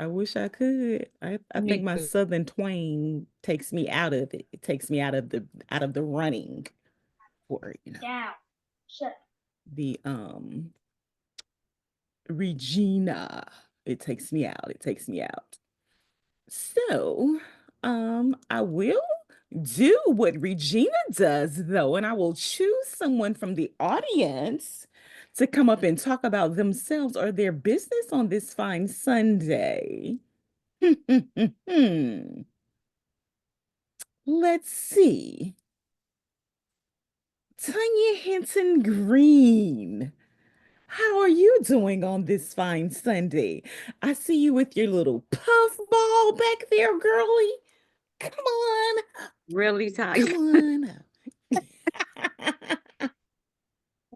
I wish I could. I think Me my too. Southern twang takes me out of it. It takes me out of the running for, Down. Shut. the Regina. It takes me out. It takes me out. So, I will do what Regina does, though, and I will choose someone from the audience to come up and talk about themselves or their business on this fine Sunday. Let's see. Tanya Hinton Green. How are you doing on this fine Sunday? I see you with your little puff ball back there, girlie. Come on. Really, Come Talya? on.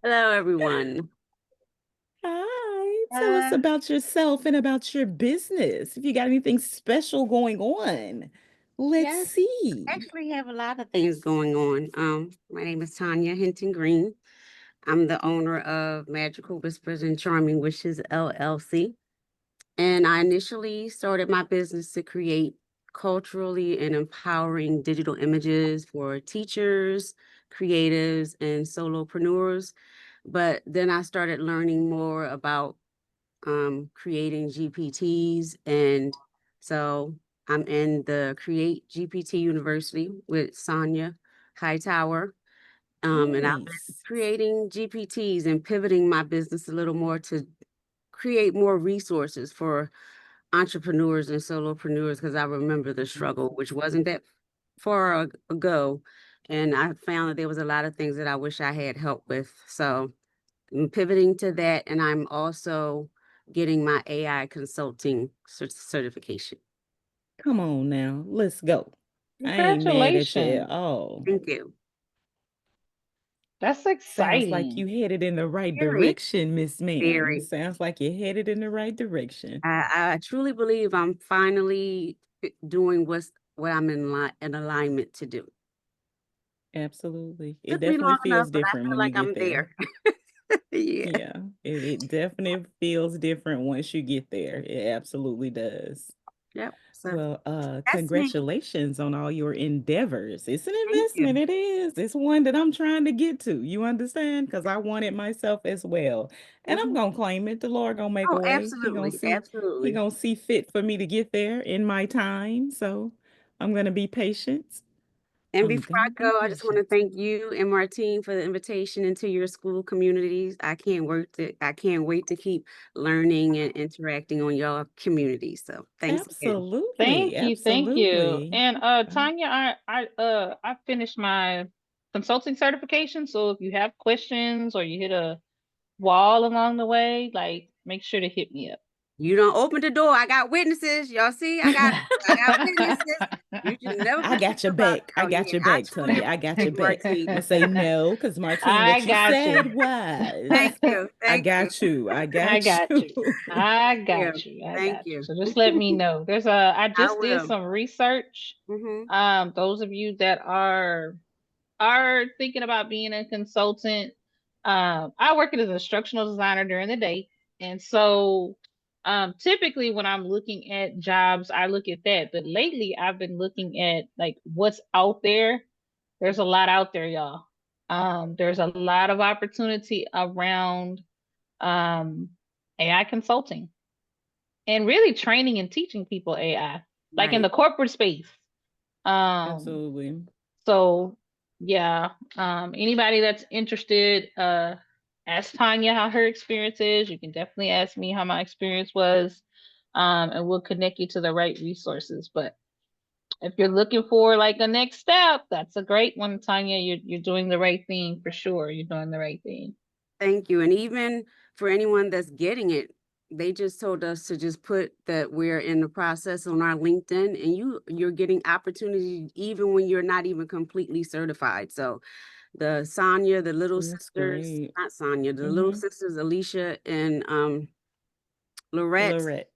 Hello, everyone. Hi. Tell us Uh, about yourself and about your business. If you got anything special going on, let's yes, see. actually have a lot of things going on. My name is Tanya Hinton Green. I'm the owner of Magical Whispers and Charming Wishes LLC. And I initially started my business to create culturally and empowering digital images for teachers, creatives, and solopreneurs. But then I started learning more about creating GPTs. And so I'm in the Create GPT University with Sonia Hightower. And I've been Nice. creating GPTs and pivoting my business a little more to create more resources for entrepreneurs and solopreneurs because I remember the struggle, which wasn't that far ago. And I found that there was a lot of things that I wish I had help with. So I'm pivoting to that, and I'm also getting my AI consulting certification. Come on now. Let's go. I ain't mad at you at Congratulations. all. Thank you. That's Sounds like you exciting. headed in the right Very, direction, Miss Ma'am. very. Sounds like you headed in the right direction. I truly believe I'm finally doing what I'm in alignment to do. Absolutely. It Took me definitely long enough, feels but I different feel when you like get I'm there. there. Yeah. Yeah, it definitely feels different once you get there. It absolutely does. Yep. So Well, that's me. congratulations on all your endeavors. It's an Thank investment. you. It is. It's one that I'm trying to get to. You understand? Because I want it myself as well. And I'm Mhm. gonna claim it. The Lord gonna make a Oh, way. absolutely. He Absolutely. gonna see fit for me to get there in my time. So I'm gonna be patient. And I'm before I gonna be go, I just want to patient. thank you and Martine for the invitation into your school communities. I can't wait to keep learning and interacting on your communities. So thanks again. Absolutely. Thank you, thank you. Absolutely. And Uh, Tanya, I finished my consulting certification. So if you have questions or you hit a wall along the way, like make sure to hit me up. You don't open the door. I got witnesses. Y'all see, I got witnesses. You should never I forget got your about back. I oh got yeah, your I back, truly Tanya. I got appreciate your you, back. I'm Martine. gonna say no, because Martine, I what you got said you. was, Thank you. I Thank you. got you. I I got got you. you. I Yeah. got you. I Thank got you. you. So just let me know. I I just did will. some research. Hmm. Those of you that are thinking about being a consultant, I work as an instructional designer during the day. And so typically when I'm looking at jobs, I look at that. But lately I've been looking at like what's out there. There's a lot out there, y'all. There's a lot of opportunity around um, AI consulting and really training and teaching people AI, like in the Right. corporate space. Um, Absolutely. so yeah, anybody that's interested, ask Tanya how her experience is. You can definitely ask me how my experience was, and we'll connect you to the right resources. But if you're looking for like a next step, that's a great one, Tanya. You're doing the right thing for sure. You're doing the right thing. Thank you. And even for anyone that's getting it, they just told us to just put that we're in the process on our LinkedIn, and you're getting opportunity even when you're not even completely certified. So the Sonia, the little That's sisters, great. not Sonia, the little Mm-hmm. sisters, Alicia and Lorette, Lorette.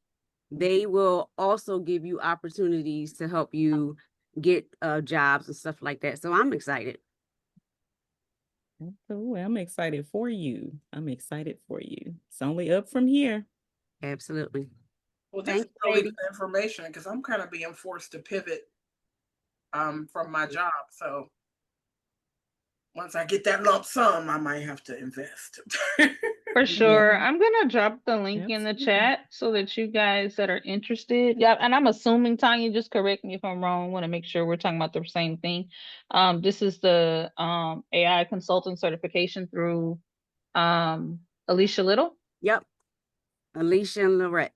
they will also give you opportunities to help you get jobs and stuff like that. So I'm excited. Absolutely. I'm excited for you. I'm excited for you. It's only up from here. Absolutely. Well, this is Thank you, really lady. good information because I'm kind of being forced to pivot from my job. So once I get that lump sum, I might have to invest. For sure. Yeah, I'm gonna drop the link in the absolutely. chat so that you guys that are interested. Yeah, and I'm assuming Tanya, just correct me if I'm wrong. Want to make sure we're talking about the same thing. This is the AI consultant certification through Alicia Little. Yep. Alicia and Lorette.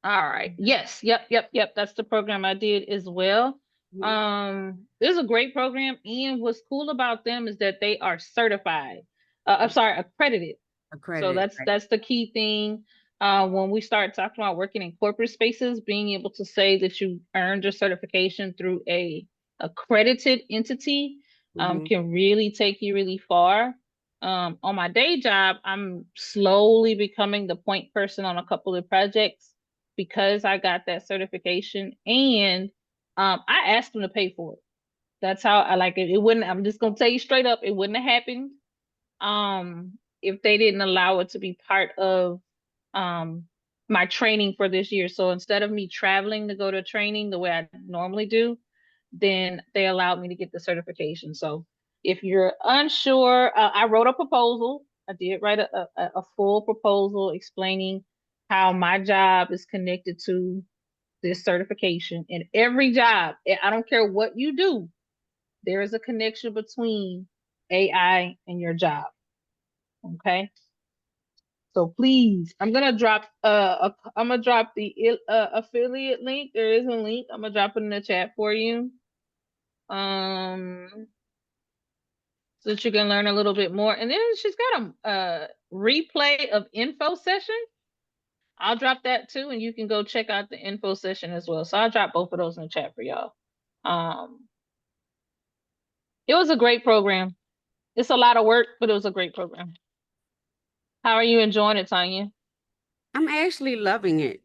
All right. Yes. Yep. That's the program I did as well. Mhm. This is a great program, and what's cool about them is that they are certified. I'm sorry, accredited. So Accredited, that's right? that's the key thing. When we start talking about working in corporate spaces, being able to say that you earned your certification through a accredited entity Mm-hmm. can really take you really far. On my day job, I'm slowly becoming the point person on a couple of projects because I got that certification, and I asked them to pay for it. That's how I like it. It wouldn't. I'm just gonna tell you straight up, it wouldn't have happened if they didn't allow it to be part of um my training for this year. So instead of me traveling to go to training the way I normally do, then they allowed me to get the certification. So if you're unsure, I wrote a proposal. I did write a full proposal explaining how my job is connected to this certification. And every job, I don't care what you do, there is a connection between AI and your job. Okay. So please, I'm gonna drop the affiliate link. There is a link. I'm gonna drop it in the chat for you. Um, so that you can learn a little bit more. And then she's got a replay of info session. I'll drop that too, and you can go check out the info session as well. So I'll drop both of those in the chat for y'all. Um, it was a great program. It's a lot of work, but it was a great program. How are you enjoying it, Tanya? I'm actually loving it.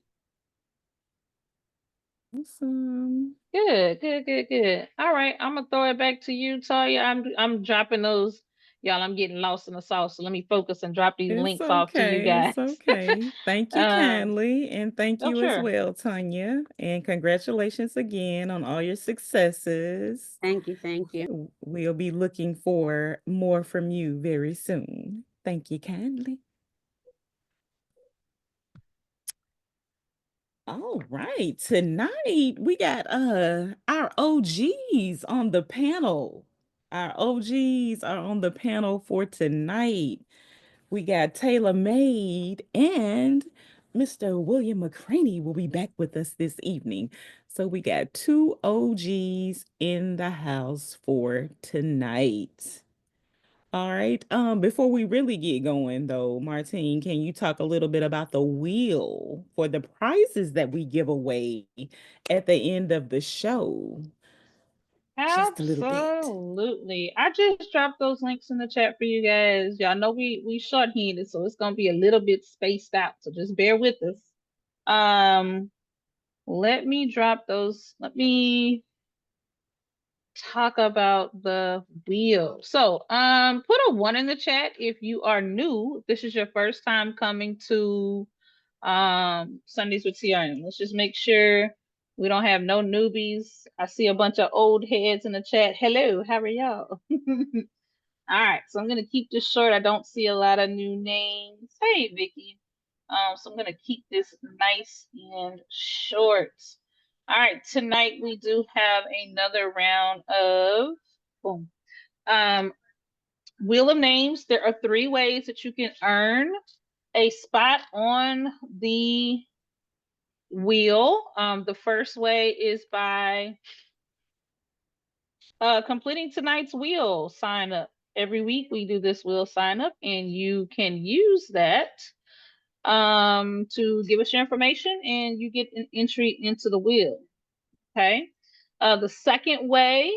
Awesome. Good. All right, I'm gonna throw it back to you, Talia. I'm dropping those, y'all. I'm getting lost in the sauce, so let me focus and drop these It's links off to you okay. guys. It's okay. Thank you um, kindly. And thank oh you as sure. well, Tanya. And congratulations again on all your successes. Thank you. Thank you. We'll be looking for more from you very soon. Thank you kindly. All right. Tonight we got our OGs on the panel. Our OGs are on the panel for tonight. We got Taylor Made and Mr. William McCraney will be back with us this evening. So we got two OGs in the house for tonight. All right. Before we really get going though, Martine, can you talk a little bit about the wheel for the prizes that we give away at the end of the show? Just a little bit. Absolutely. I just dropped those links in the chat for you guys. Y'all know we shorthanded, so it's gonna be a little bit spaced out. So just bear with us. Um, let me drop those. Let me talk about the wheel. So, put a 1 in the chat if you are new. If this is your first time coming to Sundays with TRM. Let's just make sure we don't have no newbies. I see a bunch of old heads in the chat. Hello, how are y'all? All right, so I'm gonna keep this short. I don't see a lot of new names. Hey, Vicky. So I'm gonna keep this nice and short. All right, tonight we do have another round of boom. Um, Wheel of Names. There are 3 ways that you can earn a spot on the wheel. The first way is by completing tonight's wheel sign up. Every week we do this wheel sign up, and you can use that to give us your information, and you get an entry into the wheel. Okay. The second way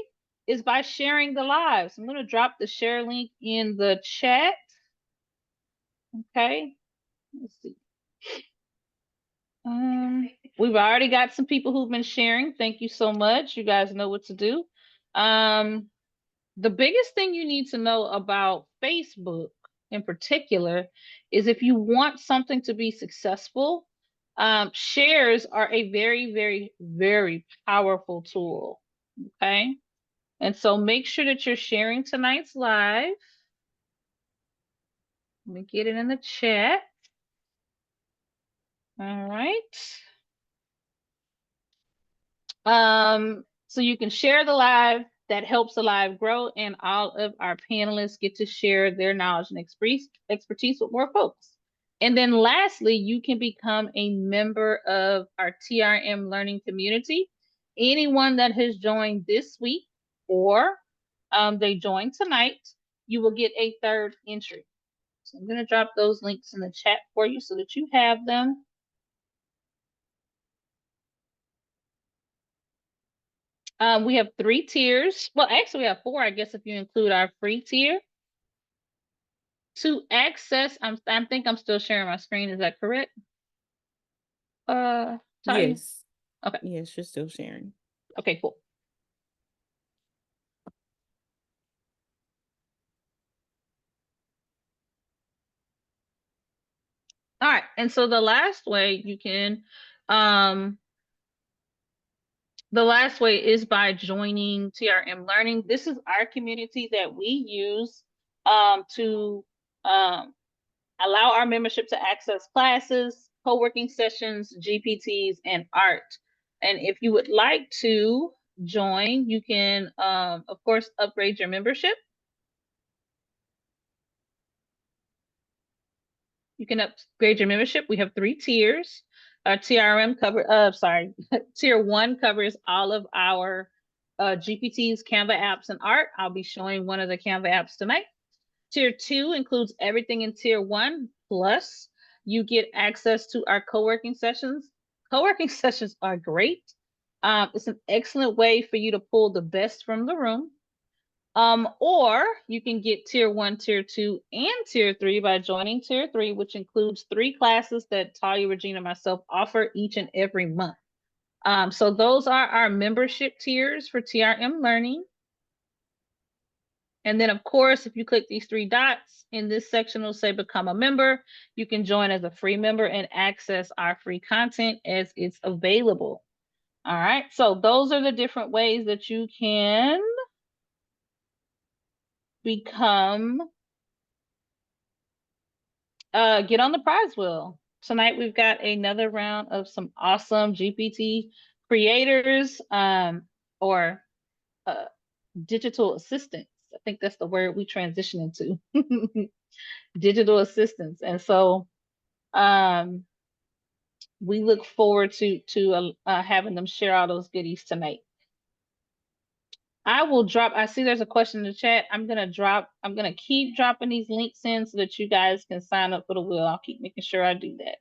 is by sharing the live. So I'm going to drop the share link in the chat. Okay. Let's see. We've already got some people who've been sharing. Thank you so much. You guys know what to do. The biggest thing you need to know about Facebook in particular is if you want something to be successful, Shares are a very, very, very powerful tool. Okay. And so make sure that you're sharing tonight's live. Let me get it in the chat. All right. So you can share the live. That helps the live grow, and all of our panelists get to share their knowledge and expertise with more folks. And then lastly, you can become a member of our TRM learning community. Anyone that has joined this week or they joined tonight, you will get a third entry. So I'm going to drop those links in the chat for you so that you have them. We have 3 tiers. Well, actually, we have 4, I guess, if you include our free tier. To access, I think I'm still sharing my screen. Is that correct? Talia? Yes. Okay. Yes, you're still sharing. Okay, cool. All right. And so the last way you can, the last way is by joining TRM Learning. This is our community that we use to allow our membership to access classes, co-working sessions, GPTs, and art. And if you would like to join, you can, of course, upgrade your membership. You can upgrade your membership. We have 3 tiers. TRM tier 1 covers all of our GPTs, Canva apps, and art. I'll be showing one of the Canva apps tonight. Tier 2 includes everything in tier 1, plus you get access to our co-working sessions. Co-working sessions are great. It's an excellent way for you to pull the best from the room. Or you can get tier 1, tier 2, and tier 3 by joining tier 3, which includes 3 classes that Talia, Regina, and myself offer each and every month. So those are our membership tiers for TRM Learning. And then, of course, if you click these 3 dots in this section, it'll say become a member. You can join as a free member and access our free content as it's available. All right. So those are the different ways that you can become, get on the prize wheel. Tonight, we've got another round of some awesome GPT creators or digital assistants. I think that's the word we transition into. Digital assistants. And so we look forward to having them share all those goodies tonight. I will drop, I see there's a question in the chat. I'm gonna keep dropping these links in so that you guys can sign up for the wheel. I'll keep making sure I do that.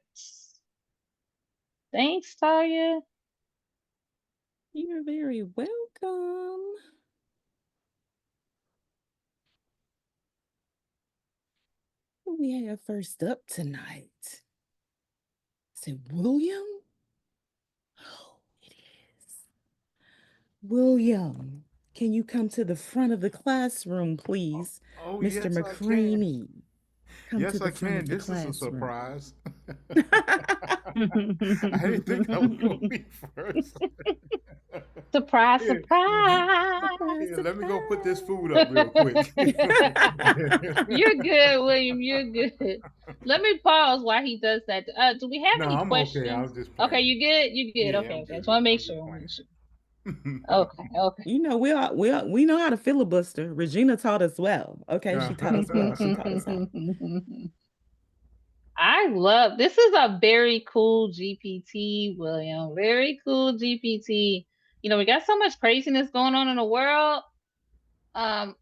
Thanks, Talia. You're very welcome. Who we have first up tonight? Is it William? Oh, it is. William, can you come to the front of the classroom, please? Oh, Mr. yes, I can. McCraney, come to Yes, the I front can. of the This is a classroom. surprise. I didn't think I was going to be first. Surprise, Here, surprise. Surprise, here, let me go put this surprise. food up real quick. You're good, William. You're good. Let me pause while he does that. Do we have No, any I'm okay. I was questions? just Okay, playing. you good? You good? Yeah, Okay, I'm okay. Just good. want to make I'm sure. just I wanna make sure. playing. Okay, okay. You know, we know how to filibuster. Regina taught us well. Okay, she taught us well. She taught us how. I love this is a very cool GPT, William. Very cool GPT. You know, we got so much craziness going on in the world. I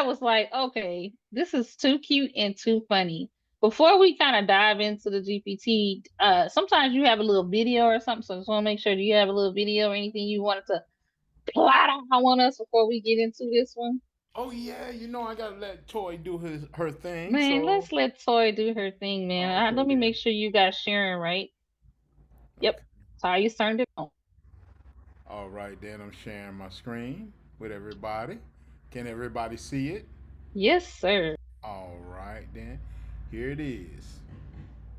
was like, okay, this is too cute and too funny. Before we kind of dive into the GPT, sometimes you have a little video or something, so I just want to make sure, do you have a little video or anything you wanted to plot out on us before we get into this one? Oh yeah, I gotta let Toy do her thing. Man, So let's let Toy do her thing, man. okay Let me then. make sure you guys sharing right. Yep, Okay. Ty, turned it on. All right then. I'm sharing my screen with everybody. Can everybody see it? Yes, sir. All right then. Here it is.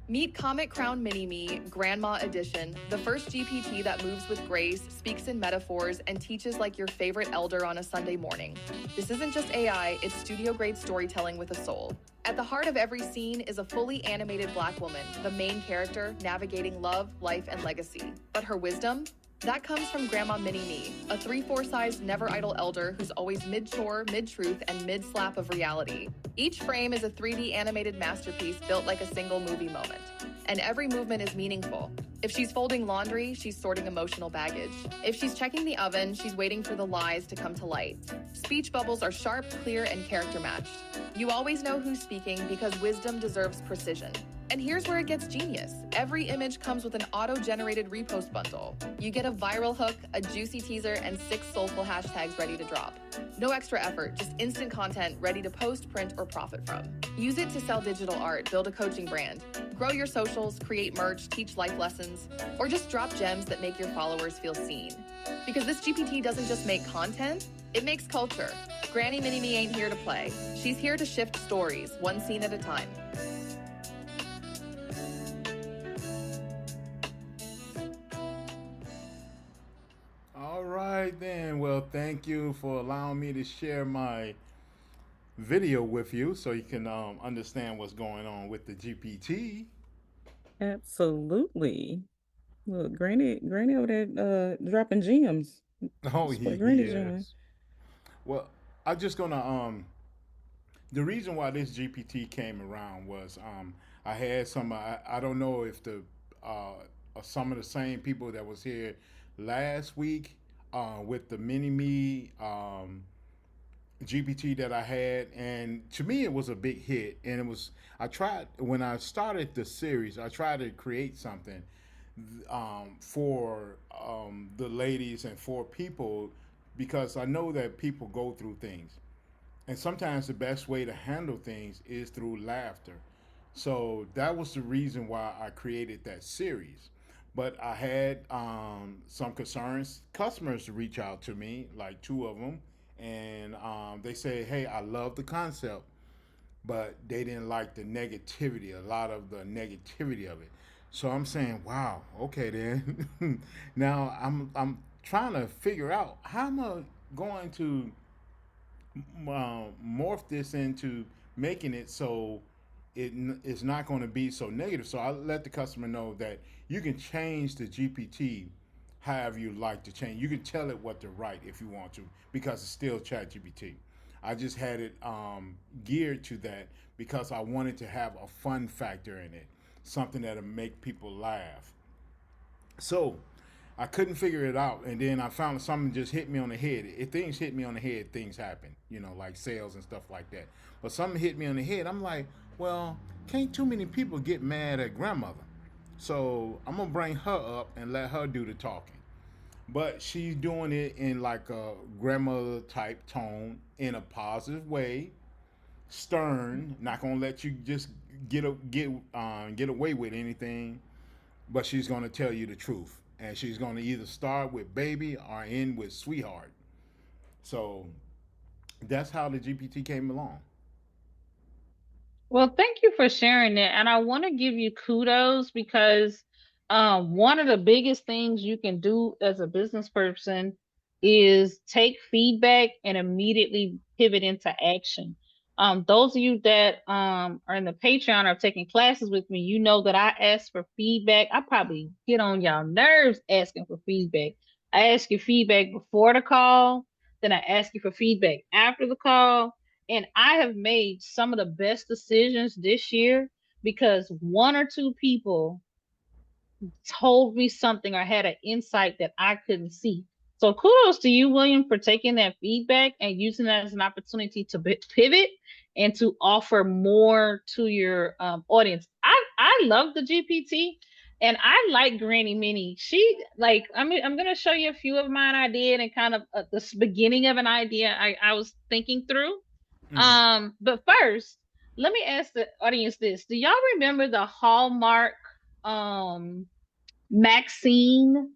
Meet Comet Crown Mini-Me, Grandma Edition, the first GPT that moves with grace, speaks in metaphors, and teaches like your favorite elder on a Sunday morning. This isn't just AI, it's studio-grade storytelling with a soul. At the heart of every scene is a fully animated Black woman, the main character, navigating love, life, and legacy. But her wisdom? That comes from Grandma Mini-Me, a 3/4 sized never idle elder who's always mid-chore, mid-truth, and mid-slap of reality. Each frame is a 3D animated masterpiece built like a single movie moment. And every movement is meaningful. If she's folding laundry, she's sorting emotional baggage. If she's checking the oven, she's waiting for the lies to come to light. Speech bubbles are sharp, clear, and character matched. You always know who's speaking because wisdom deserves precision. And here's where it gets genius. Every image comes with an auto-generated repost bundle. You get a viral hook, a juicy teaser, and 6 soulful hashtags ready to drop. No extra effort, just instant content ready to post, print, or profit from. Use it to sell digital art, build a coaching brand, grow your socials, create merch, teach life lessons, or just drop gems that make your followers feel seen. Because this GPT doesn't just make content, it makes culture. Granny Mini-Me ain't here to play. She's here to shift stories, one scene at a time. All right, then. Well, thank you for allowing me to share my video with you so you can understand what's going on with the GPT. Absolutely. Look, Granny over there dropping gems. Oh, That's what Granny's doing. yes. Well, I'm just gonna the reason why this GPT came around was I had some I don't know if the some of the same people that was here last week with the mini me GPT that I had, and to me it was a big hit. And it was I tried when I started the series, I tried to create something for the ladies and for people because I know that people go through things, and sometimes the best way to handle things is through laughter. So that was the reason why I created that series. But I had some concerns, customers to reach out to me, like 2 of them, and they say, "Hey, I love the concept, but they didn't like the negativity, a lot of the negativity of it." So I'm saying, "Wow, okay then." Now I'm trying to figure out how am I going to morph this into making it so it's not going to be so negative. So I let the customer know that you can change the GPT however you like to change. You can tell it what to write if you want to because it's still Chat GPT. I just had it geared to that because I wanted to have a fun factor in it, something that'll make people laugh. So I couldn't figure it out, and then I found something just hit me on the head. If things hit me on the head, things happen, like sales and stuff like that. But something hit me on the head. I'm like, well, can't too many people get mad at grandmother. So I'm gonna bring her up and let her do the talking. But she's doing it in like a grandmother type tone in a positive way, stern, not gonna let you just get away with anything, but she's going to tell you the truth. And she's going to either start with baby or end with sweetheart. So that's how the GPT came along. Well, thank you for sharing that. And I want to give you kudos because one of the biggest things you can do as a business person is take feedback and immediately pivot into action. Those of you that are in the Patreon or taking classes with me, you know that I ask for feedback. I probably get on y'all nerves asking for feedback. I ask you feedback before the call, then I ask you for feedback after the call, and I have made some of the best decisions this year because one or two people told me something or had an insight that I couldn't see. So kudos to you, William, for taking that feedback and using that as an opportunity to pivot and to offer more to your audience. I love the GPT, and I like Granny Mini. She like I'm gonna show you a few of mine I did and kind of the beginning of an idea I was thinking through. Mm-hmm. But first, let me ask the audience this: do y'all remember the Hallmark um Maxine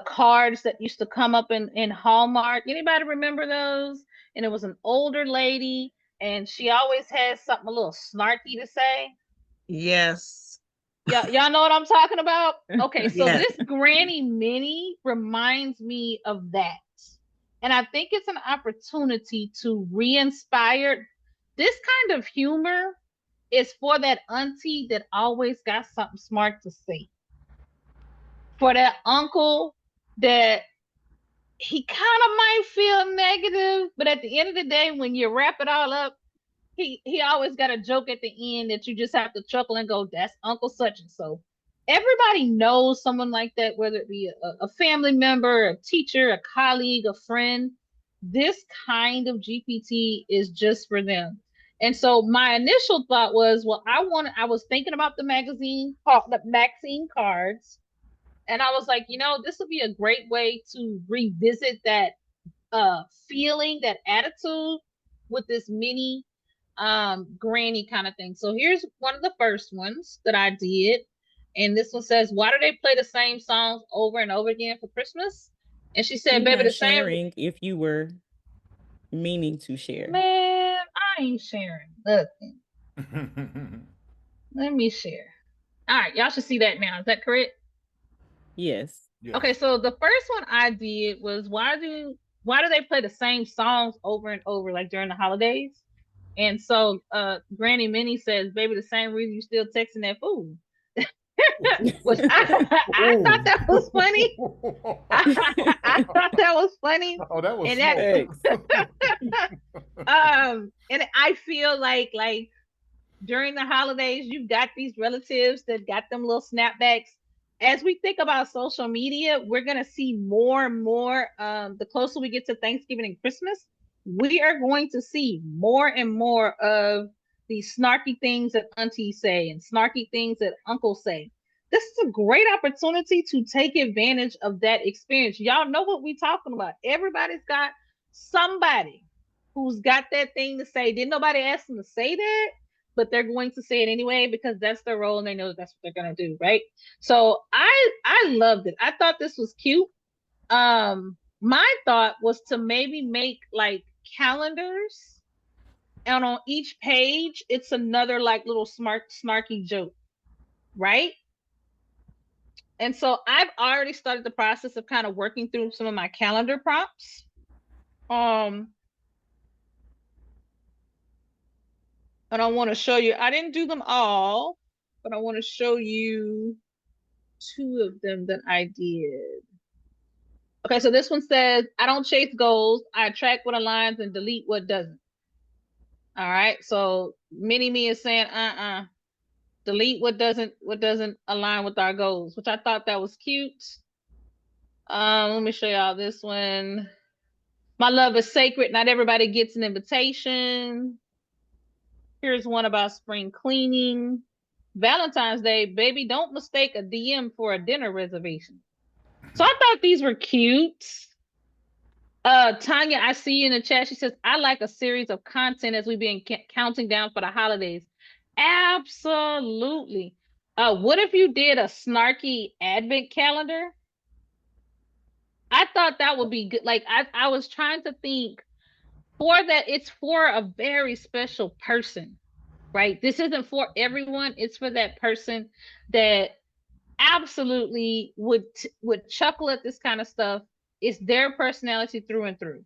cards that used to come up in Hallmark? Anybody remember those? And it was an older lady, and she always had something a little snarky to say. Yes. Y'all know what I'm talking about? Okay, so Yes. this Granny Mini reminds me of that. And I think it's an opportunity to re-inspire. This kind of humor is for that auntie that always got something smart to say. For that uncle that he kind of might feel negative, but at the end of the day, when you wrap it all up, he always got a joke at the end that you just have to chuckle and go, "That's Uncle such and so." Everybody knows someone like that, whether it be a family member, a teacher, a colleague, a friend. This kind of GPT is just for them. And so my initial thought was, well, I was thinking about the Maxine cards, and I was like, this would be a great way to revisit that feeling, that attitude with this mini granny kind of thing. So here's one of the first ones that I did. And this one says, "Why do they play the same songs over and over again for Christmas?" And she said, You're "Baby, not the same." sharing if you were meaning to share. Man, I ain't sharing nothing. Let me share. All right, y'all should see that now. Is that correct? Yes. Okay, Yes. so the first one I did was, why do they play the same songs over and over like during the holidays? And so Granny Minnie says, "Baby, the same reason you still texting that fool." Which I thought Ooh. that was funny. I thought that was funny. Oh, that was And that smoke. Thanks. and I feel like during the holidays, you've got these relatives that got them little snapbacks. As we think about social media, we're going to see more and more. The closer we get to Thanksgiving and Christmas, we are going to see more and more of these snarky things that aunties say and snarky things that uncles say. This is a great opportunity to take advantage of that experience. Y'all know what we're talking about. Everybody's got somebody who's got that thing to say. Didn't nobody ask them to say that? But they're going to say it anyway because that's their role and they know that's what they're gonna do, right? So I loved it. I thought this was cute. My thought was to maybe make like calendars, and on each page it's another like little smart snarky joke, right? And so I've already started the process of kind of working through some of my calendar prompts. Um, and I want to show you. I didn't do them all, but I want to show you two of them that I did. Okay, so this one says, "I don't chase goals. I attract what aligns and delete what doesn't." All right. So mini me is saying, delete what doesn't align with our goals, which I thought that was cute. Let me show y'all this one. "My love is sacred. Not everybody gets an invitation." Here's one about spring cleaning. "Valentine's Day, baby, don't mistake a DM for a dinner reservation." So I thought these were cute. Tanya, I see you in the chat. She says, "I like a series of content as we begin counting down for the holidays." Absolutely. What if you did a snarky advent calendar? I thought that would be good. Like I was trying to think for that. It's for a very special person, right? This isn't for everyone. It's for that person that absolutely would chuckle at this kind of stuff. It's their personality through and through.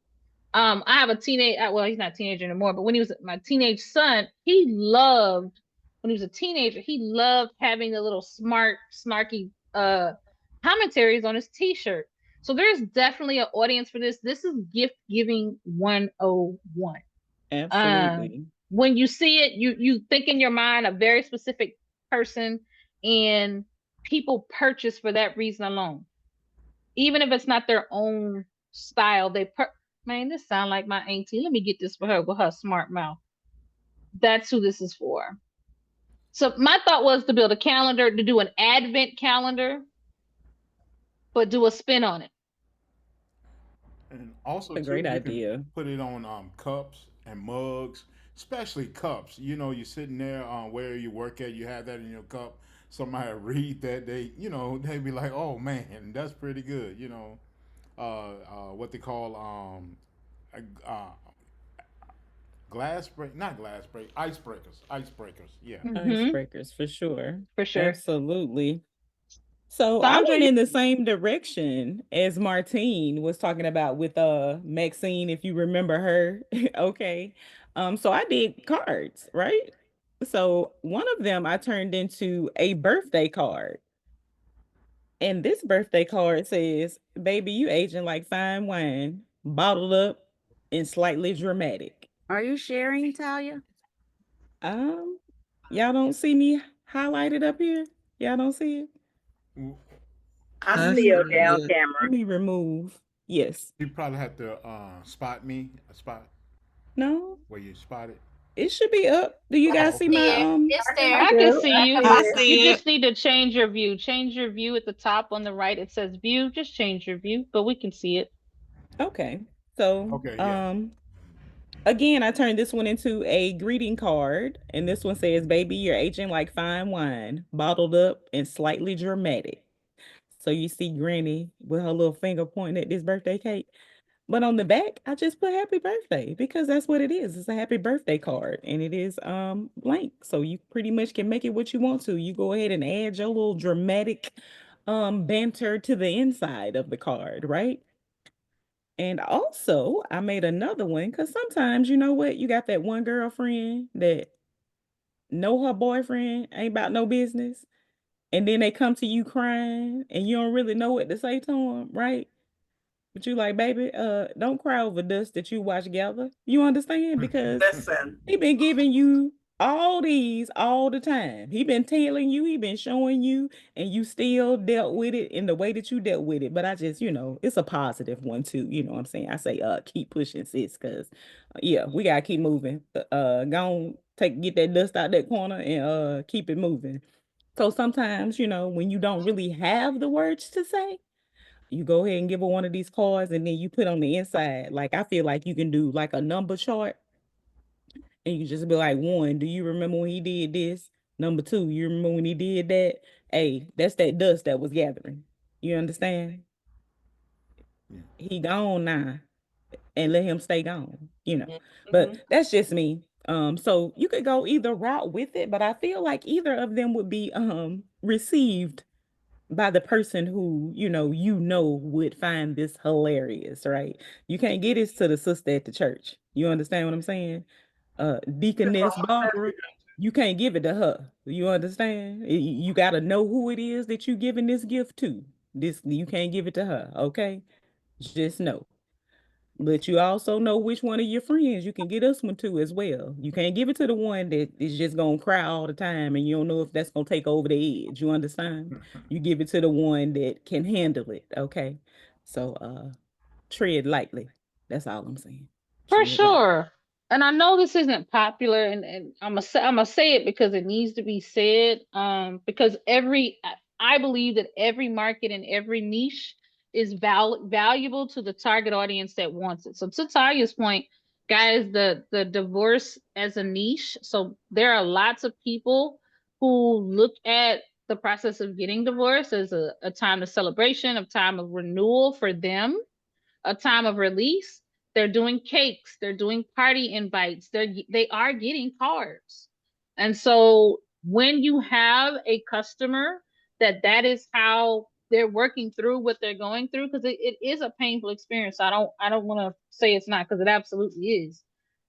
I have a teenage, well, he's not a teenager anymore, but when he was my teenage son, when he was a teenager, he loved having the little smart, snarky commentaries on his t-shirt. So there's definitely an audience for this. This is gift giving 101. Um, Absolutely. when you see it, you think in your mind a very specific person, and people purchase for that reason alone. Even if it's not their own style, man, this sound like my auntie. Let me get this for her with her smart mouth. That's who this is for. So my thought was to build a calendar, to do an advent calendar, but do a spin on it. And also A too, great you can idea. put it on cups and mugs, especially cups. You know, you're sitting there where you work at, you have that in your cup. Somebody read that, they be like, "Oh man, that's pretty good." What they call uh, uh, glass break, not glass break, icebreakers, icebreakers. Yeah. Mm-hmm. Icebreakers for sure. For sure. Absolutely. So I Tanya, went you in the same direction as Martine was talking about with Maxine, if you remember her. Okay. So I did cards, right? So one of them I turned into a birthday card. And this birthday card says, "Baby, you aging like fine wine, bottled up and slightly dramatic." Are you sharing, Talia? Um, y'all don't see me highlighted up here? Y'all don't see it? Mm, I Let I see me see it. it. let me remove. Yes. you probably have to spot me, a spot No, where you spot it. it should be up. Do you I guys see see my it. It's I there. I can do. see I you. see I it. You see it. just need to change your view. Change your view at the top on the right. It says view. Just change your view, but we can see it. okay. So, Okay, yeah. again, I turned this one into a greeting card, and this one says, "Baby, you're aging like fine wine, bottled up and slightly dramatic." So you see Granny with her little finger pointing at this birthday cake. But on the back, I just put happy birthday because that's what it is. It's a happy birthday card and it is blank. So you pretty much can make it what you want to. You go ahead and add your little dramatic banter to the inside of the card, right? And also, I made another one because sometimes you know what, you got that one girlfriend that know her boyfriend ain't about no business, and then they come to you crying, and you don't really know what to say to them, right? But you like, "Baby, don't cry over dust that you watch gather." You understand? Because Listen, he been giving you all these all the time. He been telling you, he been showing you, and you still dealt with it in the way that you dealt with it. But I just, it's a positive one too. You know what I'm saying? I say, keep pushing, sis, because yeah, we gotta keep moving. Go on, get that dust out that corner and keep it moving. So sometimes, when you don't really have the words to say, you go ahead and give her one of these cards and then you put on the inside. Like I feel like you can do like a number chart and you just be like, one, do you remember when he did this? Number two, you remember when he did that? Hey, that's that dust that was gathering. You understand? Yeah. He gone now and let him stay gone. But mhm. that's just me. So you could go either route with it, but I feel like either of them would be received by the person who would find this hilarious, right? You can't get this to the sister at the church. You understand what I'm saying? Deaconess Barbara, you can't give it to her. You understand? You got to know who it is that you giving this gift to. This you can't give it to her, okay? Just know. But you also know which one of your friends you can get us one to as well. You can't give it to the one that is just gonna cry all the time and you don't know if that's gonna take over the edge. You understand? You give it to the one that can handle it. Okay. So tread lightly. That's all I'm saying. For Tread lightly. sure. And I know this isn't popular, and I'm gonna say it because it needs to be said. Because I believe that every market and every niche is valuable to the target audience that wants it. So to Taya's point, guys, the divorce as a niche. So there are lots of people who look at the process of getting divorced as a time of celebration, a time of renewal for them, a time of release. They're doing cakes, they're doing party invites, they are getting cards. And so when you have a customer that is how they're working through what they're going through, because it is a painful experience. I don't want to say it's not, because it absolutely is.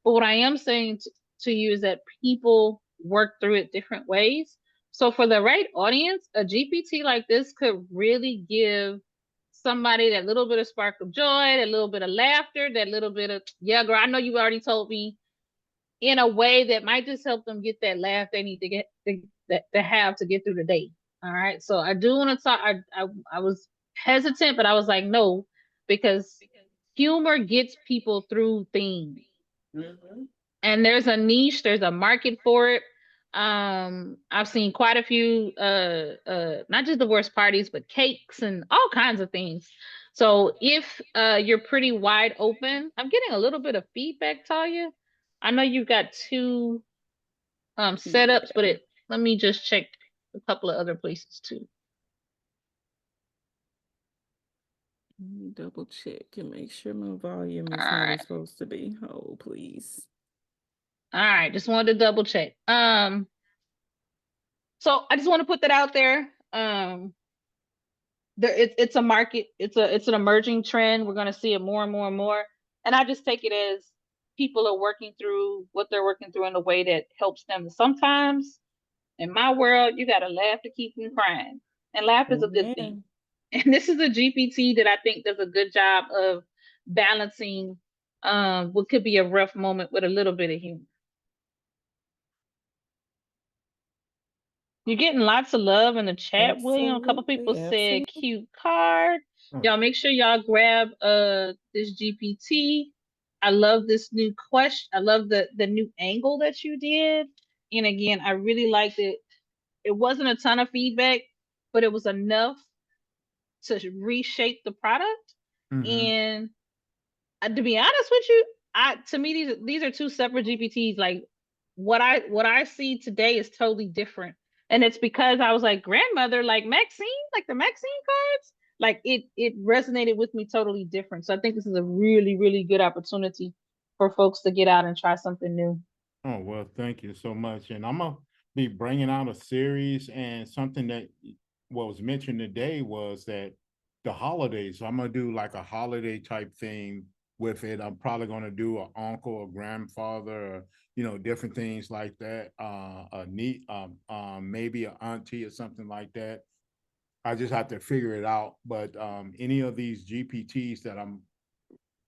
But what I am saying to you is that people work through it different ways. So for the right audience, a GPT like this could really give somebody that little bit of spark of joy, that little bit of laughter, that little bit of, yeah, girl, I know you already told me, in a way that might just help them get that laugh they need to get to have to get through the day. All right. So I do want to talk. I was hesitant, but I was like, no, because humor gets people through things, Mhm. and there's a niche, there's a market for it. I've seen quite a few not just divorce parties, but cakes and all kinds of things. So if you're pretty wide open, I'm getting a little bit of feedback, Talia. I know you've got two setups, but Yeah. let me just check a couple of other places too. Let me double check and make sure my volume All is how right. it's supposed to be. Oh, please. All right, just wanted to double check. So I just want to put that out there. It's a market. It's an emerging trend. We're gonna see it more and more and more. And I just take it as people are working through what they're working through in a way that helps them. Sometimes in my world, you gotta laugh to keep from crying, and laugh is a good thing. Amen. And this is a GPT that I think does a good job of balancing what could be a rough moment with a little bit of humor. You're getting lots of love in the chat, William. A couple people Absolutely, said absolutely. cute card. Oh. Y'all make sure y'all grab this GPT. I love this new question. I love the new angle that you did. And again, I really liked it. It wasn't a ton of feedback, but it was enough to reshape the product. Mm-hmm. And to be honest with you, I to me these are two separate GPTs. Like what I see today is totally different, and it's because I was like grandmother, like Maxine, like the Maxine cards. Like it resonated with me totally different. So I think this is a really really good opportunity for folks to get out and try something new. Oh, well, thank you so much. And I'm gonna be bringing out a series, and something that what was mentioned today was that the holidays. So I'm gonna do like a holiday type thing with it. I'm probably gonna do an uncle or grandfather, or, different things like that. A neat, maybe an auntie or something like that. I just have to figure it out. But any of these GPTs that I'm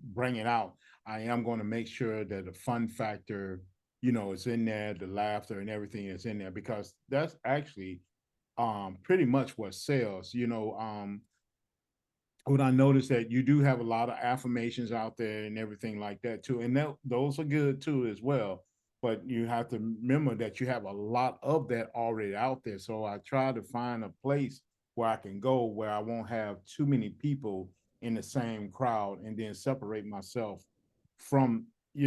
bring it out, I am going to make sure that the fun factor, is in there, the laughter and everything is in there, because that's actually pretty much what sells. What I noticed that you do have a lot of affirmations out there and everything like that too, and those are good too as well. But you have to remember that you have a lot of that already out there. So I try to find a place where I can go where I won't have too many people in the same crowd, and then separate myself from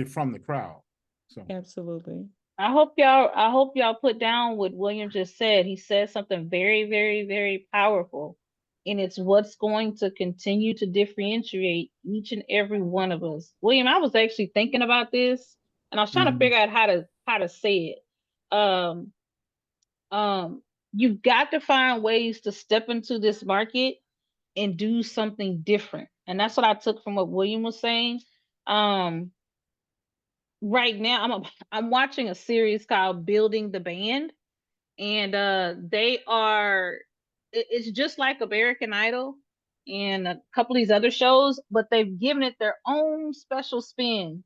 from the crowd. So Absolutely. I hope y'all put down what William just said. He said something very, very, very powerful. And it's what's going to continue to differentiate each and every one of us. William, I was actually thinking about this and I was trying to mhm. figure out how to say it. Um, you've got to find ways to step into this market and do something different. And that's what I took from what William was saying. Um, right now I'm watching a series called Building the Band, and they are it's just like American Idol and a couple of these other shows, but they've given it their own special spin.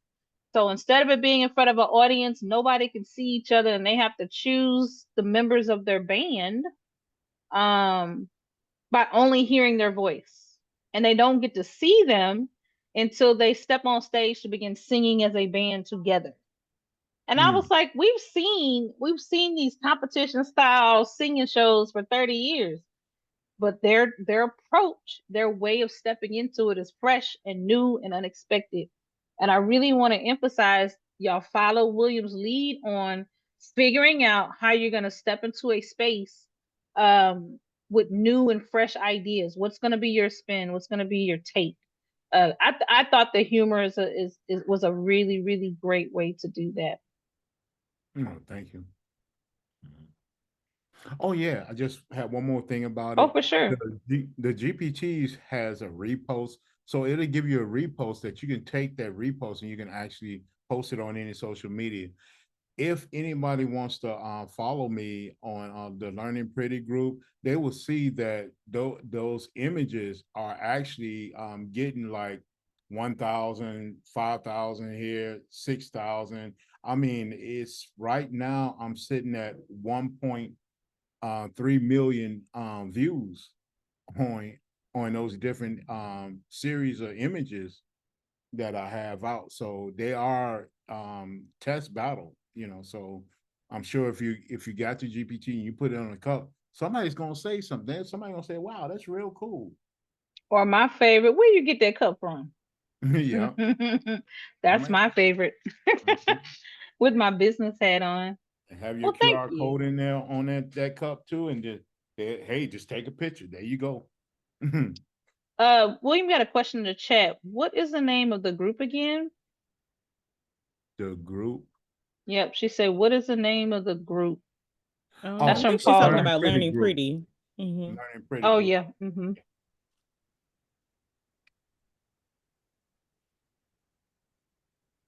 So instead of it being in front of an audience, nobody can see each other, and they have to choose the members of their band um by only hearing their voice, and they don't get to see them until they step on stage to begin singing as a band together. And I was Mm, like, we've seen these competition style singing shows for 30 years, but their approach, their way of stepping into it is fresh and new and unexpected. And I really want to emphasize y'all follow Williams' lead on figuring out how you're going to step into a space um, with new and fresh ideas. What's going to be your spin? What's going to be your take? I thought the humor is was a really really great way to do that. Thank you. Oh yeah, I just had one more thing about Oh, it. for sure. The GPTs has a repost, so it'll give you a repost that you can take that repost and you can actually post it on any social media. If anybody wants to follow me on the Learning Pretty group, they will see that those images are actually getting like 1,000, 5,000 here, 6,000. I mean, it's right now I'm sitting at 1.3 million views on those different series of images that I have out. So they are test battle, So I'm sure if you got the GPT and you put it on a cup, somebody's gonna say something. Somebody's gonna say, "Wow, that's real cool." Or my favorite, where you get that cup from? Yeah, That's somebody my favorite. mhm. With my business hat on. Have your Well, thank QR you. code in there on that cup too, and just hey, just take a picture. There you go. William got a question in the chat. What is the name of the group again? The group. Yep. She said, what is the name of the group? That's I from think she's talking Paula. Learning about Pretty Learning Group. Pretty. Mm-hmm. Learning Pretty Oh, Group. yeah. Mm-hmm.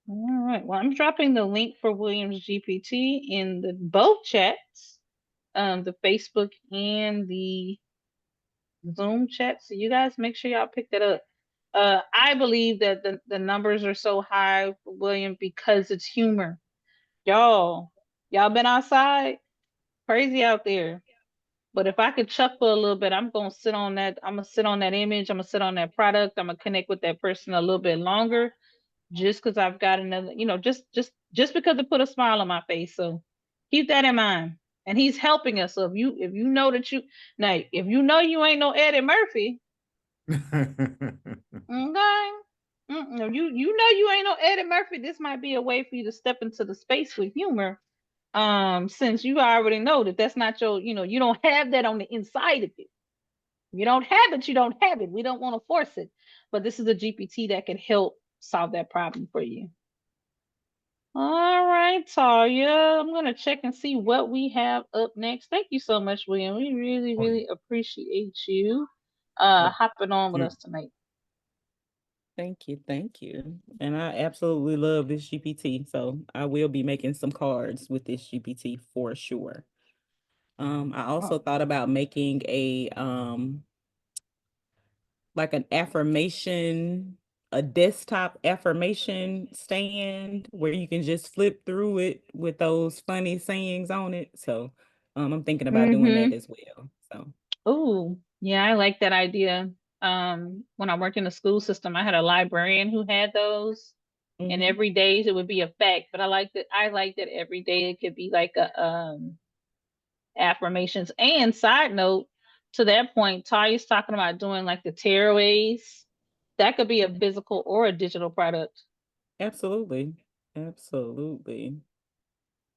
All right. Well, I'm dropping the link for Williams GPT in the both chats, the Facebook and the Zoom chat. So you guys make sure y'all pick that up. I believe that the numbers are so high for William because it's humor. Y'all been outside? Crazy out there. But if I could chuckle a little bit, I'm gonna sit on that. I'm gonna sit on that image. I'm gonna sit on that product. I'm gonna connect with that person a little bit longer, just because I've got another, just because it put a smile on my face. So keep that in mind. And he's helping us. So if you know that you now if you know you ain't no Eddie Murphy, okay. You know you ain't no Eddie Murphy. This might be a way for you to step into the space with humor. Since you already know that that's not your, you don't have that on the inside of you. You don't have it, you don't have it. We don't want to force it. But this is a GPT that can help solve that problem for you. All right, Talya. I'm gonna check and see what we have up next. Thank you so much, William. We really, Oh, really appreciate you oh, hopping on with you. us tonight. Thank you, thank you. And I absolutely love this GPT. So I will be making some cards with this GPT for sure. I Oh. also thought about making a like an affirmation, a desktop affirmation stand where you can just flip through it with those funny sayings on it. So I'm thinking about doing that Mm-hmm. as well. So Oh, yeah, I like that idea. When I worked in the school system, I had a librarian who had those, and mhm. every day it would be a fact. But I like that every day it could be like a affirmations. And side note, to that point, Taya's talking about doing like the tearaways. That could be a Mhm. physical or a digital product. Absolutely. Absolutely.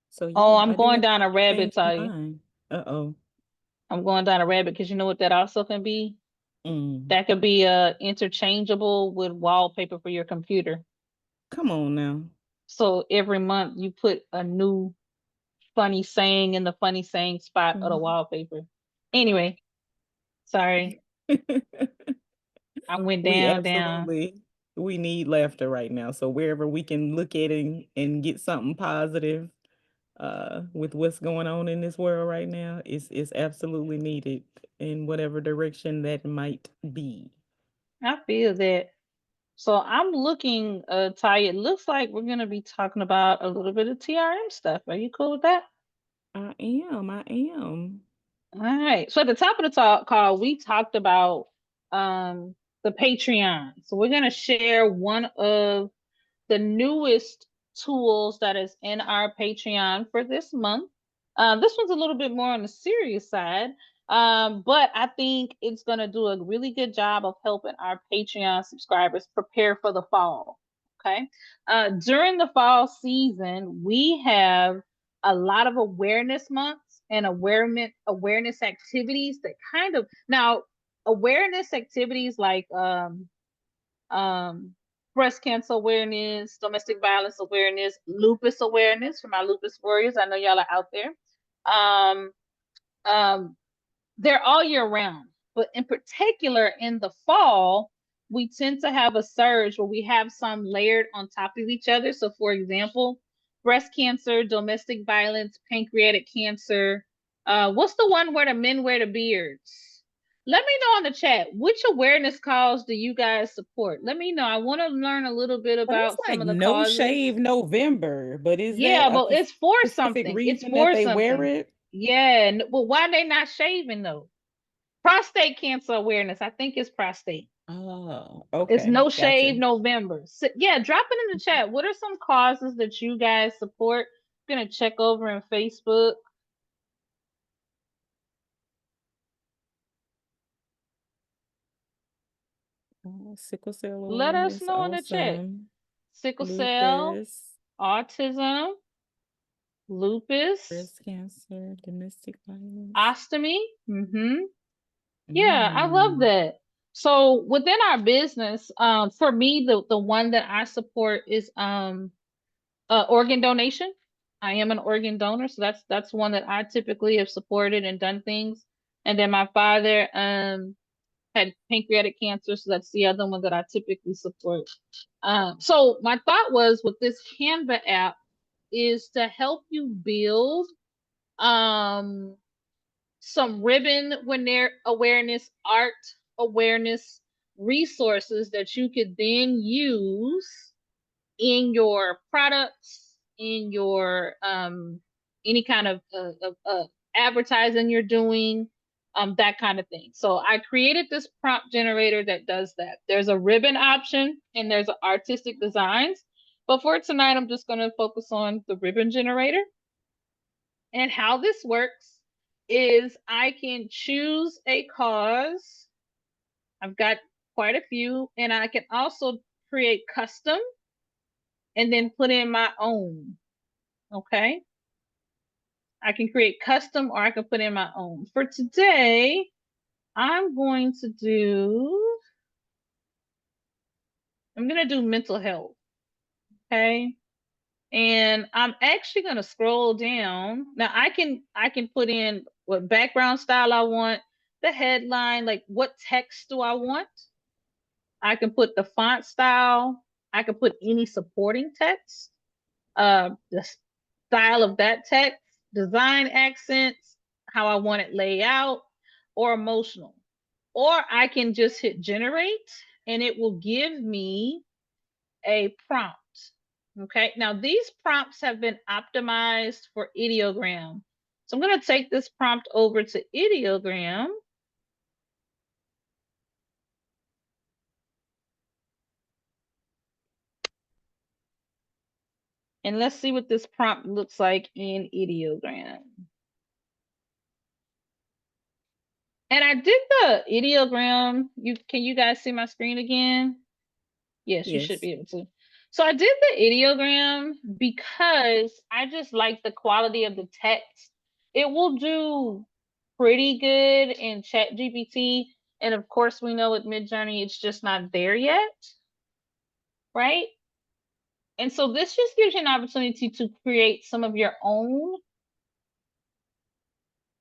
So Oh, yeah, I'm I do going have down a rabbit, things in Taya. mind. Uh-oh. I'm going down a rabbit because you know what that also can be? Mm. That could be interchangeable with wallpaper for your computer. Come on now. So every month you put a new funny saying in the funny saying spot of the Mhm. wallpaper. Anyway, sorry. I went We down. absolutely we need laughter right now. So wherever we can look at it and get something positive with what's going on in this world right now, it's absolutely needed in whatever direction that might be. I feel that. So I'm looking, Ty, it looks like we're gonna be talking about a little bit of TRM stuff. Are you cool with that? I am. All right. So at the top of the talk call, we talked about um the Patreon. So we're gonna share one of the newest tools that is in our Patreon for this month. This one's a little bit more on the serious side, but I think it's going to do a really good job of helping our Patreon subscribers prepare for the fall. Okay. During the fall season, we have a lot of awareness months and awareness activities that kind of now awareness activities like um, breast cancer awareness, domestic violence awareness, lupus awareness for my lupus warriors. I know y'all are out there. Um, um, they're all year round, but in particular in the fall, we tend to have a surge where we have some layered on top of each other. So, for example, breast cancer, domestic violence, pancreatic cancer. What's the one where the men wear the beards? Let me know in the chat which awareness cause do you guys support. Let me know. I want to learn a little bit Well, that's about some like of the No causes. Shave November, but is that Yeah, a but it's for specific something. It's reason that for they wear something. it? Yeah, well, why they not shaving though? Prostate cancer awareness. I think it's prostate. Oh, It's okay. no Gotcha. shave November. So, yeah, drop it in the chat. What are some causes that you guys support? I'm gonna check over in Facebook. Sickle cell Let us awareness, know in the chat. awesome. Sickle cell, Lupus, autism, lupus, breast cancer, domestic violence. ostomy. Yeah, I love Mm. that. So within our business, for me, the one that I support is organ donation. I am an organ donor, so that's one that I typically have supported and done things. And then my father had pancreatic cancer, so that's the other one that I typically support. So my thought was with this Canva app is to help you build some ribbon awareness, art awareness resources that you could then use in your products, in your any kind of advertising you're doing, that kind of thing. So I created this prompt generator that does that. There's a ribbon option and there's artistic designs. But for tonight, I'm just going to focus on the ribbon generator. And how this works is I can choose a cause. I've got quite a few, and I can also create custom and then put in my own. Okay. I can create custom or I can put in my own. For today, I'm going to do mental health. Okay. And I'm actually going to scroll down. Now I can put in what background style I want, the headline, like what text do I want? I can put the font style. I can put any supporting text, the style of that text, design accents, how I want it laid out, or emotional. Or I can just hit generate and it will give me a prompt. Okay, now these prompts have been optimized for ideogram. So I'm going to take this prompt over to ideogram. And let's see what this prompt looks like in ideogram. And I did the ideogram. Can you guys see my screen again? Yes, you should Yes. be able to. So I did the ideogram because I just like the quality of the text. It will do pretty good in ChatGPT. And of course, we know with Midjourney, it's just not there yet, right? And so this just gives you an opportunity to create some of your own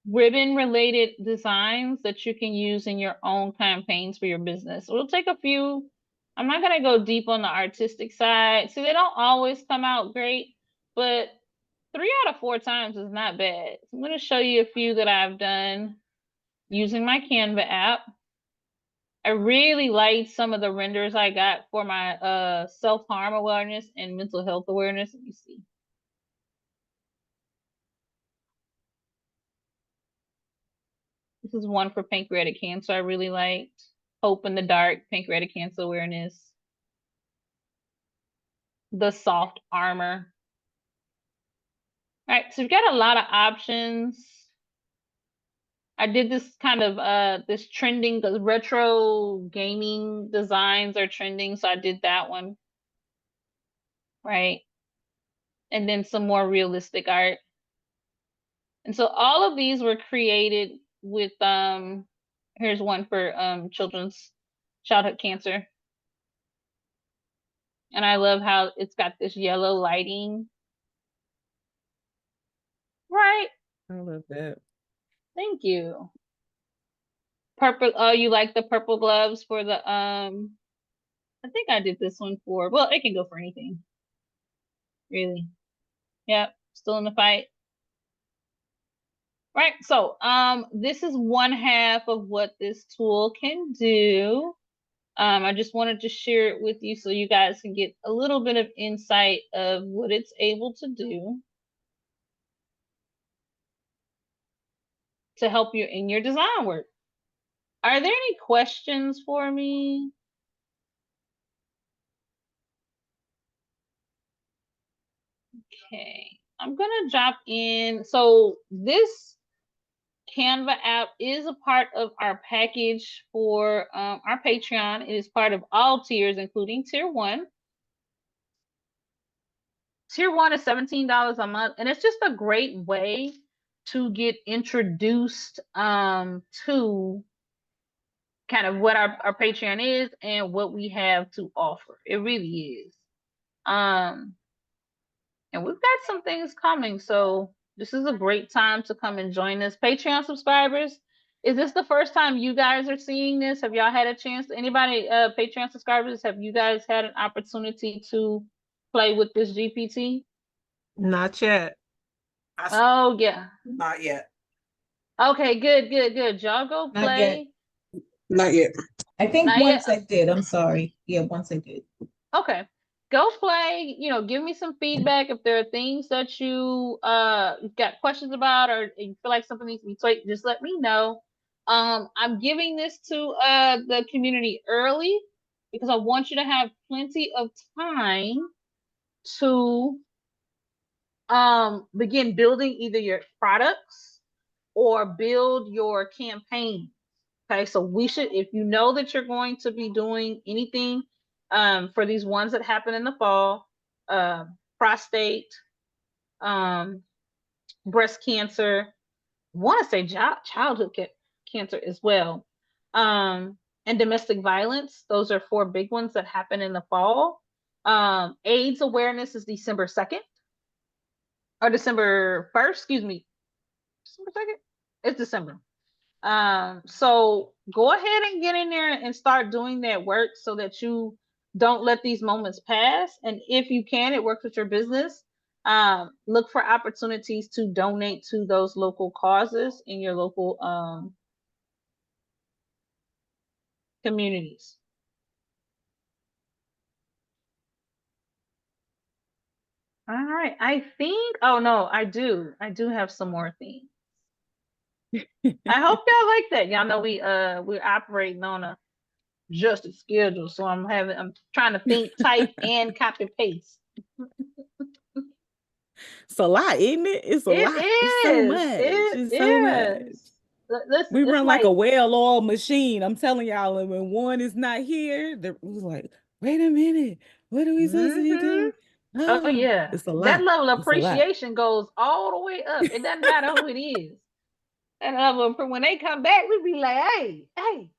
ribbon related designs that you can use in your own campaigns for your business. It'll take a few. I'm not going to go deep on the artistic side. See, they don't always come out great, but 3 out of 4 times is not bad. So I'm going to show you a few that I've done using my Canva app. I really liked some of the renders I got for my self-harm awareness and mental health awareness. Let me see. This is one for pancreatic cancer I really liked. Hope in the Dark, pancreatic cancer awareness. The soft armor. All right, so we've got a lot of options. I did this kind of this trending, the retro gaming designs are trending, so I did that one. Right. And then some more realistic art. And so all of these were created with here's one for children's childhood cancer. And I love how it's got this yellow lighting. Right. I love that. Thank you. Purple. Oh, you like the purple gloves for the I think I did this one for, well, it can go for anything. Really. Yep. Still in the fight. Right. So this is one half of what this tool can do. I just wanted to share it with you so you guys can get a little bit of insight of what it's able to do to help you in your design work. Are there any questions for me? Okay, I'm gonna drop in. So this Canva app is a part of our package for our Patreon. It is part of all tiers, including tier 1. Tier 1 is $17 a month, and it's just a great way to get introduced to kind of what our Patreon is and what we have to offer. It really is. And we've got some things coming. So this is a great time to come and join us. Patreon subscribers, is this the first time you guys are seeing this? Have y'all had a chance? Anybody, Patreon subscribers, have you guys had an opportunity to play with this GPT? Not yet. Oh yeah. Not yet. Okay, good. Y'all go play. Not yet. I think Not once yet? I did. I'm sorry. Yeah, once I did. Okay. Go play, give me some feedback if there are things that you got questions about or you feel like something needs to be tweaked, just let me know. I'm giving this to the community early because I want you to have plenty of time to begin building either your products or build your campaign. Okay, so we should, if you know that you're going to be doing anything for these ones that happen in the fall, prostate, breast cancer, want to say childhood cancer as well, and domestic violence. Those are 4 big ones that happen in the fall. AIDS awareness is December 2nd or December 1st, excuse me. December 2nd? It's December. So go ahead and get in there and start doing that work so that you don't let these moments pass. And if you can, it works with your business. Look for opportunities to donate to those local causes in your local communities. All right. I think, oh no, I do have some more things. I hope y'all like that. Y'all know we're operating on a just a schedule, so I'm trying to think, type, and copy paste. It's a lot, isn't it? It's a lot. It's so much. It's so much. Listen, We it's run like a well-oiled machine. I'm telling y'all, and when one is not here, we're like, wait a minute, what are we supposed to be doing? Oh yeah, it's a that lot. level of It's a lot. appreciation goes all the way up. It doesn't matter who it is. That level of, when they come back, we be like, hey,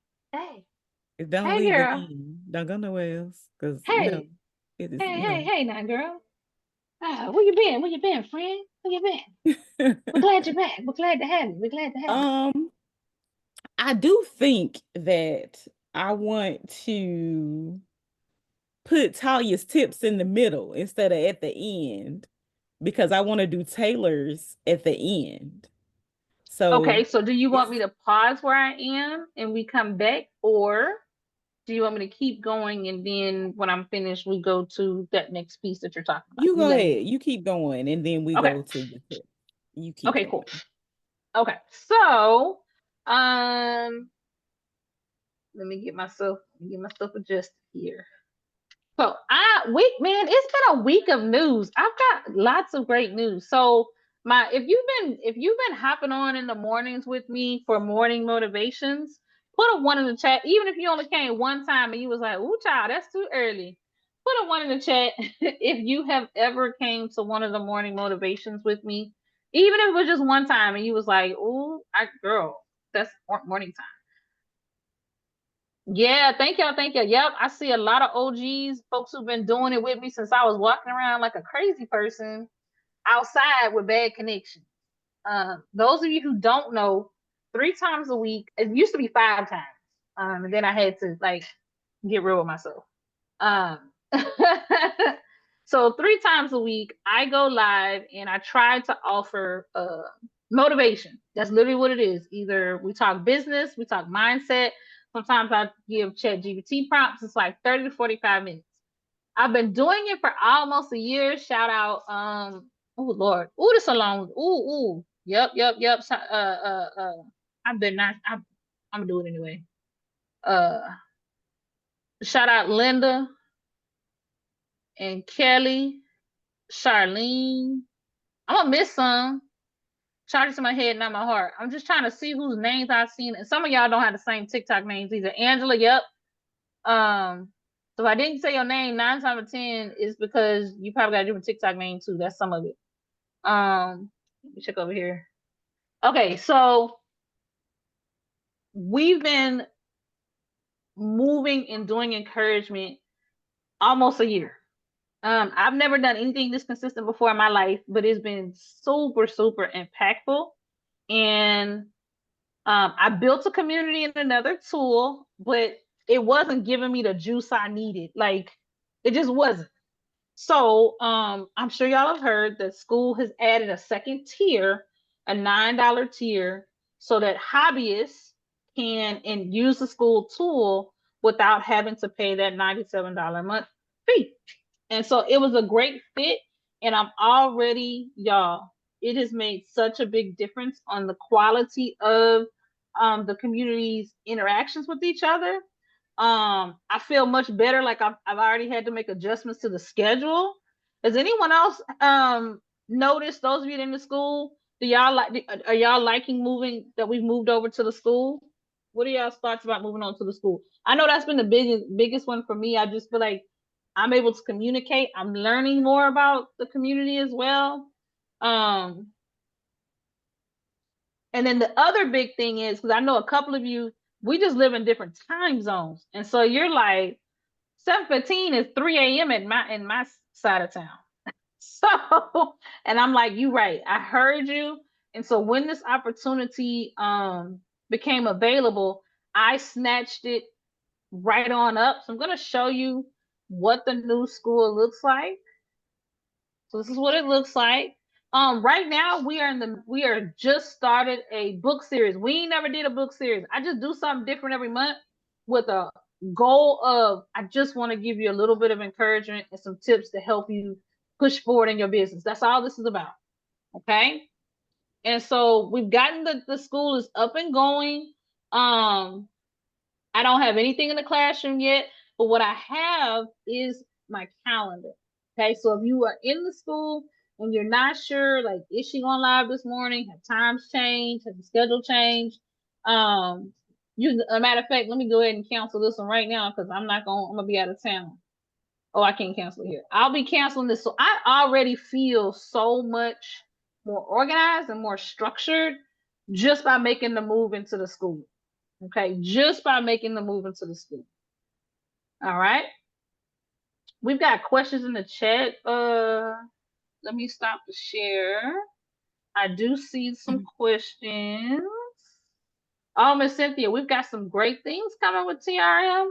Don't hey, leave girl, again. Don't go nowhere else, because hey, it is. hey, now, girl. Where you been? Where you been, friend? Where you been? We're glad you're back. We're glad to have you. We're glad to have you. I do think that I want to put Talia's tips in the middle instead of at the end because I want to do Taylor's at the end. Okay, So so do you want me to pause where I am and we come back, or do you want me to keep going and then when I'm finished, we go to that next piece that you're talking about? you go ahead. You keep going, and then we Okay. go to the tip. You keep Okay, going. cool. Okay, so let me get myself adjusted here. So man, it's been a week of news. I've got lots of great news. So if you've been hopping on in the mornings with me for morning motivations, put a 1 in the chat. Even if you only came one time and you was like, "Ooh, child, that's too early." Put a 1 in the chat if you have ever came to one of the morning motivations with me, even if it was just one time and you was like, "Ooh, girl, that's morning time." Yeah, thank y'all. Yep, I see a lot of OGs, folks who've been doing it with me since I was walking around like a crazy person outside with bad connection. Those of you who don't know, 3 times a week, it used to be 5 times. And then I had to get real with myself. Um, so 3 times a week, I go live and I try to offer motivation. That's literally what it is. Either we talk business, we talk mindset. Sometimes I give ChatGPT prompts. It's like 30 to 45 minutes. I've been doing it for almost a year. Shout out, oh Lord, this a long, yep. I'm gonna do it anyway. Shout out Linda and Kelly, Charlene. I'm gonna miss some. Charge to my head, not my heart. I'm just trying to see whose names I've seen. And some of y'all don't have the same TikTok names either. Angela, yep. So if I didn't say your name 9 times out of 10 is because you probably got a different TikTok name too. That's some of it. Let me check over here. Okay, so we've been moving and doing encouragement almost a year. I've never done anything this consistent before in my life, but it's been super, super impactful. And I built a community in another tool, but it wasn't giving me the juice I needed. Like, it just wasn't. So I'm sure y'all have heard that school has added a second tier, a $9 tier, so that hobbyists can and use the school tool without having to pay that $97 a month fee. And so it was a great fit. And I'm already, y'all, it has made such a big difference on the quality of the community's interactions with each other. I feel much better. Like I've already had to make adjustments to the schedule. Has anyone else noticed, those of you in the school, are y'all liking moving, that we've moved over to the school? What are y'all's thoughts about moving on to the school? I know that's been the biggest one for me. I just feel like I'm able to communicate. I'm learning more about the community as well. And then the other big thing is, because I know a couple of you, we just live in different time zones. And so you're like, 7:15 is 3 a.m. in my side of town. So, and I'm like, you right. I heard you. And so when this opportunity became available, I snatched it right on up. So I'm gonna show you what the new school looks like. So this is what it looks like. Right now we are just started a book series. We never did a book series. I just do something different every month with a goal of, I just want to give you a little bit of encouragement and some tips to help you push forward in your business. That's all this is about. Okay. And so we've gotten the school is up and going. I don't have anything in the classroom yet, but what I have is my calendar. Okay, so if you are in the school and you're not sure, like, is she going live this morning? Have times changed? Have the schedule changed? A matter of fact, let me go ahead and cancel this one right now because I'm gonna be out of town. Oh, I can't cancel here. I'll be canceling this. So I already feel so much more organized and more structured just by making the move into the school. Okay, just by making the move into the school. All right. We've got questions in the chat. Let me stop the share. I do see some questions. Oh, Miss Cynthia, we've got some great things coming with TRM.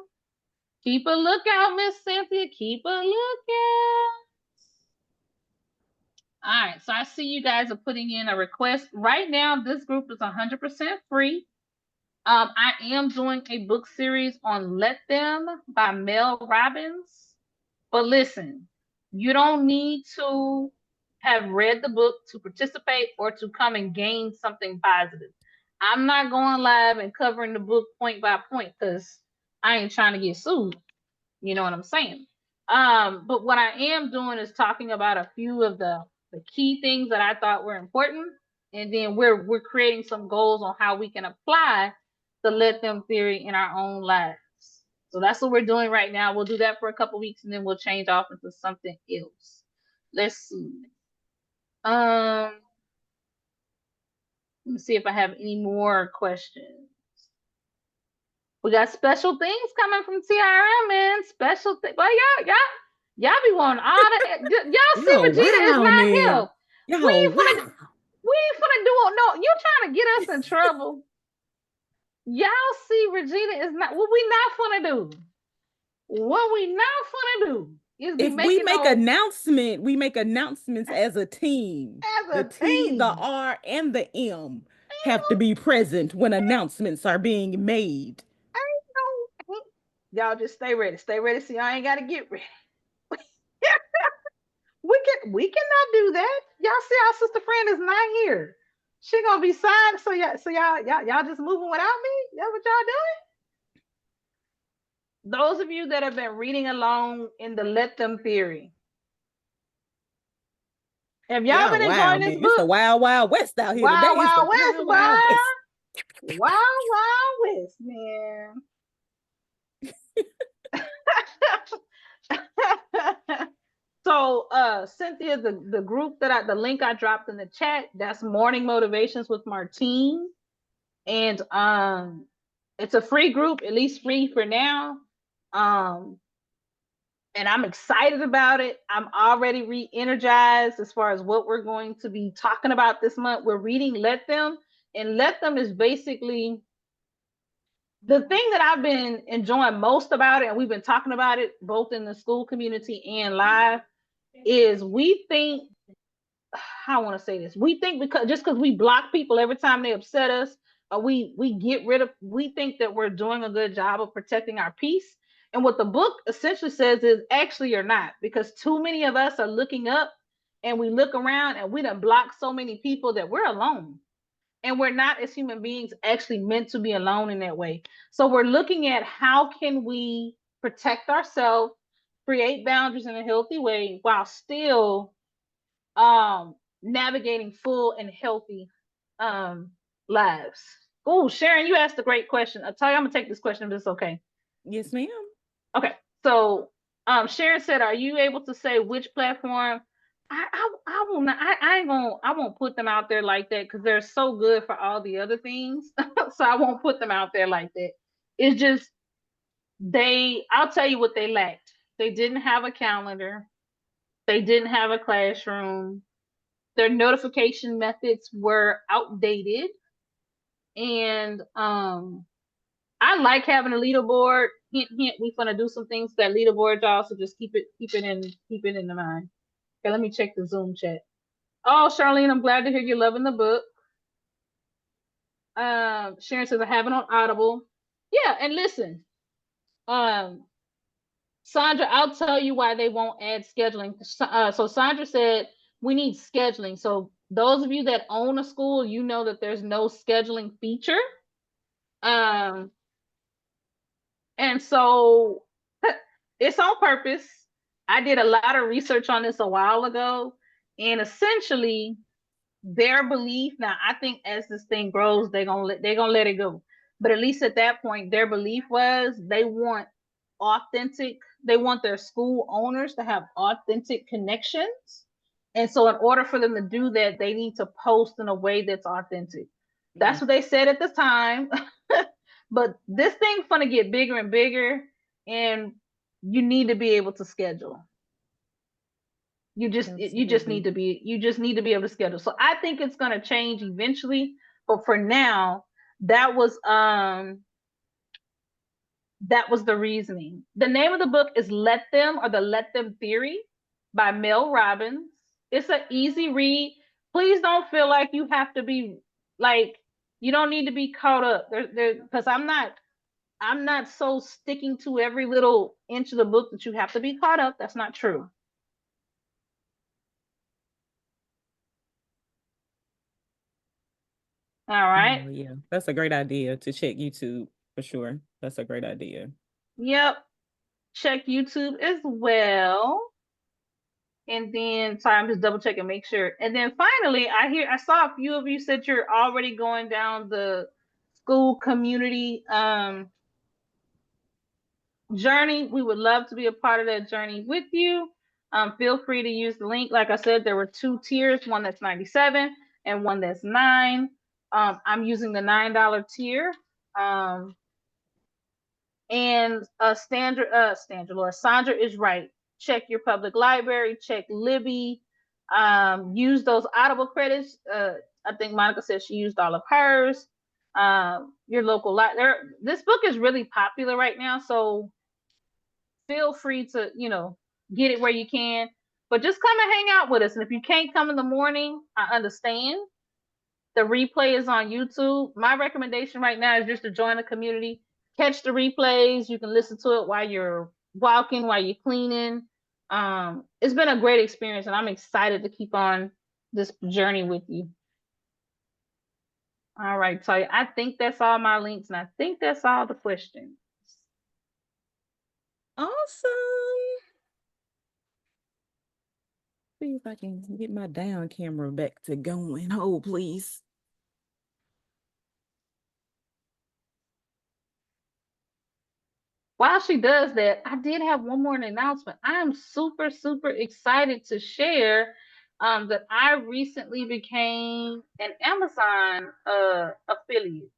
Keep a lookout, Miss Cynthia. Keep a lookout. All right, so I see you guys are putting in a request. Right now, this group is 100% free. I am doing a book series on Let Them by Mel Robbins. But listen, you don't need to have read the book to participate or to come and gain something positive. I'm not going live and covering the book point by point because I ain't trying to get sued. You know what I'm saying? But what I am doing is talking about a few of the key things that I thought were important, and then we're creating some goals on how we can apply the let them theory in our own lives. So that's what we're doing right now. We'll do that for a couple weeks, and then we'll change off into something else. Let's see. Let me see if I have any more questions. We got special things coming from TRM, man. Special thing. Well, y'all be wanting all the. Y'all see, Oh, Regina is wow, not man. here. Yo, wow. We ain't finna do it. No, you trying to get us in trouble. Y'all see, Regina is not. What we not finna do? What we not finna do is be If we making make no announcement, we make announcements as a team. as The a T, the thing. R, and the M have to be present when announcements are being made. Y'all just stay ready. Stay ready. So y'all ain't gotta get ready. we cannot do that. Y'all see our sister friend is not here. She gonna be signed. So y'all just moving without me? That's what y'all doing? Those of you that have been reading along in the let them theory. Have y'all Yeah, been wow, enjoying this man. It's the book? wild, wild west out here today. Wild It's the Wild West, wild, wild west. Wild West, man. So Cynthia, the group the link I dropped in the chat, that's Morning Motivations with Martine. And it's a free group, at least free for now. and I'm excited about it. I'm already re-energized as far as what we're going to be talking about this month. We're reading Let Them, and Let Them is basically the thing that I've been enjoying most about it, and we've been talking about it both in the school community and live, is we think, how I want to say this, we think because we block people every time they upset us, or we get rid of, we think that we're doing a good job of protecting our peace. And what the book essentially says is actually you're not, because too many of us are looking up, and we look around and we done block so many people that we're alone. And we're not, as human beings, actually meant to be alone in that way. So we're looking at how can we protect ourselves, create boundaries in a healthy way while still navigating full and healthy lives. Oh, Sharon, you asked a great question. I'll tell you, I'm gonna take this question if it's okay. Yes, ma'am. Okay, so Sharon said, "Are you able to say which platform?" I will not. I ain't gonna. I won't put them out there like that because they're so good for all the other things. So I won't put them out there like that. It's just they. I'll tell you what they lacked. They didn't have a calendar. They didn't have a classroom. Their notification methods were outdated, and I like having a leaderboard. Hint, hint. We're gonna do some things to that leaderboard, y'all. So just keep it in the mind. Okay, let me check the Zoom chat. Oh, Charlene, I'm glad to hear you're loving the book. Sharon says I have it on Audible. Yeah, and listen, um, Sandra, I'll tell you why they won't add scheduling. So Sandra said we need scheduling. So those of you that own a school, you know that there's no scheduling feature. Um, and so it's on purpose. I did a lot of research on this a while ago, and essentially their belief, now I think as this thing grows, they're gonna let it go. But at least at that point, their belief was they want authentic, they want their school owners to have authentic connections. And so in order for them to do that, they need to post in a way that's authentic. That's what they said at the time. But this thing's gonna get bigger and bigger, and you need to be able to schedule. You just need to be able to schedule. So I think it's going to change eventually, but for now, that was the reasoning. The name of the book is Let Them, or the Let Them Theory, by Mel Robbins. It's an easy read. Please don't feel like you have to be like, you don't need to be caught up there because I'm not so sticking to every little inch of the book that you have to be caught up. That's not true. All right. Oh, yeah, that's a great idea to check YouTube for sure. That's a great idea. Yep. Check YouTube as well. And then, sorry, I'm just double checking, make sure. And then finally, I saw a few of you said you're already going down the school community journey. We would love to be a part of that journey with you. Feel free to use the link. Like I said, there were 2 tiers, one that's 97 and one that's 9. I'm using the $9 tier. And Sandra is right. Check your public library, check Libby, use those Audible credits. I think Monica said she used all of hers. Your local library. This book is really popular right now, so feel free to, get it where you can. But just come and hang out with us. And if you can't come in the morning, I understand. The replay is on YouTube. My recommendation right now is just to join the community, catch the replays. You can listen to it while you're walking, while you're cleaning. It's been a great experience, and I'm excited to keep on this journey with you. All right, Talya, I think that's all my links, and I think that's all the questions. Awesome. See if I can get my down camera back to going. Hold, please. While she does that, I did have one more announcement. I am super, super excited to share that I recently became an Amazon affiliate.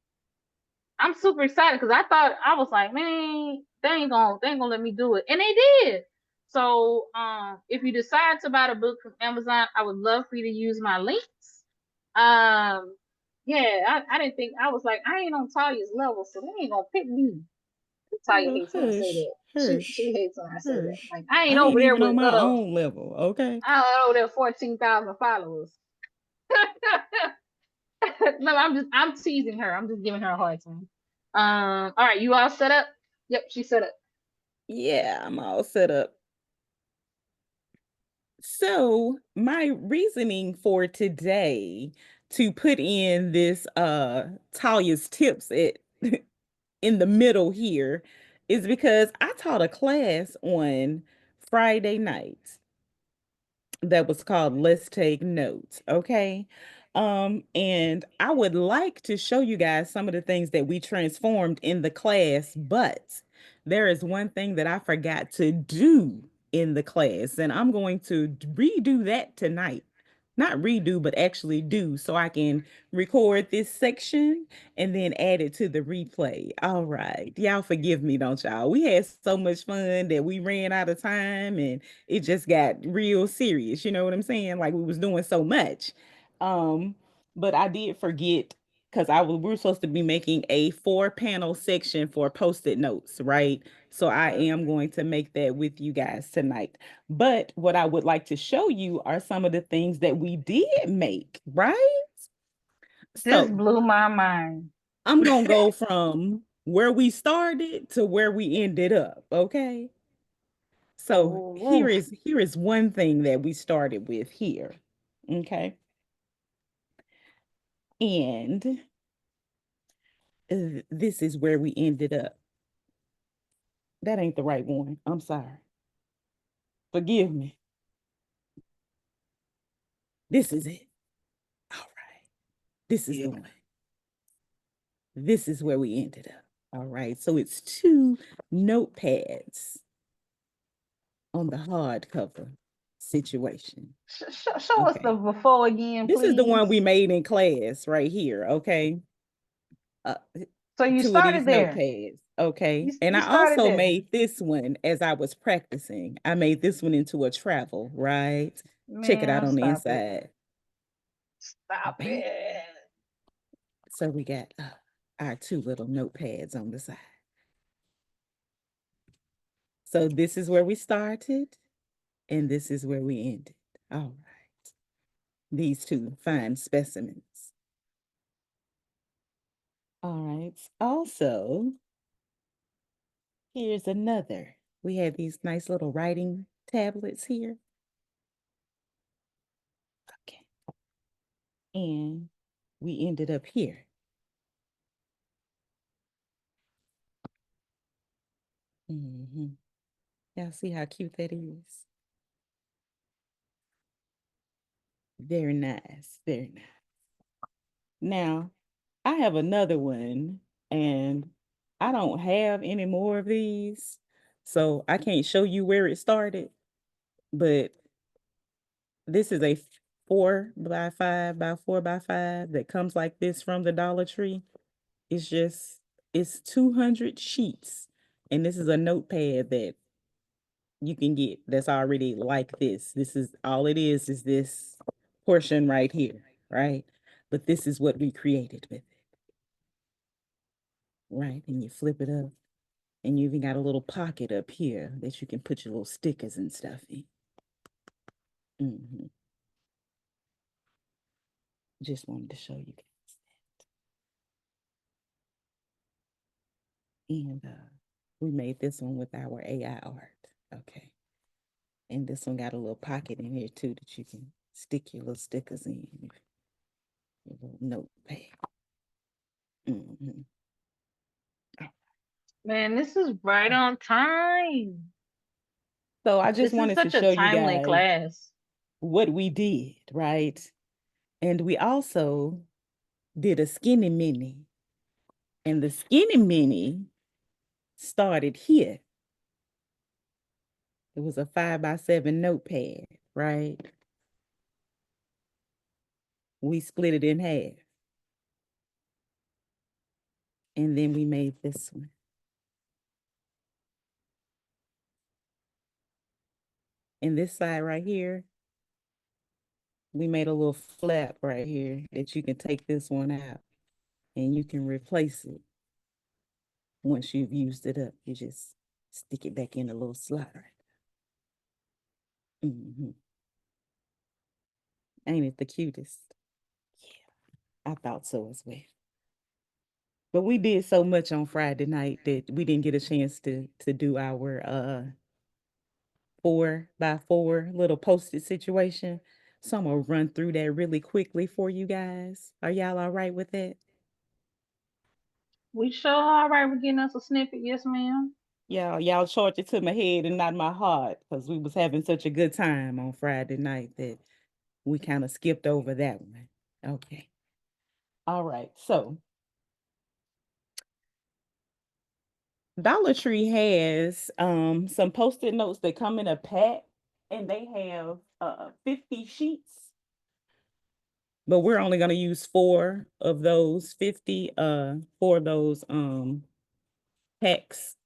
I'm super excited because I thought, I was like, man, they ain't gonna let me do it, and they did. So if you decide to buy the book from Amazon, I would love for you to use my links. Um, yeah, I didn't think I was like, I ain't on Talya's level, so they ain't gonna pick me. Talya Well, hates when I say hush, that. She hush, hates when I say that. hush. Like I ain't I over ain't there even with on my own level, okay? I don't know there 14,000 followers. No, I'm teasing her. I'm just giving her a hard time. All right, you all set up? Yep, she's set up. Yeah, I'm all set up. So, my reasoning for today to put in this Talia's tips at in the middle here is because I taught a class on Friday night that was called Let's Take Notes, okay? And I would like to show you guys some of the things that we transformed in the class, but there is one thing that I forgot to do in the class, and I'm going to redo that tonight. Not redo, but actually do so I can record this section and then add it to the replay. All right. Y'all forgive me, don't y'all? We had so much fun that we ran out of time and it just got real serious. You know what I'm saying? Like we was doing so much. Um, but I did forget because we were supposed to be making a 4 panel section for post-it notes, right? So I am going to make that with you guys tonight. But what I would like to show you are some of the things that we did make, right? This So blew my mind. I'm gonna go from where we started to where we ended up, okay? So Oh, here is one thing that we started with here. Okay. And this is where we ended up. That ain't the right one. I'm sorry. Forgive me. This is it. All right. This is the one. This is where we ended up. All right. So it's 2 notepads on the hardcover situation. show us the Okay. before again, This is the one please. we made in class right here. Okay. Uh, So you 2 of these started there. notepads. Okay. And You I started also there. made this one as I was practicing. I made this one into a travel, right? Check it out Man, on the stop it. inside. Stop Bam. it. So we got our 2 little notepads on the side. So this is where we started, and this is where we ended. All right. These 2 fine specimens. All right. Also, here's another. We had these nice little writing tablets here. Okay. And we ended up here. Y'all see how cute that is? Very nice. Very nice. Now, I have another one, and I don't have any more of these, so I can't show you where it started, but this is a 4x5x4x5 that comes like this from the Dollar Tree. It's just, it's 200 sheets. And this is a notepad that you can get that's already like this. This is all it is this portion right here, right? But this is what we created with it, right? And you flip it up, and you even got a little pocket up here that you can put your little stickers and stuff in. Just wanted to show you guys that. And we made this one with our AI art. Okay. And this one got a little pocket in here too that you can stick your little stickers in, your little notepad. Man, this is right on time. So I just This is wanted to such a show you timely guys class. what we did, right? And we also did a skinny mini. And the skinny mini started here. It was a 5x7 notepad, right? We split it in half. And then we made this one. And this side right here, we made a little flap right here that you can take this one out and you can replace it once you've used it up. You just stick it back in the little slot right. Ain't it the cutest? Yeah, I thought so as well. But we did so much on Friday night that we didn't get a chance to do our 4x4 little post-it situation. So I'm gonna run through that really quickly for you guys. Are y'all all right with that? We sure all right with getting us a snippet, yes, ma'am. Y'all charge it to my head and not my heart because we was having such a good time on Friday night that we kind of skipped over that one. Okay. All right. So Dollar Tree has some post-it notes that come in a pack and they have 50 sheets, but we're only going to use four of those 50 for those packs,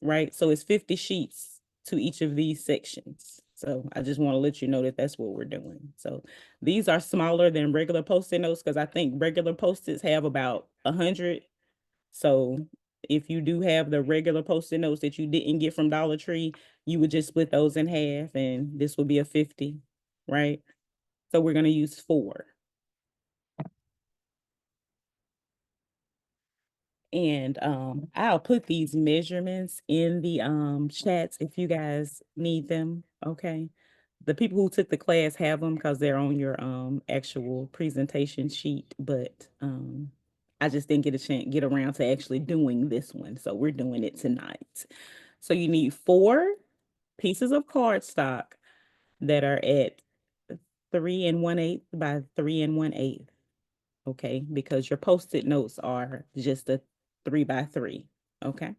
right? So it's 50 sheets to each of these sections. So I just want to let you know that that's what we're doing. So these are smaller than regular post-it notes because I think regular post-its have about 100. So if you do have the regular post-it notes that you didn't get from Dollar Tree, you would just split those in half and this would be a 50, right? So we're going to use four. And I'll put these measurements in the chats if you guys need them. Okay. The people who took the class have them because they're on your actual presentation sheet, but I just didn't get a chance get around to actually doing this one. So we're doing it tonight. So you need 4 pieces of cardstock that are at 3 1/8 by 3 1/8. Okay, because your post-it notes are just a 3 by 3. Okay.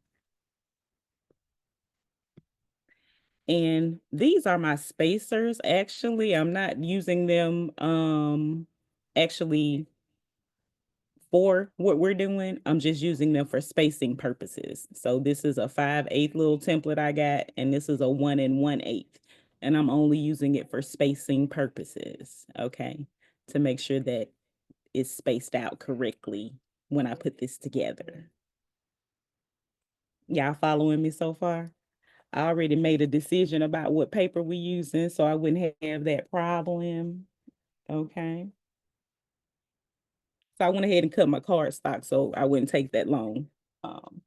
And these are my spacers. Actually, I'm not using them actually for what we're doing. I'm just using them for spacing purposes. So this is a 5/8 little template I got, and this is a 1 1/8. And I'm only using it for spacing purposes. Okay. To make sure that it's spaced out correctly when I put this together. Y'all following me so far? I already made a decision about what paper we using, so I wouldn't have that problem. Okay. So I went ahead and cut my cardstock so I wouldn't take that long. Um,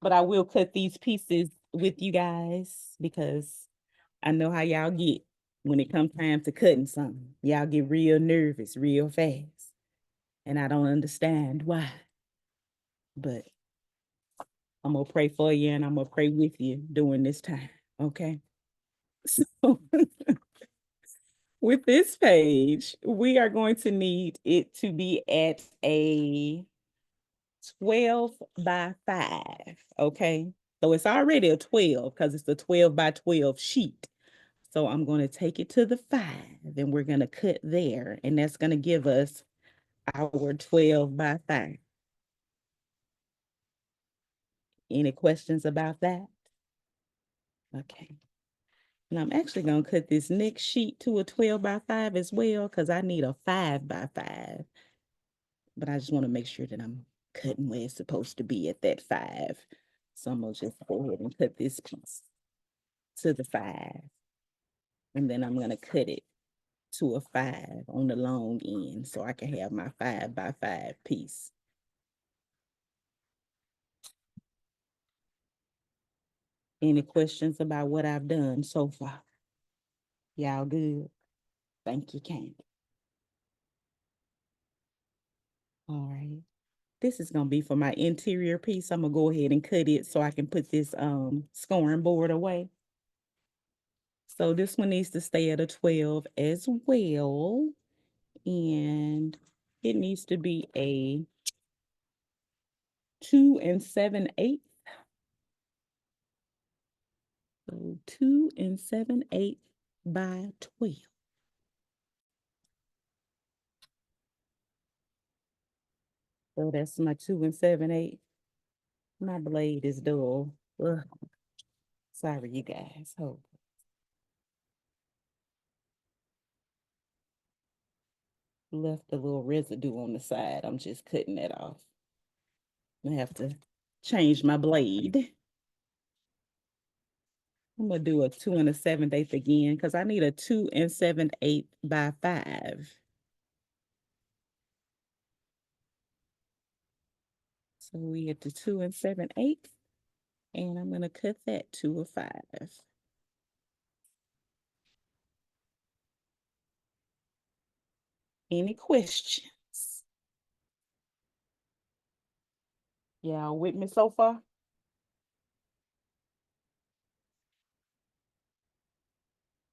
but I will cut these pieces with you guys because I know how y'all get when it comes time to cutting something. Y'all get real nervous real fast. And I don't understand why. But I'm gonna pray for you and I'm gonna pray with you during this time. Okay. So with this page, we are going to need it to be at a 12 by 5. Okay. So it's already a 12 because it's a 12 by 12 sheet. So I'm going to take it to the 5 and we're going to cut there. And that's going to give us our 12 by 5. Any questions about that? Okay. And I'm actually going to cut this next sheet to a 12 by 5 as well because I need a 5 by 5. But I just want to make sure that I'm cutting where it's supposed to be at that 5. So I'm going to just go ahead and cut this piece to the 5. And then I'm going to cut it to a 5 on the long end so I can have my 5 by 5 piece. Any questions about what I've done so far? Y'all good? Thank you, Candy. All right. This is gonna be for my interior piece. I'm gonna go ahead and cut it so I can put this scoring board away. So this one needs to stay at a 12 as well. And it needs to be a 2 7/8. So 2 7/8 by 12. So that's my 2 7/8. My blade is dull. Ugh. Sorry, you guys. Hold. left a little residue on the side. I'm just cutting that off. I have to change my blade. I'm gonna do a 2 and a 7/8 again because I need a 2 and 7/8 by 5. So we get to 2 and 7/8, and I'm gonna cut that to a 5. Any questions? Y'all with me so far?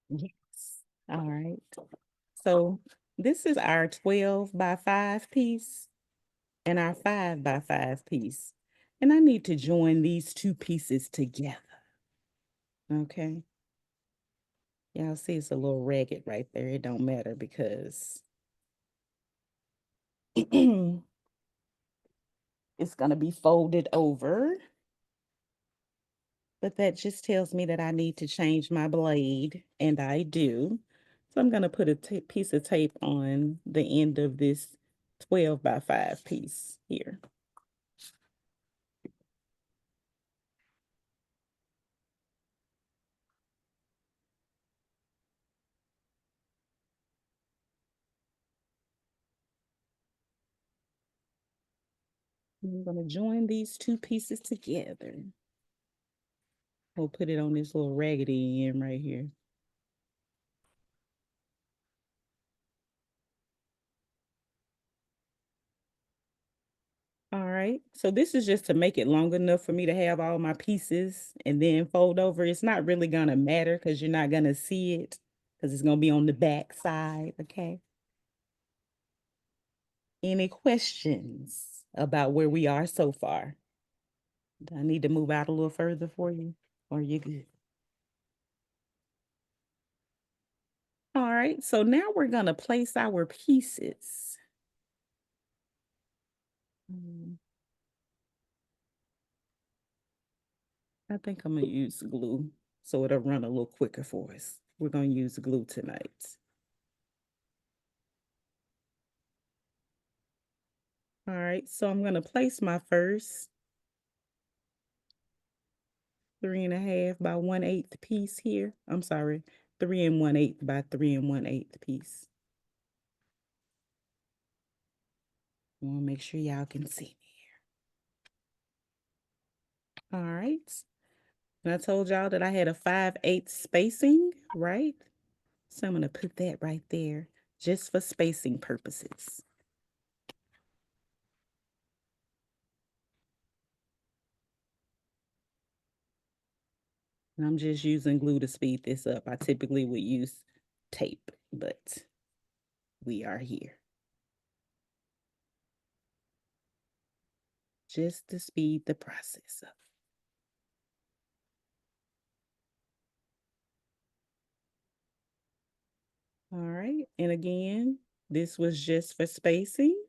Yes. All right. So this is our 12 by 5 piece and our 5 by 5 piece. And I need to join these two pieces together. Okay. Y'all see it's a little ragged right there. It don't matter because it's going to be folded over. But that just tells me that I need to change my blade, and I do. So I'm going to put a piece of tape on the end of this 12 by 5 piece here. I'm going to join these two pieces together. We'll put it on this little raggedy end right here. All right, so this is just to make it long enough for me to have all my pieces and then fold over. It's not really gonna matter because you're not gonna see it because it's gonna be on the back side, okay? Any questions about where we are so far? Do I need to move out a little further for you, or are you good? All right, so now we're gonna place our pieces. I think I'm gonna use glue so it'll run a little quicker for us. We're gonna use glue tonight. All right, so I'm gonna place my first 3.5 by 1/8 piece here. I'm sorry, 3 1/8 by 3 1/8 piece. I want to make sure y'all can see me here. All right. And I told y'all that I had a 5/8 spacing, right? So I'm gonna put that right there just for spacing purposes. And I'm just using glue to speed this up. I typically would use tape, but we are here. Just to speed the process up. All right, and again, this was just for spacing.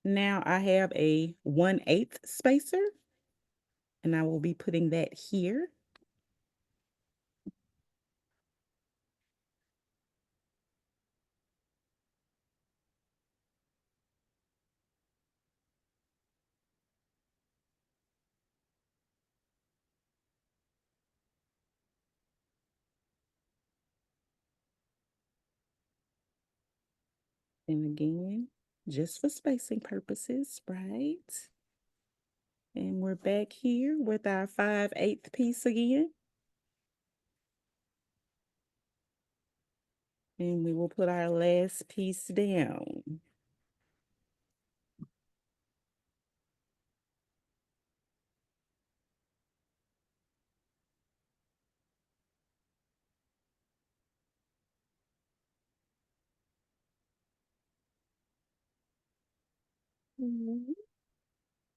Now I have a 1/8 spacer, and I will be putting that here. And again, just for spacing purposes, right? And we're back here with our 5/8 piece again. And we will put our last piece down.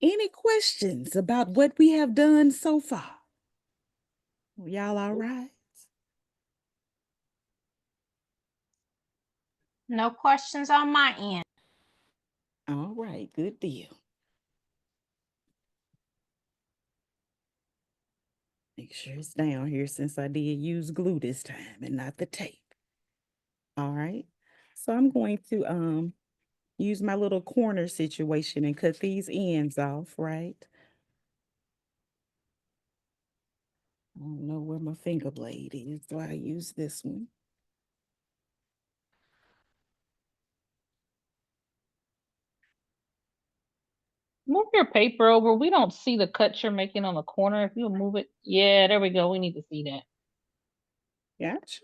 Any questions about what we have done so far? Y'all all right? No questions on my end. All right, good deal. Make sure it's down here since I did use glue this time and not the tape. All right. So I'm going to use my little corner situation and cut these ends off, right? I don't know where my finger blade is, so I use this one. Move your paper over. We don't see the cut you're making on the corner. If you move it, yeah, there we go. We need to see that. Gotcha.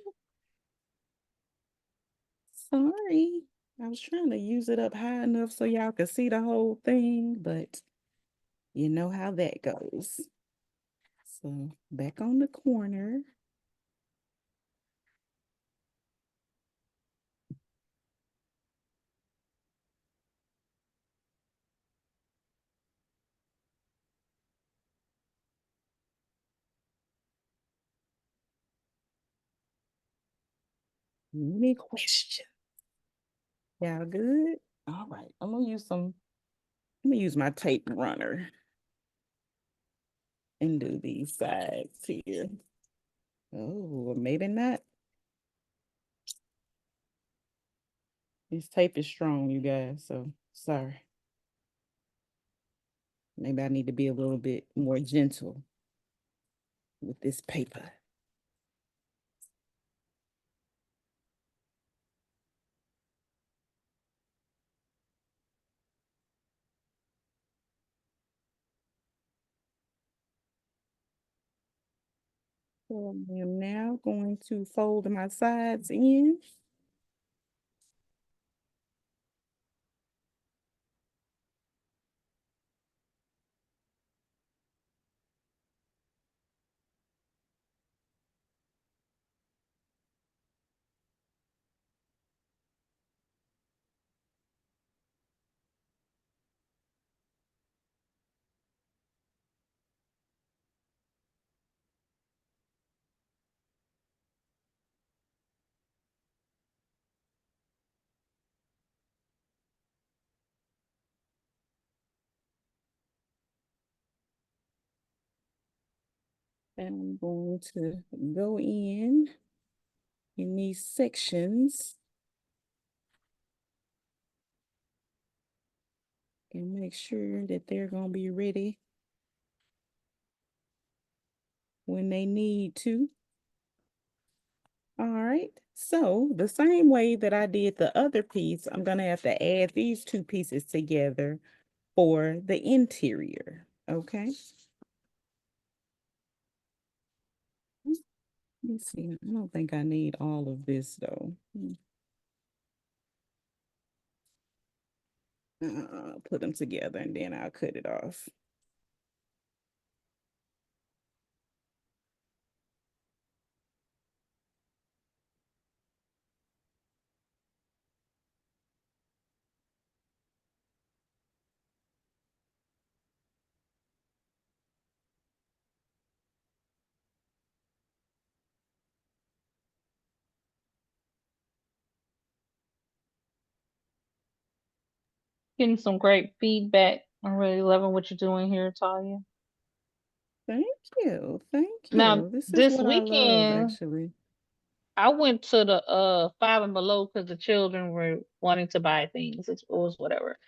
Sorry. I was trying to use it up high enough so y'all could see the whole thing, but you know how that goes. So back on the corner. Any questions? Y'all good? All right. I'm gonna use my tape runner and do these sides here. Oh, maybe not. This tape is strong, you guys, so sorry. Maybe I need to be a little bit more gentle with this paper. So I am now going to fold my sides in. And I'm going to go in these sections and make sure that they're going to be ready when they need to. All right, so the same way that I did the other piece, I'm going to have to add these two pieces together for the interior, okay? Let me see, I don't think I need all of this though. Put them together and then I'll cut it off. Getting some great feedback. I'm really loving what you're doing here, Talia. Thank you. Thank Now, you. This is this what I love, weekend, actually. I went to the Five and Below because the children were wanting to buy things. It was whatever.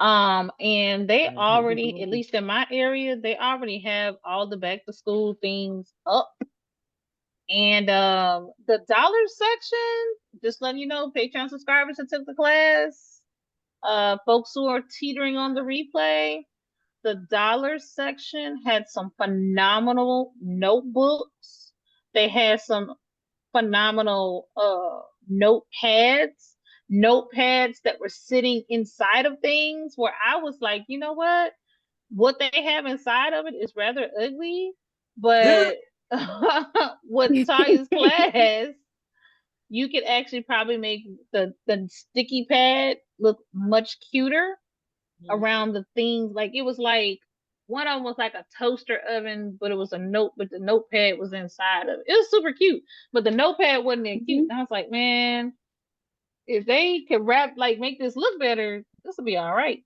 And they already, at least in my area, they already have all the back to school things up. And the dollar section, just letting you know, Patreon subscribers that took the class, folks who are teetering on the replay, the dollar section had some phenomenal notebooks. They had some phenomenal notepads that were sitting inside of things where I was like, you know what they have inside of it is rather ugly, but with Talia's class, you could actually probably make the sticky pad look much cuter around the things. Like it was like one of them was like a toaster oven, but it was but the notepad was inside of it. It was super cute, but the notepad wasn't that cute. And I was like, man, if they could make this look better, this would be all right.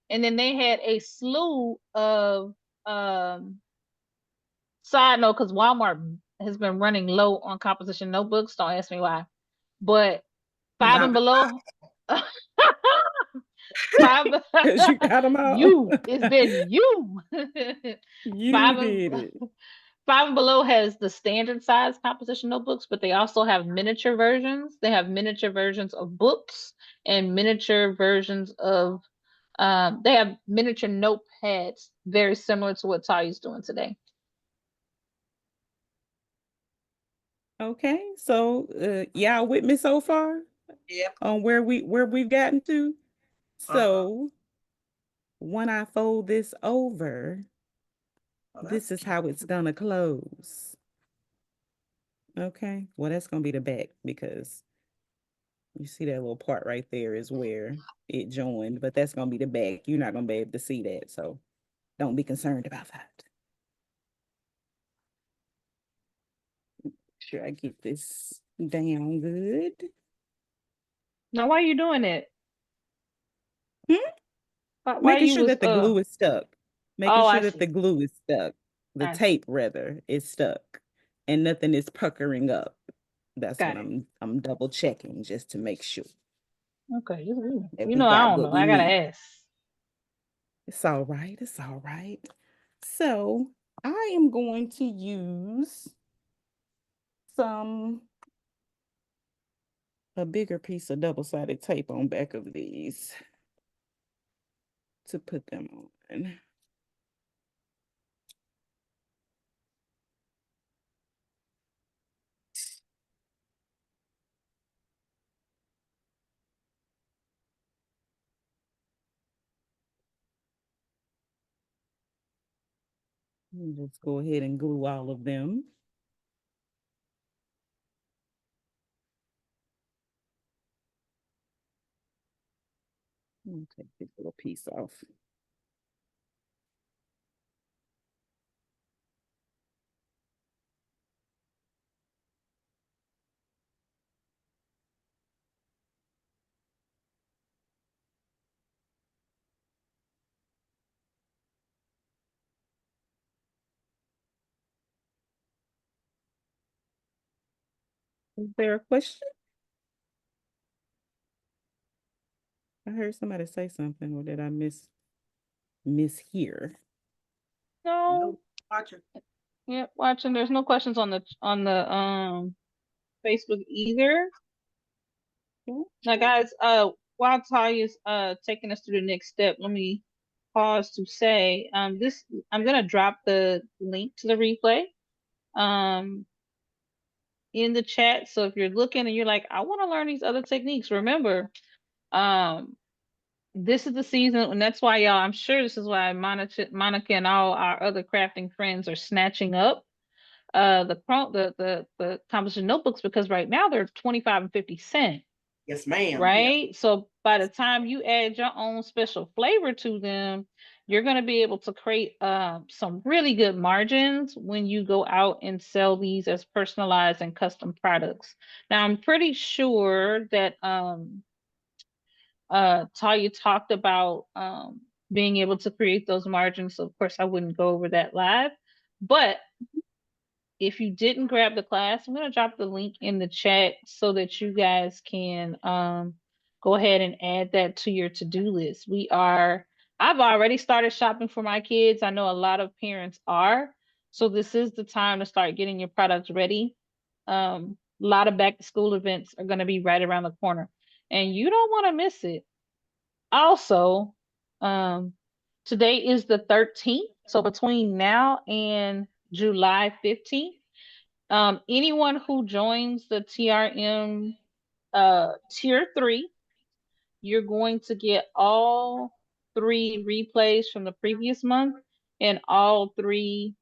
And then they had a slew of Side note, because Walmart has been running low on composition notebooks. Don't ask me why. But five Not and below, five. Because you got them all. You, it's been you. You five did and it. Five and Below has the standard size composition notebooks, but they also have miniature versions. They have miniature versions of books and miniature versions of they have miniature notepads very similar to what Talya's doing today. Okay, so y'all with me so far yep. on where we've gotten to? Uh-huh. So when I fold this over, Oh, this that's is how it's gonna close. Okay, well that's gonna be the back because you see that little part right there is where it joined, but that's gonna be the back. You're not gonna be able to see that, so don't be concerned about that. Sure, I get this down good. Now, why are you doing it? Hmm? Why Making you sure was that the glue is stuck. Making Oh, I sure that the see. glue is stuck. The I see. tape rather is stuck and nothing is puckering up. That's what Got it. I'm double checking just to make sure Okay. that You we know, I got don't what know. we I gotta need. ask. It's all right. It's all right. So I am going to use some a bigger piece of double-sided tape on back of these to put them on. Let's go ahead and glue all of them. Take this little piece off. Is there a question? I heard somebody say something, or did I miss here? No. no watching. Yep, watching. There's no questions on the Facebook either. Now, guys, while Talya's taking us through the next step, let me pause to say this I'm gonna drop the link to the replay in the chat. So if you're looking and you're like, I want to learn these other techniques, remember, this is the season, and that's why y'all, I'm sure this is why Monica and all our other crafting friends are snatching up the composition notebooks, because right now they're 25 and 50 cents. Yes, ma'am. Yeah. Right? So by the time you add your own special flavor to them, you're going to be able to create some really good margins when you go out and sell these as personalized and custom products. Now, I'm pretty sure that Talya talked about being able to create those margins. So of course, I wouldn't go over that live, but if you didn't grab the class, I'm going to drop the link in the chat so that you guys can go ahead and add that to your to-do list. I've already started shopping for my kids. I know a lot of parents are. So this is the time to start getting your products ready. A lot of back to school events are going to be right around the corner, and you don't want to miss it. Also, um, today is the 13th. So between now and July 15th, anyone who joins the TRM tier 3, you're going to get all 3 replays from the previous month and all 3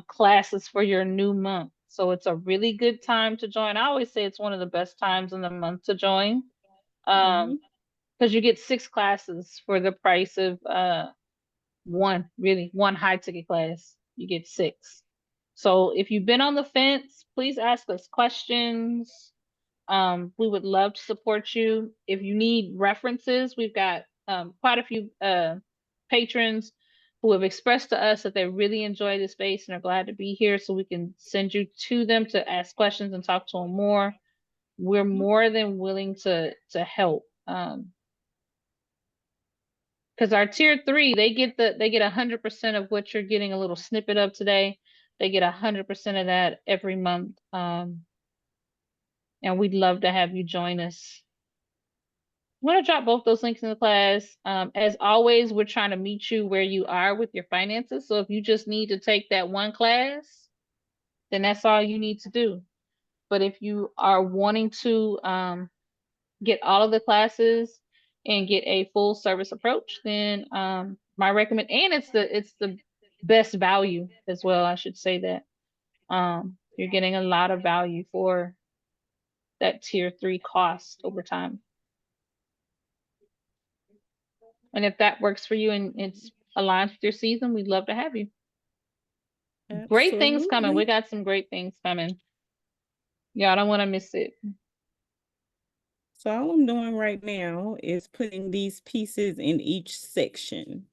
classes for your new month. So it's a really good time to join. I always say it's one of the best times in the month to join. Mhm. Because you get 6 classes for the price of one high ticket class. You get 6. So if you've been on the fence, please ask us questions. We would love to support you. If you need references, we've got quite a few patrons who have expressed to us that they really enjoy the space and are glad to be here, so we can send you to them to ask questions and talk to them more. We're more than willing to help. Because our tier 3, they get 100% of what you're getting a little snippet of today. They get 100% of that every month. And we'd love to have you join us. I'm going to drop both those links in the class. As always, we're trying to meet you where you are with your finances. So if you just need to take that one class, then that's all you need to do. But if you are wanting to get all of the classes and get a full service approach, then my recommend, and it's the best value as well, I should say that. You're getting a lot of value for that tier 3 cost over time. And if that works for you and it's aligns with your season, we'd love to have you. Great things coming. We Absolutely. got some great things coming. Y'all don't want to miss it. So all I'm doing right now is putting these pieces in each section.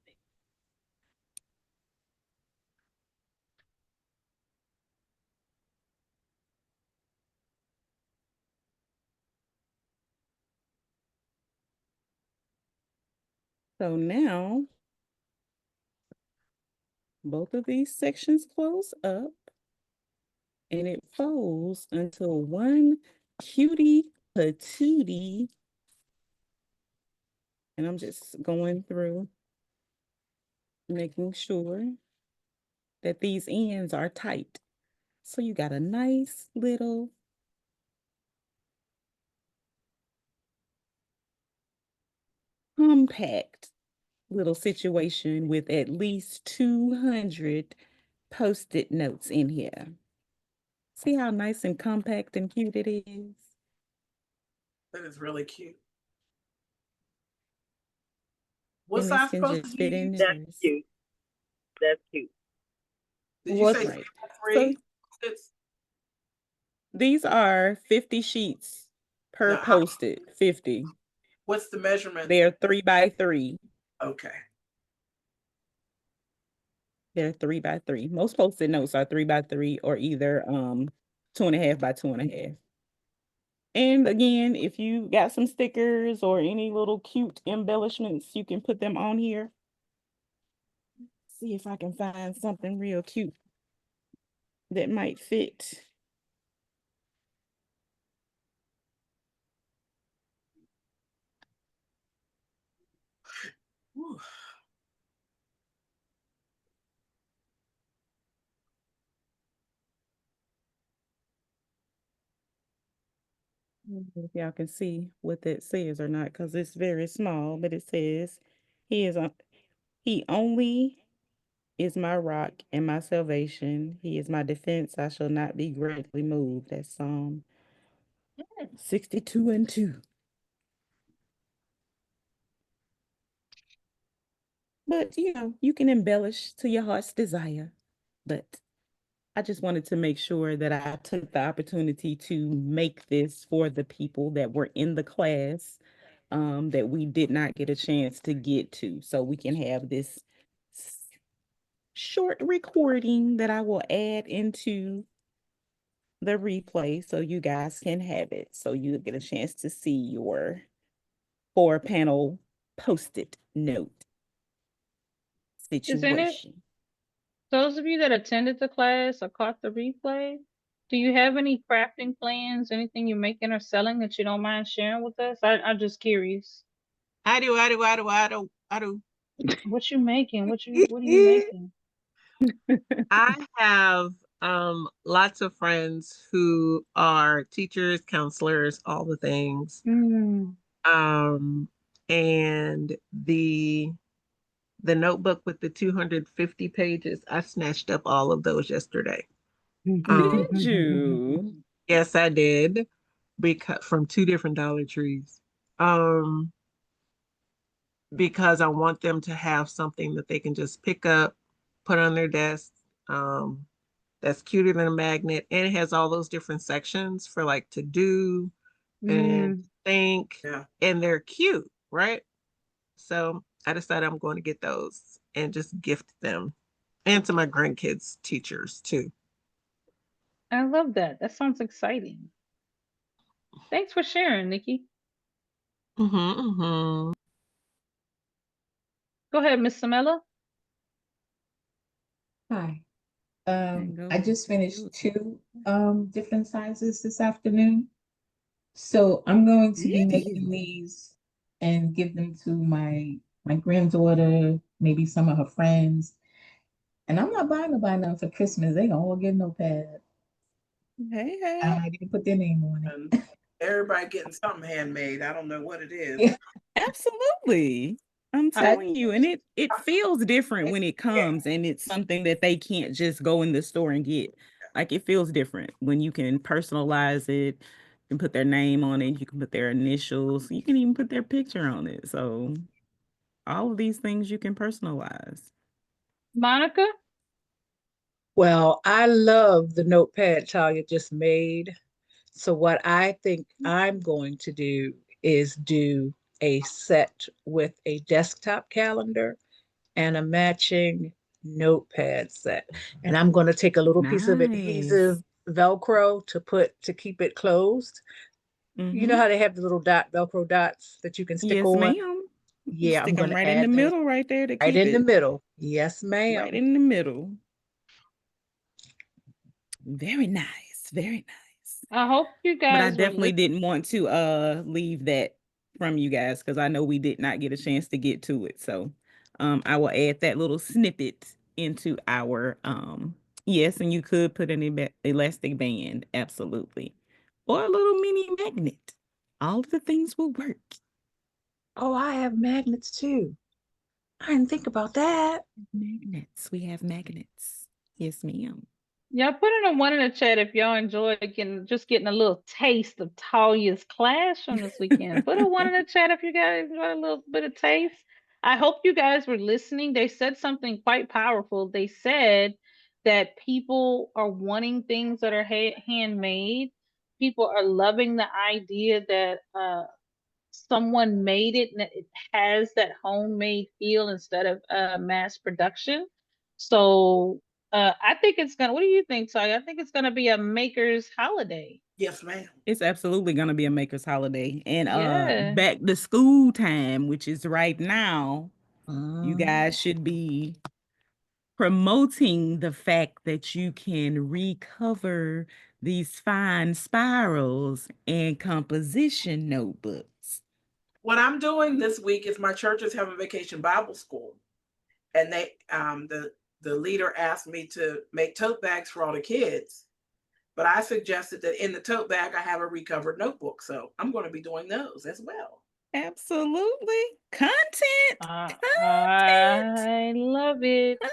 So now both of these sections close up and it folds until one cutie patootie. And I'm just going through making sure that these ends are tight. So you got a nice little compact little situation with at least 200 post-it notes in here. See how nice and compact and cute it is? That is really cute. What And this size can post just did fit you in use? there. That's cute. That's cute. Did you say Right. So 3? It's, these are 50 sheets per now, how, post-it, 50. what's the measurement? They're 3 by 3. Okay. They're 3 by 3. Most post-it notes are 3 by 3 or either 2.5 by 2.5. And again, if you got some stickers or any little cute embellishments, you can put them on here. See if I can find something real cute that might fit. Whew. If y'all can see what that says or not, because it's very small, but it says, he only is my rock and my salvation. He is my defense. I shall not be greatly moved. That's Psalm 62:2. But you can embellish to your heart's desire. But I just wanted to make sure that I took the opportunity to make this for the people that were in the class that we did not get a chance to get to. So we can have this short recording that I will add into the replay so you guys can have it. So you get a chance to see your 4-panel post-it note Isn't it? situation. Those of you that attended the class or caught the replay, do you have any crafting plans, anything you're making or selling that you don't mind sharing with us? I'm just curious. I do. What you making? What are you making? I have lots of friends who are teachers, counselors, all the things. Mm. And the notebook with the 250 pages, I snatched up all of those yesterday. Did you? Yes, I did, because from 2 different Dollar Trees. Because I want them to have something that they can just pick up, put on their desk. That's cuter than a magnet, and it has all those different sections for like to do and think, Yeah. and they're cute, right? So I decided I'm going to get those, and just gift them. And to my grandkids' teachers too. I love that. That sounds exciting. Thanks for sharing, Nikki. Mm-hmm. Go ahead, Miss Samela. Hi. And go I just do finished it. two different sizes this afternoon. So I'm going to be making these and give them to my granddaughter, maybe some of her friends. And I'm not buying them for Christmas. They gonna all get a notepad. Hey, hey. I didn't put their name on it. And everybody getting something handmade. I don't know what it is. Yeah. Absolutely. I'm That telling you, and it feels different when it comes and it's something that they can't just go in the store and get. Like it feels different when you can personalize it, you can put their name on it, you can put their initials, you can even put their picture on it. So all of these things you can personalize. Monica? Well, I love the notepad Talia just made. So what I think I'm going to do is do a set with a desktop calendar and a matching notepad set. And I'm going to take a little piece of Nice. adhesive Velcro to keep it closed. You know Mm-hmm. how they have the little Velcro dots that you can stick Yes, on? ma'am. You Yeah, I'm stick going them to right in the add those middle right there to right keep in the it middle. Yes, right ma'am. in the middle. Very nice. Very nice. I hope you But I guys were definitely listening. didn't want to leave that from you guys because I know we did not get a chance to get to it. So I will add that little snippet into our yes, and you could put an elastic band, absolutely. Or a little mini magnet. All of the things will work. Oh, I have magnets too. I didn't think about that. Magnets. We have magnets. Yes, ma'am. Y'all put in a one in the chat if y'all enjoyed getting a little taste of Talia's class from this weekend. Put a one in the chat if you guys enjoyed a little bit of taste. I hope you guys were listening. They said something quite powerful. They said that people are wanting things that are handmade. People are loving the idea that someone made it and it has that homemade feel instead of mass production. So I think it's gonna. What do you think, Ty? I think it's gonna be a maker's holiday. Yes, ma'am. It's absolutely gonna be a maker's holiday. And Yeah. back to school time, which is right now, you Mm. guys should be promoting the fact that you can recover these fine spirals and composition notebooks. What I'm doing this week is my church is having vacation Bible school, and they the leader asked me to make tote bags for all the kids. But I suggested that in the tote bag I have a recovered notebook, so I'm going to be doing those as well. Absolutely. Content. Content. I love it. I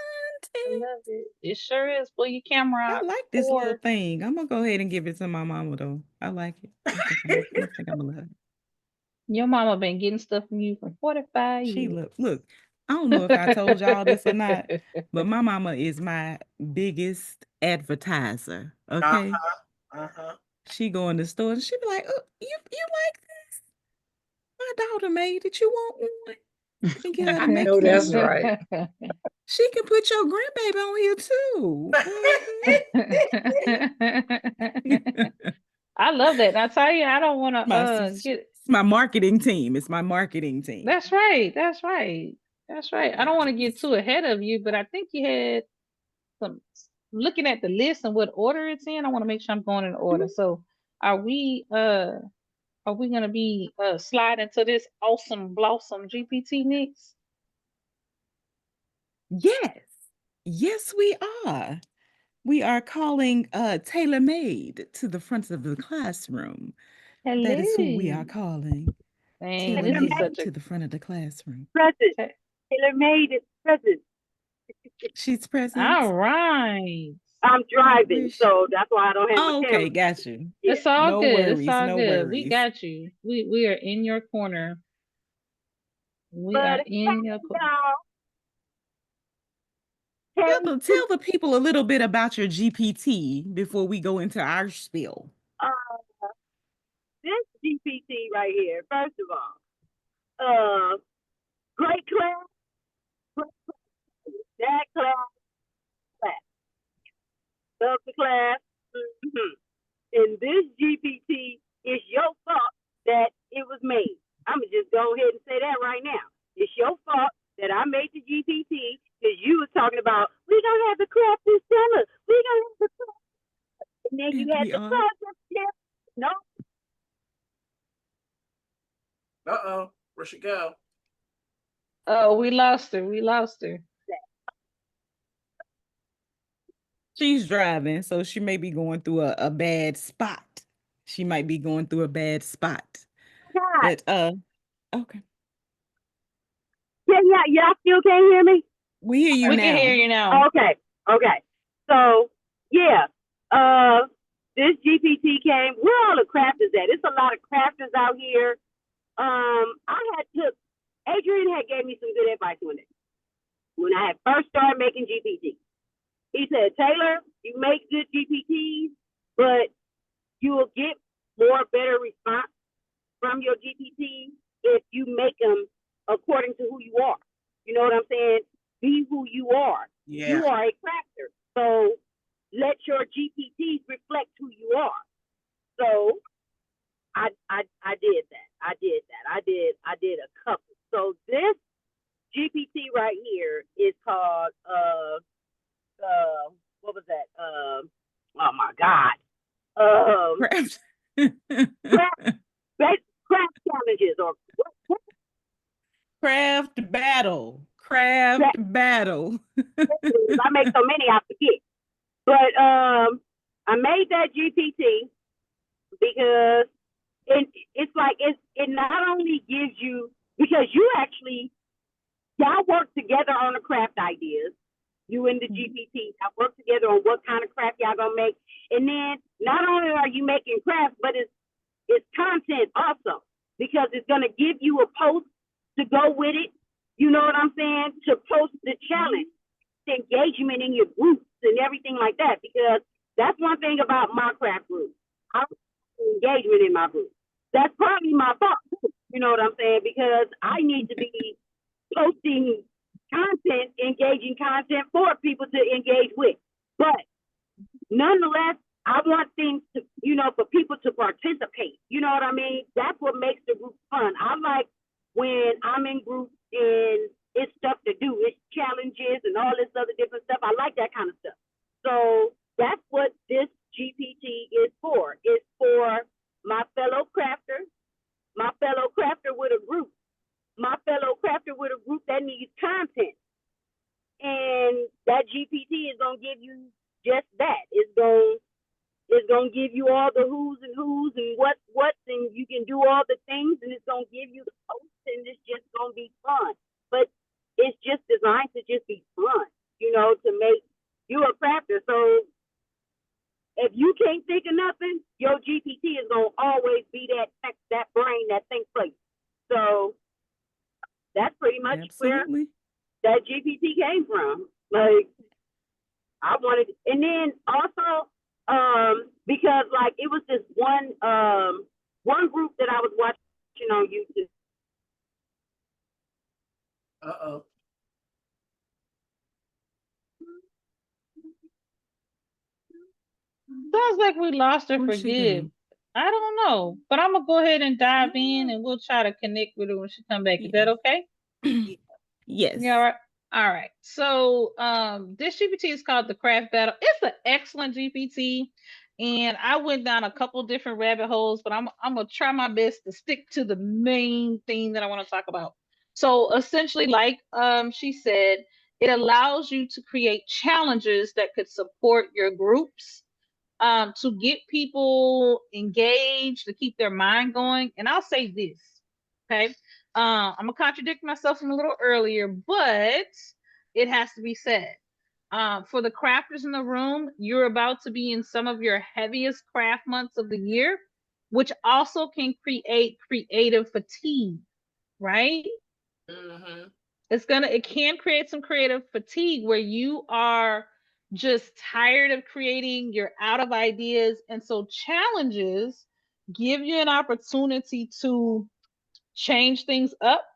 Content. love it. It sure is. Pull your camera I out. like this little Or thing. I'm gonna go ahead and give it to my mama though. I like it. I think I'm gonna love it. your mama been getting stuff from you for 45 She years. look. I don't know if I told y'all this or not, but my mama is my biggest advertiser. Okay, Uh-huh. Uh-huh. she go in the store and she be like, "Oh, you like this? My daughter made it. You want one? Let me get her to I make know you that's one. right. She can put your grandbaby on here too." I love that. And I tell you, I don't want to It's get. my marketing team. It's my marketing team. That's right. That's right. That's right. I don't want to get Yes. too ahead of you, but I think you had some looking at the list and what order it's in. I want to make sure I'm going in order. So, are we uh are we gonna be sliding to this awesome blossom GPT next? Yes. Yes, we are. We are calling tailor made to the front of the classroom. That is who we are Hello. calling. Man, Tailor this is Tailor-made such made a to the front of the classroom. present. ta- Tailor-made is present. She's present. all right. I'm Where driving, is she? so that's why I don't have my Oh, okay, camera. got you. Yeah. It's all No good. It's worries, all no good. We worries. got you. We are in your corner. We But are it's in your corner. now Tell 10 the to tell the people a little bit about your GPT before we go into our spiel. uh, this GPT right here. First of all, great class, That class. Love the class. Mm-hmm. And this GPT is your fault that it was made. I'm going to just go ahead and say that right now. It's your fault that I made the GPT because you was talking about, we don't have the craft this summer. We don't have the craft. And then you And had we the are. project there. No. Uh-oh. Where'd she go? Oh, we lost her. We lost her. She's driving, so she may be going through a bad spot. She might be going through a bad spot. God. But okay. Yeah, y'all still can't hear me? We hear you We can hear now. you now. Okay. So yeah, this GPT came. Where all the crafters at? It's a lot of crafters out here. Adrian had gave me some good advice one day when I had first started making GPT. He said, Taylor, you make good GPTs, but you will get better response from your GPT if you make them according to who you are. You know what I'm saying? Be who you are. Yeah. You are a crafter. So let your GPTs reflect who you are. So I did that. I did a couple. So this GPT right here is called what was that? Oh my God. Craft. Craft challenges or what? Craft battle. Craft battle. I make so many I forget. But I made that GPT because it's like it not only gives you, because y'all work together on the craft ideas. You and the GPT, y'all work together on what kind of craft y'all gonna make. And then not only are you making crafts, but it's content also, because it's gonna give you a post to go with it. You know what I'm saying? To post the challenge, the engagement in your groups and everything like that. Because that's one thing about my craft group. I engagement in my group. That's probably my fault too. You know what I'm saying? Because I need to be posting content, engaging content for people to engage with. But nonetheless, I want things to, for people to participate. You know what I mean? That's what makes the group fun. I like when I'm in groups and it's stuff to do, it's challenges and all this other different stuff. I like that kind of stuff. So that's what this GPT is for. It's for my fellow crafters, my fellow crafter with a group, my fellow crafter with a group that needs content. And that GPT is gonna give you just that. It's gonna give you all the who's and what's, and you can do all the things, and it's gonna give you the posts, and it's just gonna be fun. But it's just designed to just be fun, to make you a crafter. So if you can't think of nothing, your GPT is gonna always be that brain that thinks for you. So that's pretty much Absolutely. where that GPT came from. Like, I wanted, and then also because like it was this one group that I was watching on YouTube. Uh-oh. Sounds like we lost her for Where's she good. go? I don't know, but I'm gonna go ahead and dive in, and we'll try to connect with her when she come back. Is that okay? Yes. Yeah. All right. So this GPT is called the Craft Battle. It's an excellent GPT. And I went down a couple different rabbit holes, but I'm gonna try my best to stick to the main thing that I want to talk about. So essentially, like she said, it allows you to create challenges that could support your groups, to get people engaged, to keep their mind going. And I'll say this, okay? I'm gonna contradict myself from a little earlier, but it has to be said. For the crafters in the room, you're about to be in some of your heaviest craft months of the year, which also can create creative fatigue, right? Mm-hmm. It can create some creative fatigue where you are just tired of creating, you're out of ideas. And so challenges give you an opportunity to change things up,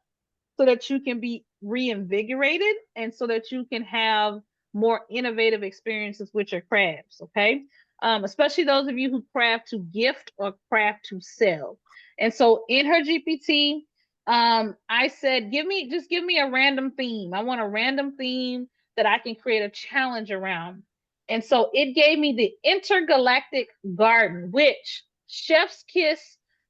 so that you can be reinvigorated and so that you can have more innovative experiences with your crafts. Okay. Especially those of you who craft to gift or craft to sell. And so in her GPT, I said, just give me a random theme. I want a random theme that I can create a challenge around. And so it gave me the intergalactic garden, which chef's kiss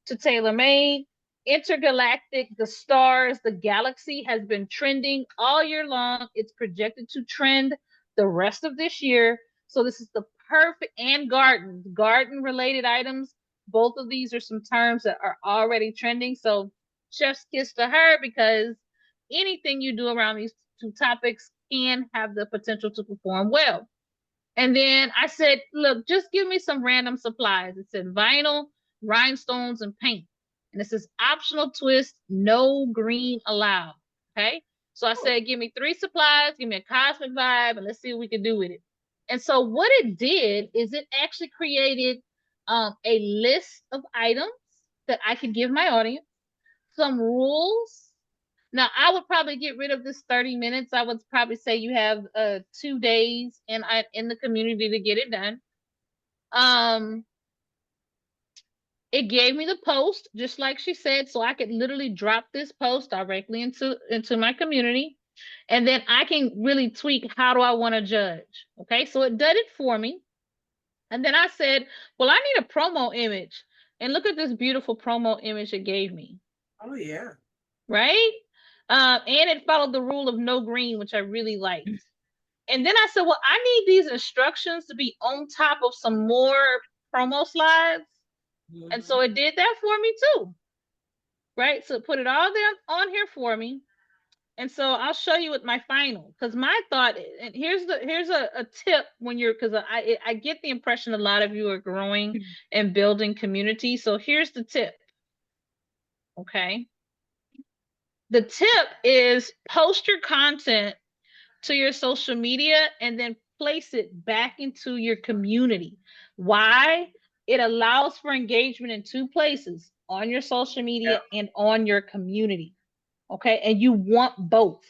to tailor made, intergalactic, the stars, the galaxy has been trending all year long. It's projected to trend the rest of this year. So this is the perfect, and garden related items. Both of these are some terms that are already trending. So chef's kiss to her, because anything you do around these two topics can have the potential to perform well. And then I said, look, just give me some random supplies. It said vinyl, rhinestones, and paint. And it says optional twist, no green allowed. Okay. So I said, give me 3 supplies, give me a cosmic vibe, and let's see what we can do with it. And so what it did is it actually created a list of items that I could give my audience, some rules. Now, I would probably get rid of this 30 minutes. I would probably say you have 2 days in the community to get it done. It gave me the post, just like she said, so I could literally drop this post directly into my community. And then I can really tweak, how do I want to judge? Okay, so it did it for me. And then I said, well, I need a promo image. And look at this beautiful promo image it gave me. Oh, yeah. Right? And it followed the rule of no green, which I really liked. And then I said, well, I need these instructions to be on top of some more promo slides. Mm-hmm. And so it did that for me too. Right? So put it all there on here for me. And so I'll show you with my final, because my thought, and here's a tip when you're, because I get the impression a lot of you are growing and building community. So here's the tip. Okay. The tip is post your content to your social media and then place it back into your community. Why? It allows for engagement in 2 places, on your social media and on your community. Okay. And you want both.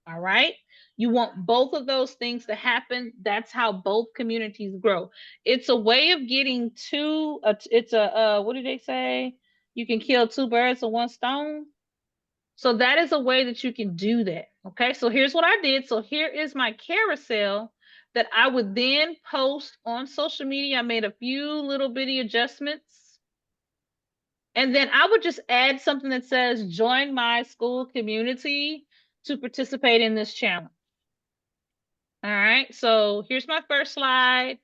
All right. You want both of those things to happen. That's how both communities grow. It's a way of getting what do they say? You can kill 2 birds with 1 stone. So that is a way that you can do that. Okay, so here's what I did. So here is my carousel that I would then post on social media. I made a few little bitty adjustments. And then I would just add something that says, join my school community to participate in this challenge. All right, so here's my first slide.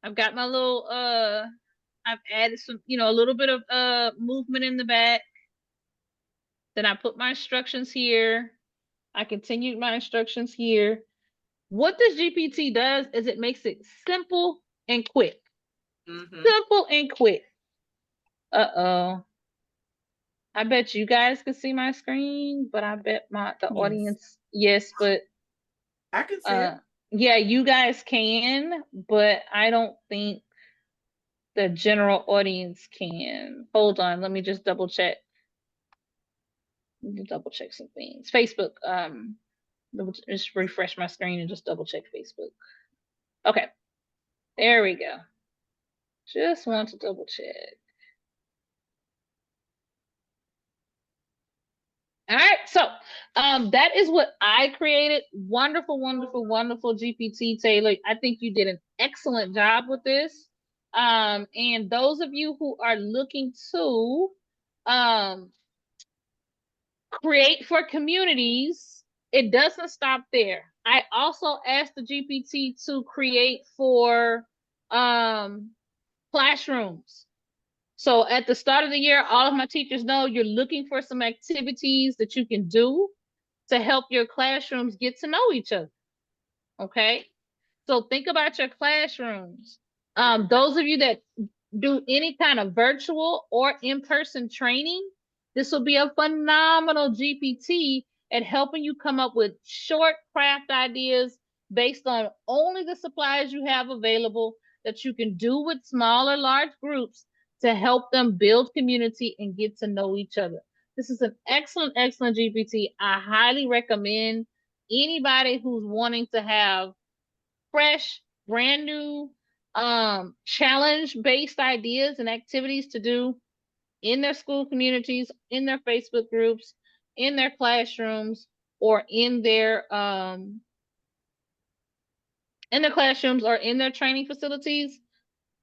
I've got my little, I've added some, a little bit of movement in the back. Then I put my instructions here. I continued my instructions here. What this GPT does is it makes it simple and quick. Mm-hmm. Simple and quick. Uh-oh. I bet you guys can see my screen, but I bet the audience, yes, but I can see it. Yeah, you guys can, but I don't think the general audience can. Hold on, let me just double check. Double check some things. Facebook, just refresh my screen and just double check Facebook. Okay, there we go. Just want to double check. All right, so that is what I created. Wonderful, wonderful, wonderful GPT, Taylor. I think you did an excellent job with this. And those of you who are looking to create for communities, it doesn't stop there. I also asked the GPT to create for classrooms. So at the start of the year, all of my teachers know you're looking for some activities that you can do to help your classrooms get to know each other. Okay. So think about your classrooms. Those of you that do any kind of virtual or in-person training, this will be a phenomenal GPT at helping you come up with short craft ideas based on only the supplies you have available that you can do with small or large groups to help them build community and get to know each other. This is an excellent, excellent GPT. I highly recommend anybody who's wanting to have fresh, brand new, challenge-based ideas and activities to do in their school communities, in their Facebook groups, in their classrooms, or in their classrooms or in their training facilities.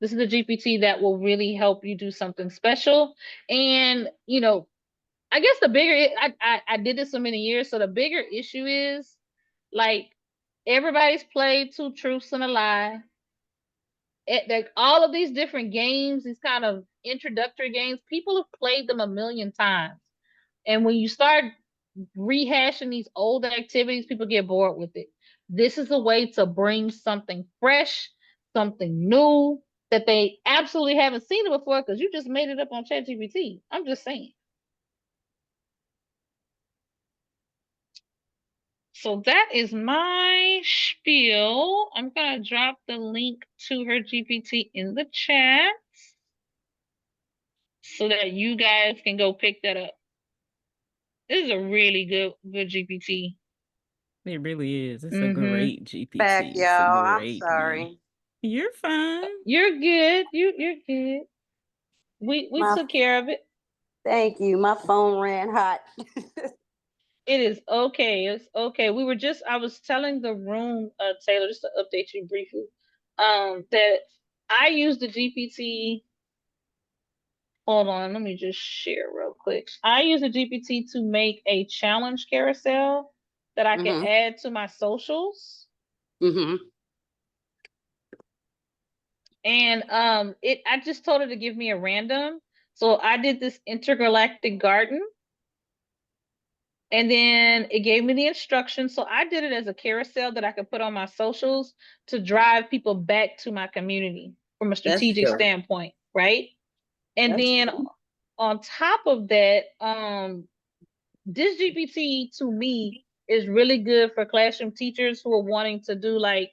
This is a GPT that will really help you do something special. And I guess the bigger I did this so many years, so the bigger issue is like everybody's played two truths and a lie. Like all of these different games, these kind of introductory games, people have played them a million times. And when you start rehashing these old activities, people get bored with it. This is a way to bring something fresh, something new that they absolutely haven't seen it before because you just made it up on ChatGPT. I'm just saying. So that is my spiel. I'm going to drop the link to her GPT in the chat so that you guys can go pick that up. This is a really good GPT. It really is. It's a Mhm. great GPT. Back, It's a y'all. I'm great one. sorry. You're fine. You're good. You're good. We My- took care of it. Thank you. My phone ran hot. It is okay. It's okay. I was telling the room, Taylor, just to update you briefly, that I used the GPT. Hold on, let me just share real quick. I use the GPT to make a challenge carousel that I can add to my socials. And I just told her to give me a random. So I did this intergalactic garden. And then it gave me the instructions. So I did it as a carousel that I could put on my socials to drive people back to my community from a strategic standpoint, right? And then on top of that, this GPT to me is really good for classroom teachers who are wanting to do like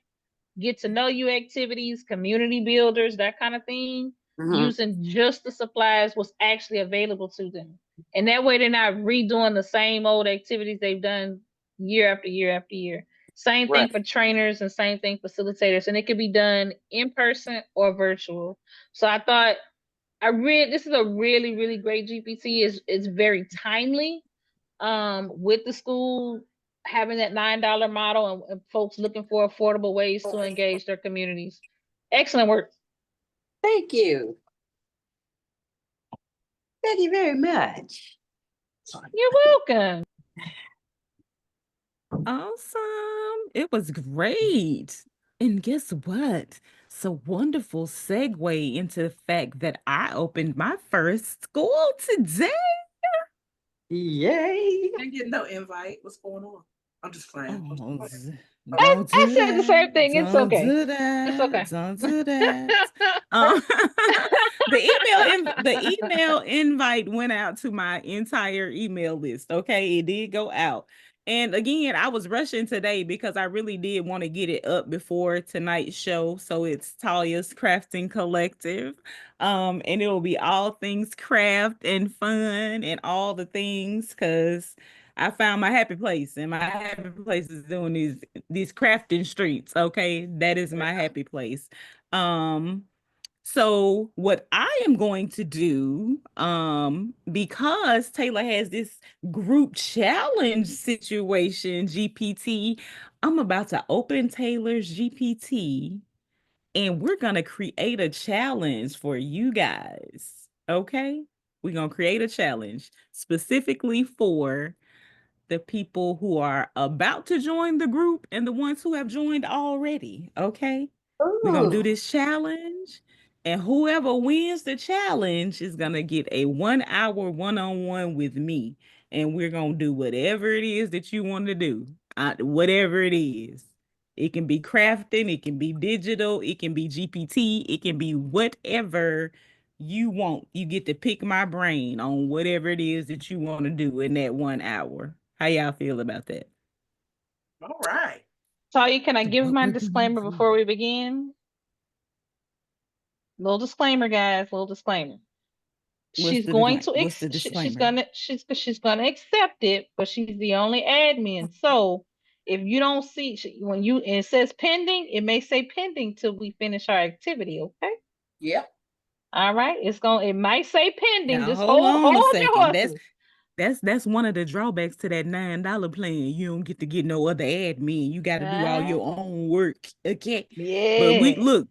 get to know you activities, community builders, that kind of thing, using just the supplies was actually available to them. And that way they're not redoing the same old activities they've done year after year after year. Same thing for trainers and same thing facilitators. And it could be done in person or virtual. So I thought this is a really, really great GPT. It's very timely with the school having that $9 model and folks looking for affordable ways to engage their communities. Excellent work. Thank you. Thank you very much. You're welcome. Awesome. It was great. And guess what? It's a wonderful segue into the fact that I opened my first school today. Yay. Didn't get no invite. What's going on? I'm just playing. Oh, I don't do said the same that. thing. It's Don't okay. do that. It's okay. Don't do that. The email invite went out to my entire email list. Okay, it did go out. And again, I was rushing today because I really did want to get it up before tonight's show. So it's Talya's Crafting Collective. And it will be all things craft and fun and all the things because I found my happy place, and my happy place is doing these crafting streets. Okay, that is my happy place. So what I am going to do, because Taylor has this group challenge situation, GPT, I'm about to open Taylor's GPT and we're gonna create a challenge for you guys. Okay? We're gonna create a challenge specifically for the people who are about to join the group and the ones who have joined already. Okay. We're going to do this challenge. And whoever wins the challenge is going to get a 1 hour one-on-one with me. And we're going to do whatever it is that you want to do. Whatever it is. It can be crafting, it can be digital, it can be GPT, it can be whatever you want. You get to pick my brain on whatever it is that you want to do in that 1 hour. How y'all feel about that? All right. Talya, can I give my disclaimer before we begin? Little disclaimer, guys. Little disclaimer. What's she's the going disclaimer? to What's the disclaimer? she's gonna accept it, but she's the only admin. So if you don't see when you it says pending, it may say pending till we finish our activity. Okay. Yep. All right. It might say pending. Now Just hold on a hold your second. horses. That's one of the drawbacks to that $9 plan. You don't get to get no other admin. You got to do all your own work. Okay. But we Yeah. look,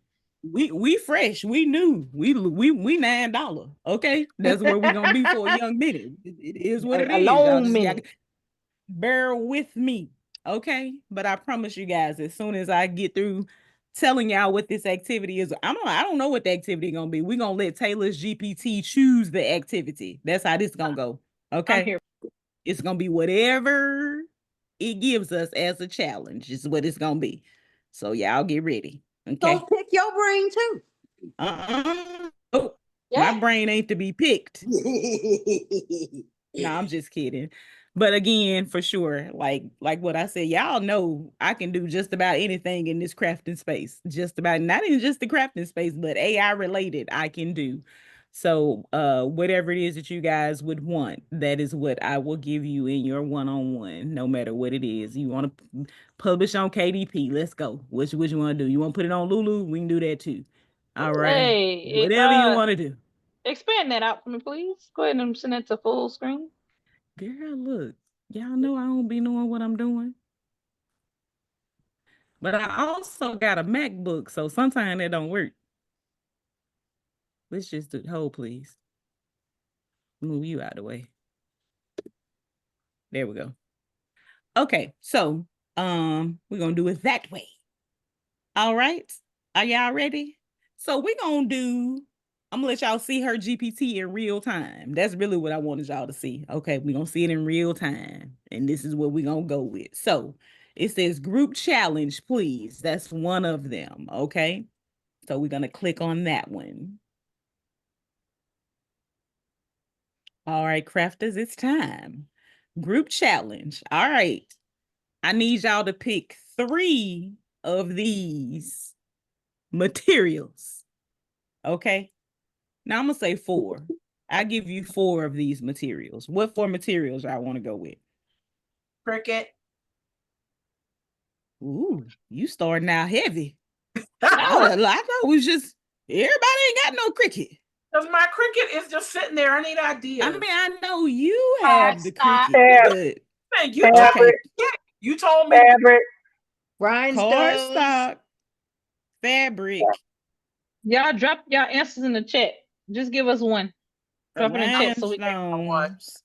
we fresh. We new. We $9. Okay. That's where we gonna be for a young minute. It is what it A is. Y'all long just got minute. bear with me. Okay. But I promise you guys, as soon as I get through telling y'all what this activity is, I don't know what the activity gonna be. We're gonna let Taylor's GPT choose the activity. That's how this gonna go. I'm Okay. here. It's gonna be whatever it gives us as a challenge, is what it's gonna be. So y'all get ready. Okay. So pick your brain too. Oh, my brain ain't to be picked. Yeah. No, I'm just kidding. But again, for sure, like what I said, y'all know I can do just about anything in this crafting space. Just about, not even just the crafting space, but AI related, I can do. So whatever it is that you guys would want, that is what I will give you in your one-on-one, no matter what it is. You want to publish on KDP, let's go. What you want to do? You want to put it on Lulu? We can do that too. All right. Hey, Whatever you want to do. expand that out for me, please. Go ahead and send it to full screen. Girl, look, y'all know I don't be knowing what I'm doing. But I also got a MacBook, so sometimes it don't work. Let's just do hold, please. Move you out of the way. There we go. Okay, so we're gonna do it that way. All right. Are y'all ready? So we're gonna do, I'm gonna let y'all see her GPT in real time. That's really what I wanted y'all to see. Okay, we're gonna see it in real time. And this is what we're gonna go with. So it says group challenge, please. That's one of them. Okay. So we're gonna click on that one. All right, crafters, it's time. Group challenge. All right. I need y'all to pick 3 of these materials. Okay. Now I'm gonna say 4. I give you 4 of these materials. What 4 materials y'all want to go with? Cricket. Ooh, you starting out heavy. I thought it was just everybody ain't got no cricket. Because my cricket is just sitting there. I need ideas. I mean, I know you have the cricket, but man, you okay. You told me Fabric. cardstock, fabric, Y'all drop y'all answers in the chat. Just give us one. Drop it in the chat so we can. rhinestones.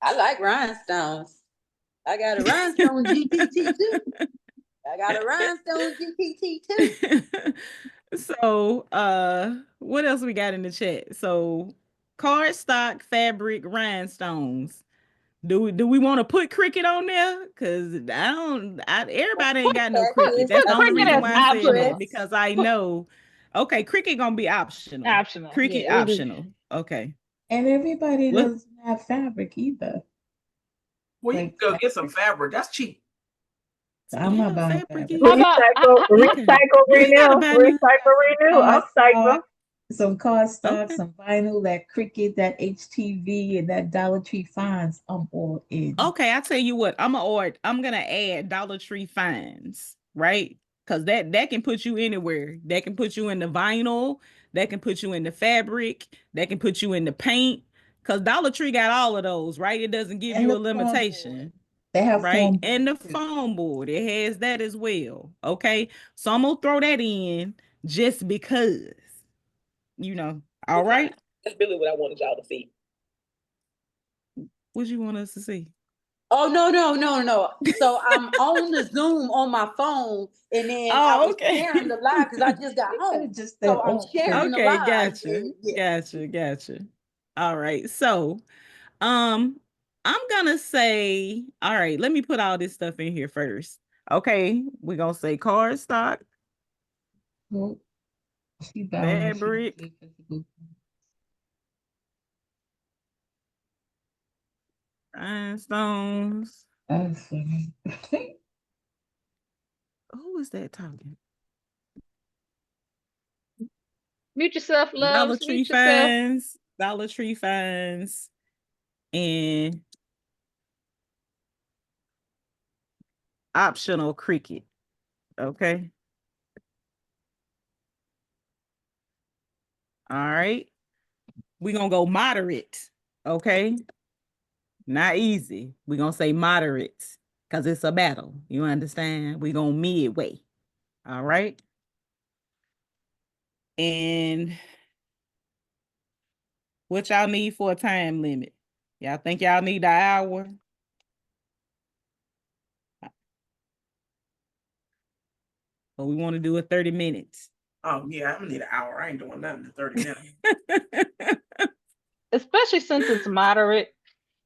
I like rhinestones. I got a rhinestone GPT too. I got a rhinestone GPT too. So, what else we got in the chat? So, cardstock, fabric, rhinestones. Do we want to put cricket on there? Because everybody ain't got no cricket. That's the only Cricket reason as why I said that, optional. because I know. Okay, cricket gonna be optional. Optional. Cricket Yeah. optional. Okay. And everybody What? doesn't have fabric either. Well, you can go get some fabric. That's cheap. I'm not buying fabric fabric. How about Recycle, renew. Recycle, renew. Upcycle. Some cardstock, Okay. some vinyl, that Cricut, that HTV, and that Dollar Tree finds. I'm all in. Okay, I tell you what, I'm gonna add Dollar Tree finds, right? Because that can put you anywhere. That can put you in the vinyl, that can put you in the fabric, that can put you in the paint. Because Dollar Tree got all of those, right? It doesn't give And you a the foam board. limitation. They have Right? foam And the board too. foam board, it has that as well. Okay. So I'm gonna throw that in just because, all right. That's really what I wanted y'all to see. What you want us to see? Oh no. So I'm on the Zoom on my phone, and then I was sharing the live because I just got home. So I'm sharing the Okay, live. gotcha. All right. So I'm gonna say, all right, let me put all this stuff in here first. Okay, we're gonna say cardstock, Well, fabric, rhinestones. That's funny. Who is that talking? Mute yourself, Dollar loves. Tree Mute yourself. finds, Dollar Tree finds, and optional cricket. Okay. All right. We're gonna go moderate. Okay. Not easy. We're gonna say moderate because it's a battle. You understand? We're gonna midway. All right. And what y'all need for a time limit? Y'all think y'all need an hour? Or we want to do it 30 minutes? Oh yeah, I'm gonna need an hour. I ain't doing nothing in 30 minutes. Especially since it's moderate.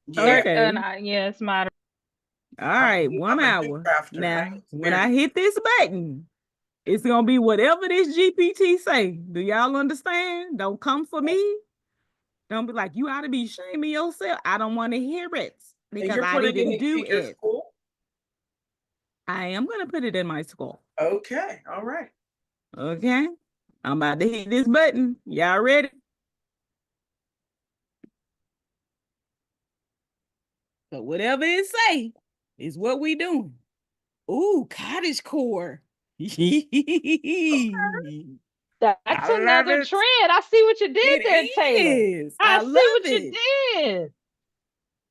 Yeah. Okay. Yeah, it's moderate. All right, 1 I'm a new hour. crafter. Now, when I hit this button, it's gonna be whatever this GPT say. Do y'all understand? Don't come for me. Don't be like, you ought to be shaming yourself. I don't want to hear it And because you're I putting didn't it do in your it. school? I am gonna put it in my school. Okay, all right. Okay. I'm about to hit this button. Y'all ready? So whatever it say is what we doing. Ooh, cottage core. That's I love another it. trend. I see what you did there, It Taylor. is. I I see love what you it. did.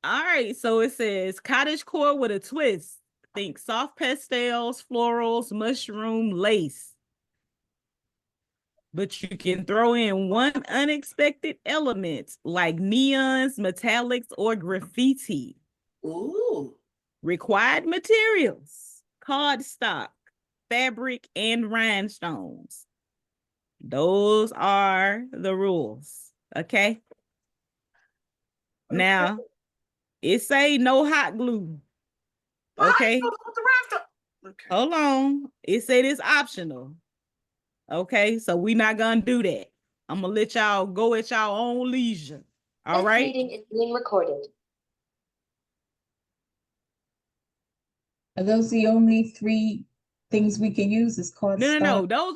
All right. So it says cottage core with a twist. Think soft pastels, florals, mushroom, lace. But you can throw in one unexpected element like neons, metallics, or graffiti. Ooh. Required materials, cardstock, fabric, and rhinestones. Those are the rules. Okay. Now, it say no hot glue. Okay. Okay. Hold on. It said it's optional. Okay. So we're not going to do that. I'm going to let y'all go at y'all own leisure. All This right. meeting is being recorded. Are those the only three things we can use is cardstock? No. Those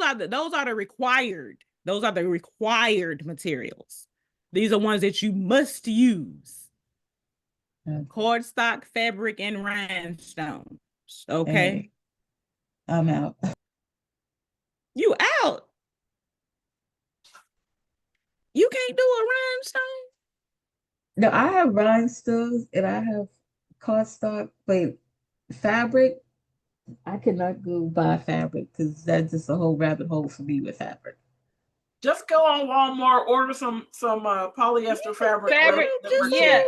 are the required. Those are the required materials. These are ones that you must use. Okay. Cardstock, fabric, and rhinestones. Okay. Hey, I'm out. You out. You can't do a rhinestone. No, I have rhinestones and I have cardstock, but fabric, I cannot go buy fabric because that's just a whole rabbit hole for me with fabric. Just go on Walmart, order some polyester fabric.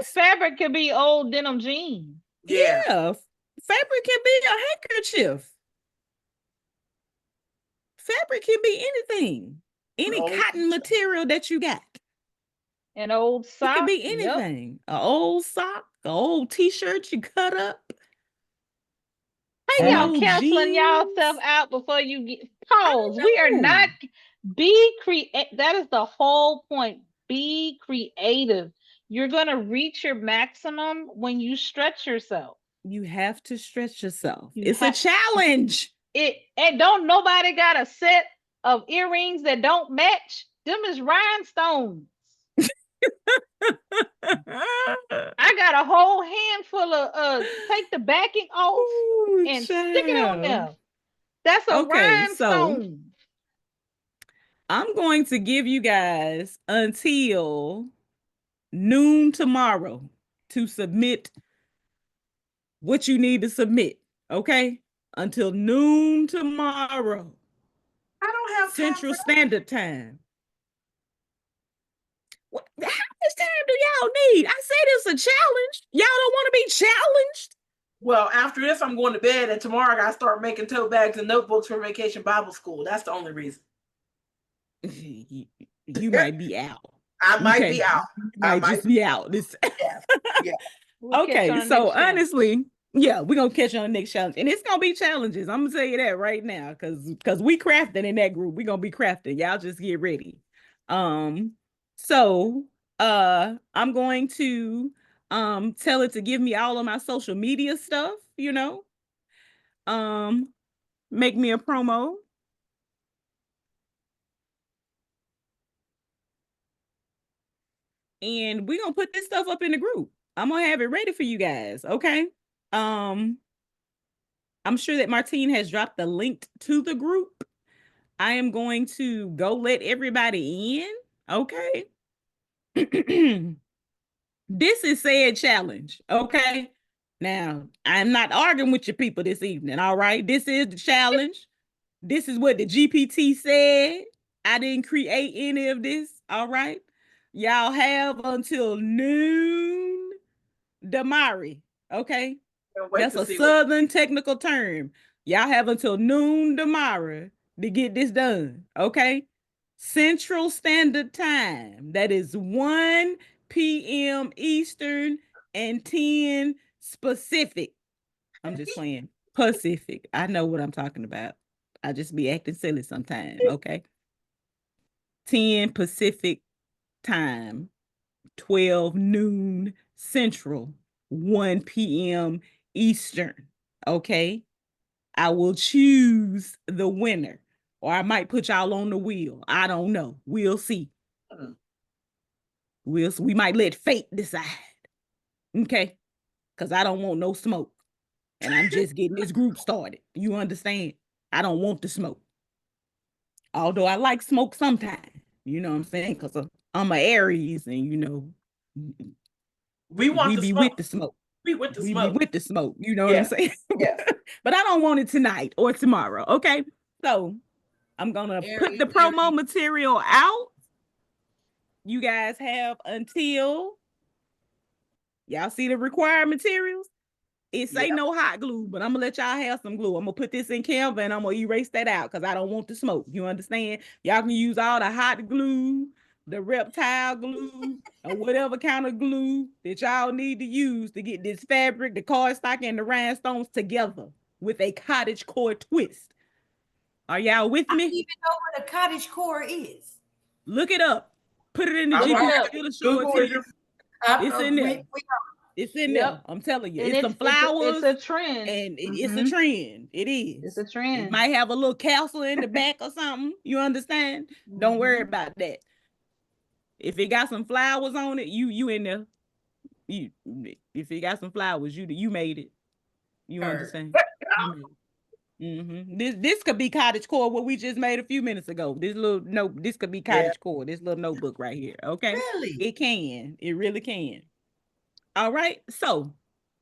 Fabric could be old denim jeans. Yeah. Fabric can be a handkerchief. Fabric can be anything. Any cotton material that you got. An old sock. It could be anything. An old sock, an old t-shirt you cut up. Hey, y'all canceling y'allself out before you get pause. We are not that is the whole point. Be creative. You're gonna reach your maximum when you stretch yourself. You have to stretch yourself. It's a challenge. And don't nobody got a set of earrings that don't match. Them is rhinestones. I got a whole handful of take the backing off and stick it on there. That's a rhinestone. So I'm going to give you guys until noon tomorrow to submit what you need to submit. Okay? Until noon tomorrow. I don't have Central Standard Time. What, how much time do y'all need? I said it's a challenge. Y'all don't want to be challenged? Well, after this, I'm going to bed, and tomorrow I got to start making tote bags and notebooks for Vacation Bible School. That's the only reason. You might be out. I might be out. You might just be out. Yeah. Okay, so honestly, yeah, we're gonna catch you on the next challenge. And it's gonna be challenges. I'm gonna tell you that right now, because we crafting in that group. We're gonna be crafting. Y'all just get ready. So I'm going to tell it to give me all of my social media stuff, make me a promo. and we're gonna put this stuff up in the group. I'm gonna have it ready for you guys. Okay. I'm sure that Martine has dropped the link to the group. I am going to go let everybody in. Okay. This is said challenge. Okay. Now, I'm not arguing with your people this evening. All right. This is the challenge. This is what the GPT said. I didn't create any of this. All right. Y'all have until noon, Damari. Okay. That's a Southern technical term. Y'all have until noon tomorrow to get this done. Okay. Central Standard Time. That is 1 p.m. Eastern and 10 Pacific. I'm just playing. Pacific. I know what I'm talking about. I just be acting silly sometime. Okay. 10 Pacific time, 12 noon Central, 1 p.m. Eastern. Okay. I will choose the winner, or I might put y'all on the wheel. I don't know. We'll see. We might let fate decide. Okay. Because I don't want no smoke. And I'm just getting this group started. You understand? I don't want the smoke. Although I like smoke sometimes. You know what I'm saying? Because I'm an Aries, and we be with the smoke. We with the We smoke. be with the smoke. You know what I'm saying? Yeah. But I don't want it tonight or tomorrow. Okay. So I'm gonna put the promo material out. You guys have until y'all see the required materials. It say no hot glue, but I'm gonna let y'all have some glue. I'm gonna put this in Canva and I'm gonna erase that out because I don't want the smoke. You understand? Y'all can use all the hot glue, the reptile glue, or whatever kind of glue that y'all need to use to get this fabric, the cardstock, and the rhinestones together with a cottage core twist. Are y'all with me? I don't even know what a cottage core is. Look it up. Put it in the GPT. It'll show it to you. It's in there. It's in there. I'm telling you. And it's some flowers. It's a trend. And it's a trend. It is. It's a trend. It might have a little castle in the back or something. You understand? Don't worry about that. If it got some flowers on it, you in there. If it got some flowers, you made it. You understand? This could be cottage core, what we just made a few minutes ago. This could be cottage core. This little notebook right here. Okay. Really? It can. It really can. All right. So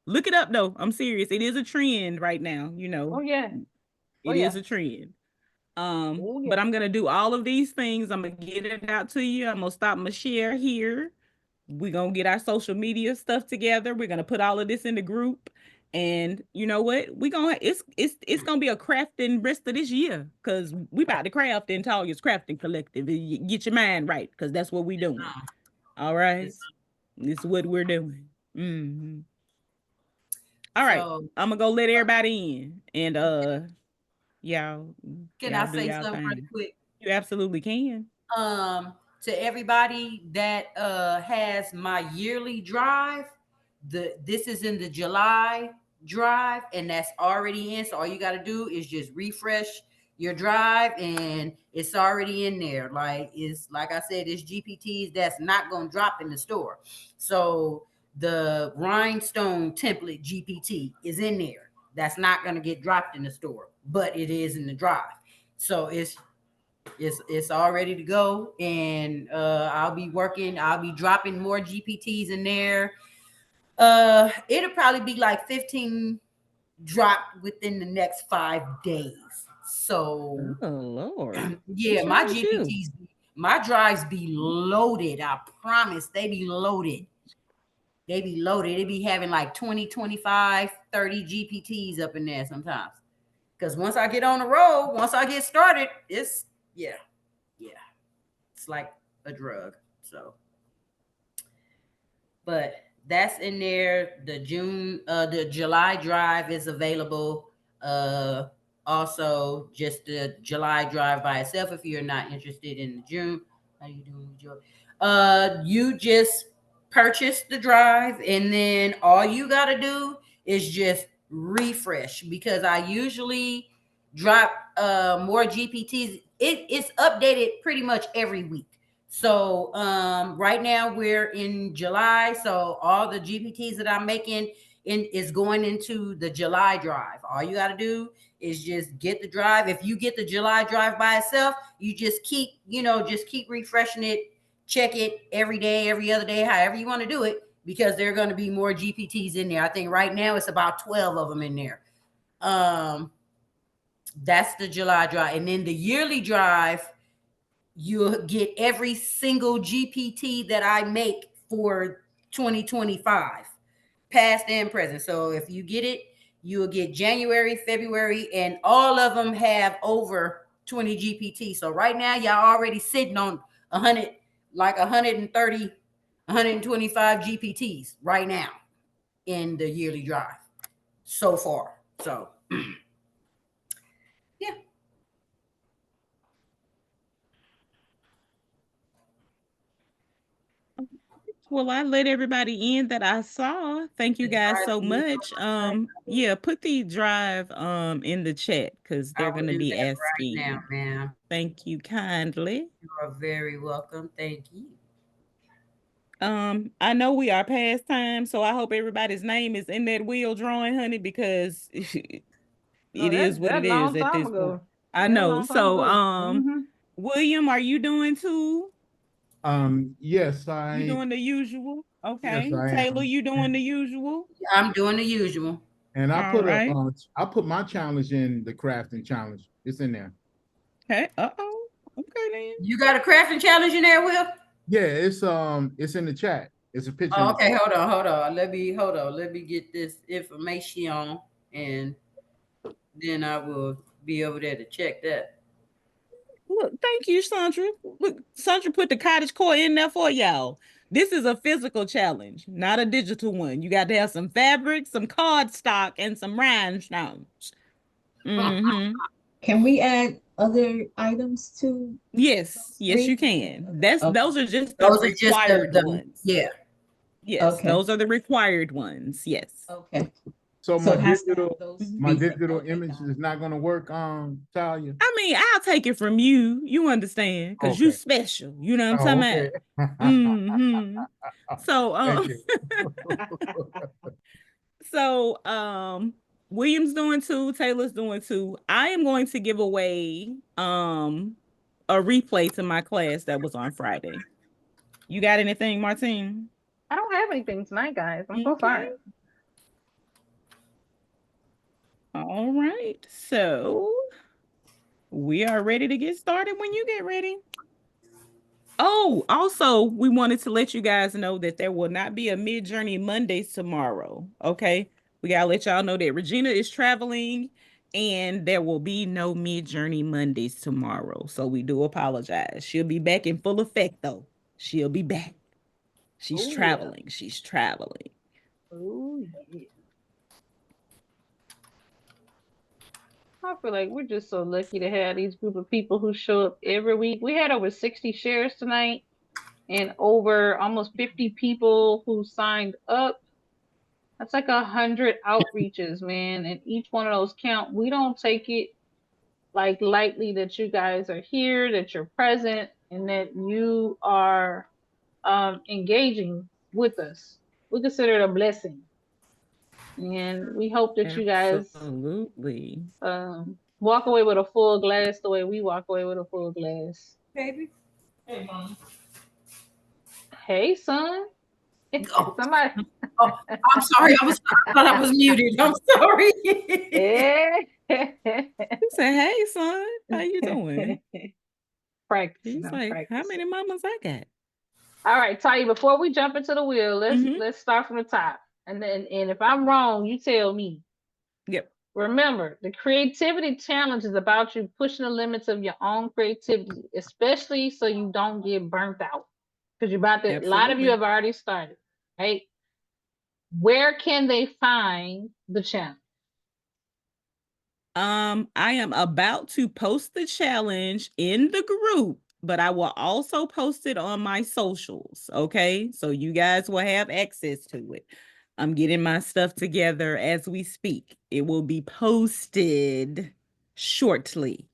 look it up though. I'm serious. It is a trend right now, Oh yeah. It is a trend. But I'm gonna do all of these things. I'm gonna get it out to you. I'm gonna stop my share here. We're gonna get our social media stuff together. We're gonna put all of this in the group. And you know what? It's gonna be a crafting rest of this year because we about to craft in Talya's Crafting Collective. Get your mind right, because that's what we're doing. All right. It's what we're doing. All right. I'm gonna go let everybody in. And y'all. Can I say something really quick? You absolutely can. To everybody that has my yearly drive, this is in the July drive, and that's already in. So all you got to do is just refresh your drive, and it's already in there. Like I said, it's GPTs that's not gonna drop in the store. So the rhinestone template GPT is in there. That's not gonna get dropped in the store, but it is in the drive. So it's all ready to go, and I'll be dropping more GPTs in there. It'll probably be like 15 dropped within the next 5 days. So oh Lord. Yeah, my GPTs, my drives be loaded. I promise they be loaded. They be having like 20, 25, 30 GPTs up in there sometimes. Because once I get on the road, once I get started, it's like a drug. So, but that's in there. The July drive is available. Also just the July drive by itself. If you're not interested in the June, how you doing, Joe? You just purchase the drive, and then all you gotta do is just refresh, because I usually drop more GPTs. It's updated pretty much every week. So right now we're in July. So all the GPTs that I'm making is going into the July drive. All you got to do is just get the drive. If you get the July drive by itself, you just keep, just keep refreshing it, check it every day, every other day, however you want to do it, because there are going to be more GPTs in there. I think right now it's about 12 of them in there. That's the July drive. And then the yearly drive, you'll get every single GPT that I make for 2025, past and present. So if you get it, you'll get January, February, and all of them have over 20 GPT. So right now, y'all already sitting on 100, like 130, 125 GPTs right now in the yearly drive so far. So yeah. Well, I let everybody in that I saw. Thank you guys so much. Yeah, put the drive in the chat because I they're will gonna do be that right now, asking. ma'am. Thank you kindly. You are very welcome. Thank you. I know we are past time, so I hope everybody's name is in that wheel drawing, honey, because it is what That it is long at time this point. ago. I That know. long time So, ago. William, are you doing too? Yes, You doing the usual? yes, Okay. I Taylor, am. you doing the usual? I'm doing the usual. And All right. I put my challenge in the crafting challenge. It's in there. Okay. Uh-oh. Okay then. You got a crafting challenge in there, Will? Yeah, it's in the chat. It's a picture. Oh, okay, hold on. Let me get this information, and then I will be over there to check that. Look, thank you, Sandra. Look, Sandra put the cottage core in there for y'all. This is a physical challenge, not a digital one. You got to have some fabric, some cardstock, and some rhinestones. Mm-hmm. Can we add other items to Yes, yes, you three? can. Okay. Those are just the Those are just required the ones. yeah. Yes, Okay. those are the required ones. Yes. Okay. So So my it has to have digital those my three things. digital Okay, image got it. is not gonna work, Talia. I mean, I'll take it from you. You understand? Because you Okay. special. You know what I'm Oh, talking okay. about? Mm-hmm. So, Thank you. so William's doing two, Taylor's doing two. I am going to give away a replay to my class that was on Friday. You got anything, Martine? I don't have anything tonight, guys. I'm so Okay. sorry. All right. So we are ready to get started when you get ready. Oh, also, we wanted to let you guys know that there will not be a Midjourney Mondays tomorrow. Okay. We gotta let y'all know that Regina is traveling and there will be no Midjourney Mondays tomorrow. So we do apologize. She'll be back in full effect though. She'll be back. She's Oh yeah. traveling. She's traveling. Oh yeah. I feel like we're just so lucky to have these group of people who show up every week. We had over 60 shares tonight and over almost 50 people who signed up. That's like 100 outreaches, man. And each one of those count. We don't take it like lightly that you guys are here, that you're present, and that you are engaging with us. We consider it a blessing. And we hope that you guys Absolutely. walk away with a full glass the way we walk away with a full glass. Baby. Hey, Mom. Hey, son. Oh, Somebody. oh, I'm sorry. I thought I was muted. I'm sorry. Hey. You say, hey son, how you doing? Practicing. He's I'm like, how practicing. many mamas I got? All right, Taya, before we jump into the wheel, let's start from the top. And if I'm wrong, you tell me. Yep. Remember, the creativity challenge is about you pushing the limits of your own creativity, especially so you don't get burnt out. Because you're about to, a lot of you Absolutely. have already started, right? Where can they find the challenge? I am about to post the challenge in the group, but I will also post it on my socials. Okay. So you guys will have access to it. I'm getting my stuff together as we speak. It will be posted shortly.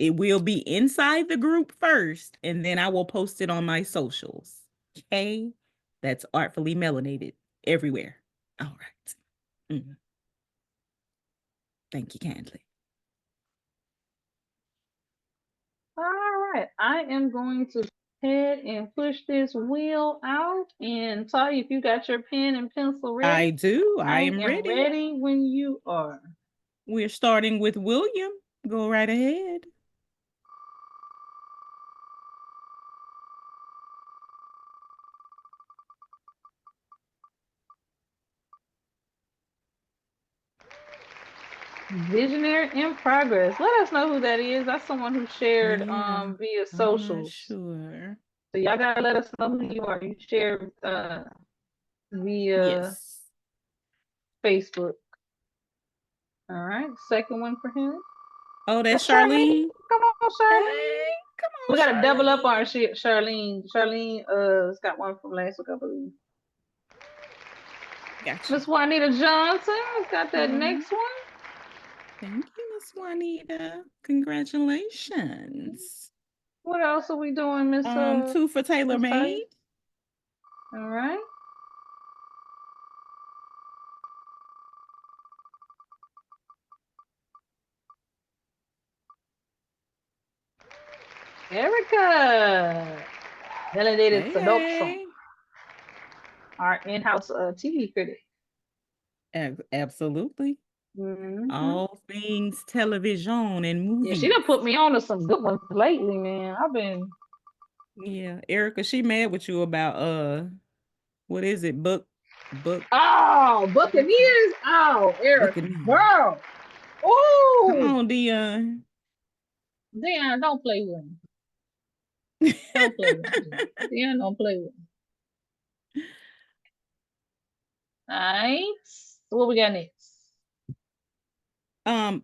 It will be inside the group first, and then I will post it on my socials. Okay? That's artfully melanated everywhere. All right. Thank you kindly. All right. I am going to head and push this wheel out. And Talya, if you got your pen and pencil ready, I do. I am ready. ready when you are. We're starting with William. Go right ahead. Visionary in progress. Let us know who that is. That's someone who shared Yeah, via I'm not socials. sure. So y'all gotta let us know who you are. You shared via Yes. Facebook. All right, second one for him. Oh, that's Charlene. Charlene. Come on, Charlene. Hey, come on, We gotta Charlene. double up our shit, Charlene. Charlene has got one from last week, I believe. Gotcha. Miss Juanita Johnson got that All right. next one. Thank you, Miss Juanita. Congratulations. What else are we doing, Miss? 2 for Taylor Miss Taylor? Made. All right. Erica. Validated Hey, seduction. hey. Our in-house TV critic. Absolutely. All things television and Yeah, movies. she done put me on to some good ones lately, man. I've been. Yeah, Erica, she mad with you about what is it? Book. Oh, Buccaneers. Oh, Erica, Buccaneers. girl. Come Oh, on, Dion. Dion, don't play with him. Don't play with him. Dion, don't play with him. All right. So what we got next?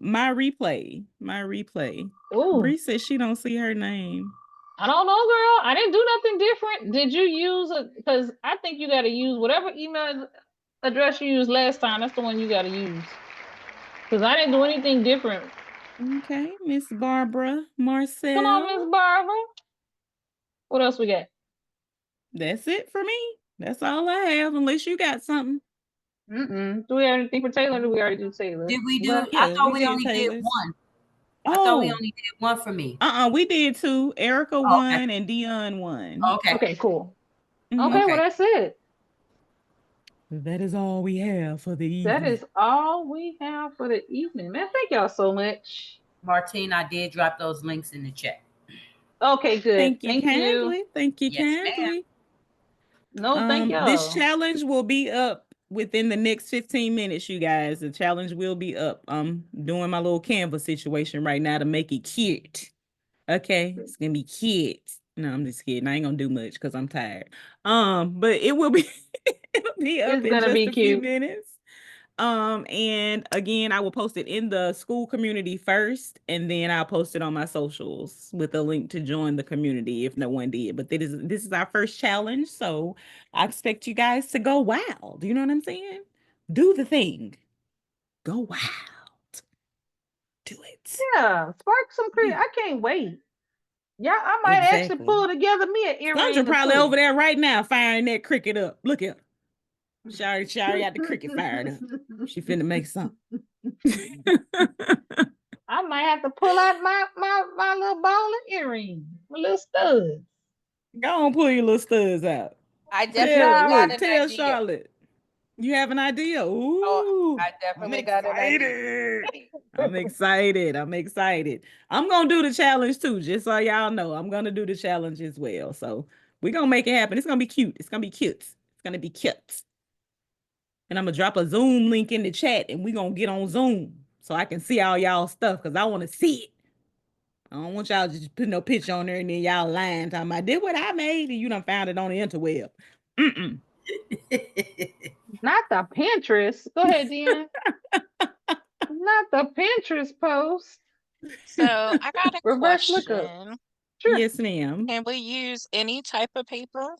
My replay. Ooh. Bree says she don't see her name. I don't know, girl. I didn't do nothing different. Did you use it? Because I think you got to use whatever email address you used last time. That's the one you got to use. Because I didn't do anything different. Okay, Miss Barbara Marcel. Come on, Miss Barbara. What else we got? That's it for me. That's all I have, unless you got something. Do we have anything for Taylor? Or did we already do Taylor? Did we do? Well, I yeah, thought we we did only did Taylor's. one. Oh. I thought we only did one for me. We did 2. Erica okay. 1 and Dion 1. Okay, cool. Mhm. Okay, well, that's it. That is all we have for the evening. That is all we have for the evening. Man, thank y'all so much. Martine, I did drop those links in the chat. Okay, good. Thank you kindly. Thank you Yes, kindly. No, thank y'all. This challenge will be up within the next 15 minutes, you guys. The challenge will be up. I'm doing my little Canva situation right now to make it cute. Okay, it's gonna be cute. No, I'm just kidding. I ain't gonna do much because I'm tired. But it will be it'll be up in just a few minutes. And again, I will post it in the school community first, and then I'll post it on my socials with a link to join the community if no one did. But this is our first challenge, so I expect you guys to go wild. You know what I'm saying? Do the thing. Go wild. Do it. Yeah, spark some creativity. I can't wait. Yeah, I might actually pull together me an earring. Sandra probably over there right now firing that cricket up. Look at her. Shari got the cricket fired up. She finna make something. I might have to pull out my little ball of earring, my little studs. Go on, pull your little studs out. I definitely got an tell idea. Charlotte. You have an idea? Ooh, oh, I definitely got an idea. I'm excited. I'm gonna do the challenge too, just so y'all know. I'm gonna do the challenge as well. So we're gonna make it happen. It's gonna be cute. It's gonna be cute. And I'm gonna drop a Zoom link in the chat, and we're gonna get on Zoom so I can see all y'all stuff because I want to see it. I don't want y'all just put no picture on there and then y'all lying talking about did what I made and you done found it on the interweb. Not the Pinterest. Go ahead, Dion. Not the Pinterest post. So I got a question. Sure. Yes, ma'am. Can we use any type of paper?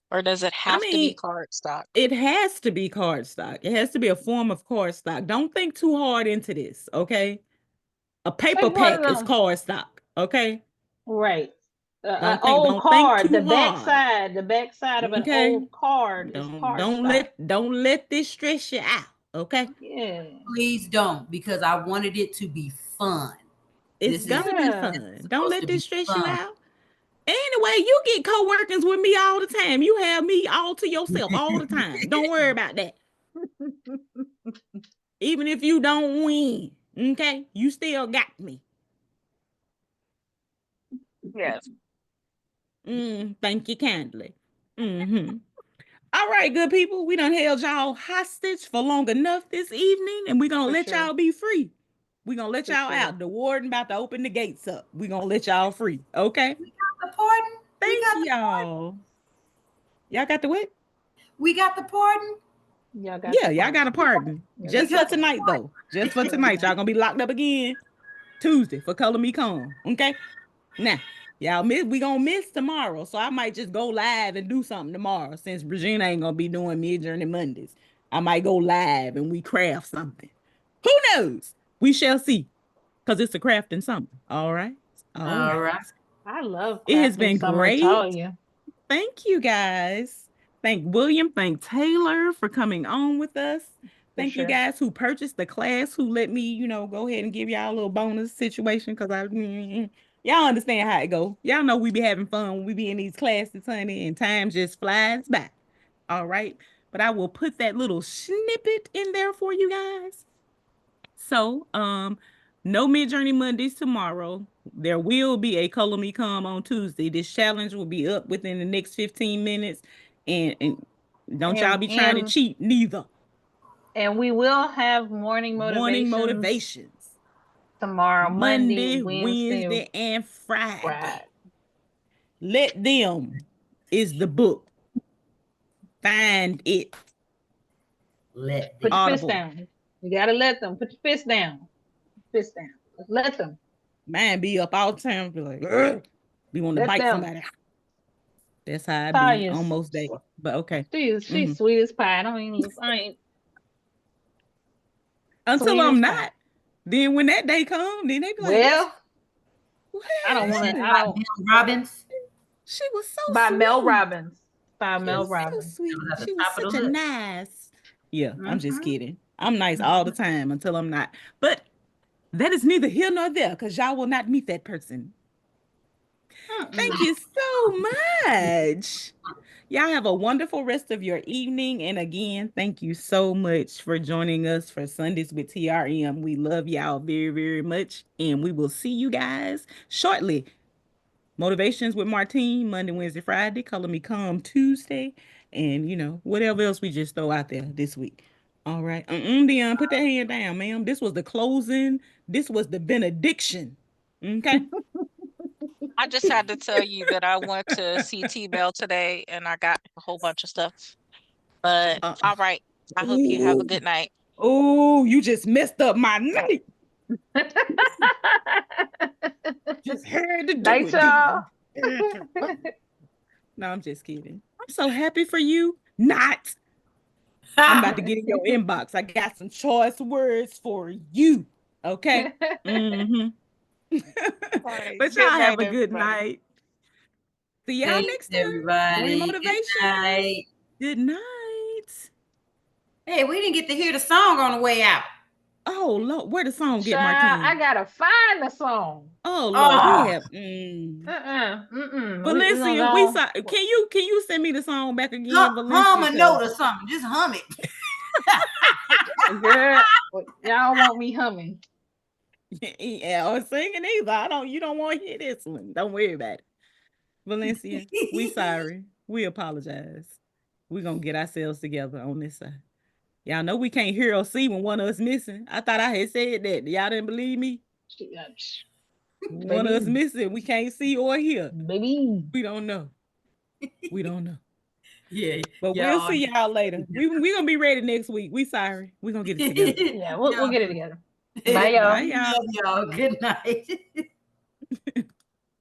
Or does it have to be cardstock? It has to be cardstock. It has to be a form of cardstock. Don't think too hard into this, okay? A paper Take one of pack is them. cardstock. Okay. Right. An Don't old think card. too hard. The back side of an Okay. old card is cardstock. Don't let this stress you out. Okay. Yeah. Please don't, because I wanted it to be fun. It's gonna be Yeah. fun. Don't let this stress you out. Anyway, you get co-workers with me all the time. You have me all to yourself all the time. Don't worry about that. Even if you don't win, okay, you still got me. Yes. Thank you kindly. All right, good people. We done held y'all hostage for long enough this evening, and we're gonna let y'all be free. We're gonna let y'all out. The warden about to open the gates up. We're gonna let y'all free. Okay. We got the pardon. Thank y'all. Y'all got the what? We got the pardon. Y'all got Y'all got a pardon. Just for tonight, though. Just for tonight. Y'all gonna be locked up again Tuesday for Color Me Calm. Okay. Now, y'all we gonna miss tomorrow, so I might just go live and do something tomorrow since Regina ain't gonna be doing Midjourney Mondays. I might go live and we craft something. Who knows? We shall see, because it's a crafting something. All right. All right. I love it has crafting been summer, great. Talya. Thank you guys. Thank William. Thank Taylor for coming on with us. Thank you guys who purchased the class, who let me, go ahead and give y'all a little bonus situation, because y'all understand how it go. Y'all know we be having fun when we be in these classes, honey, and time just flies by. All right. But I will put that little snippet in there for you guys. So, no Midjourney Mondays tomorrow. There will be a Color Me Calm on Tuesday. This challenge will be up within the next 15 minutes. And don't y'all be trying to cheat neither. And we will have morning motivations tomorrow, Monday, Wednesday, and Friday. Let Them is the book. Find it. Put your fist down. You gotta let them. Put your fist down. Fist down. Let them. Man, be up all the time. Be like, ugh. Be wanting to bite somebody. That's how I be almost day. But okay. She's sweet as pie. I ain't. Until I'm not. Then when that day comes, then they be like, well, I don't want to. I don't. Robbins. She was so by sweet. Mel Robbins. By Mel Robbins. So sweet. She was such a nice. Yeah, I'm just kidding. I'm nice all the time until I'm not. But that is neither here nor there, because y'all will not meet that person. Thank you so much. Y'all have a wonderful rest of your evening. And again, thank you so much for joining us for Sundays with TRM. We love y'all very, very much. And we will see you guys shortly. Motivations with Martine, Monday, Wednesday, Friday. Color Me Calm Tuesday. And, whatever else we just throw out there this week. All right. Dion, put that hand down, ma'am. This was the closing. This was the benediction. Okay. I just had to tell you that I went to CT Bell today and I got a whole bunch of stuff. But all right. I hope you have a good night. Oh, you just messed up my night. Just had to do night, it. y'all. No, I'm just kidding. I'm so happy for you. Not. I'm about to get in your inbox. I got some choice words for you. Okay. But y'all have a good night. See y'all next time. Everybody. Motivation. Good night. Hey, we didn't get to hear the song on the way out. Oh Lord, where the song get, Martine? I gotta find the song. Oh Lord, we have. Valencia, we saw. Can you send me the song back again, Valencia? Hum a note or something. Just hum it. Girl, y'all want me humming? Yeah, or singing either. You don't want to hear this one. Don't worry about it. Valencia, we sorry. We apologize. We're gonna get ourselves together on this side. Y'all know we can't hear or see when one of us missing. I thought I had said that. Y'all didn't believe me? One of us missing. We can't see or hear. Baby. We don't know. We don't know. Yeah. But we'll see y'all later. We're going to be ready next week. We sorry. We're going to get it together. Yeah, we'll get it together. Bye, y'all. Bye, y'all. Good night.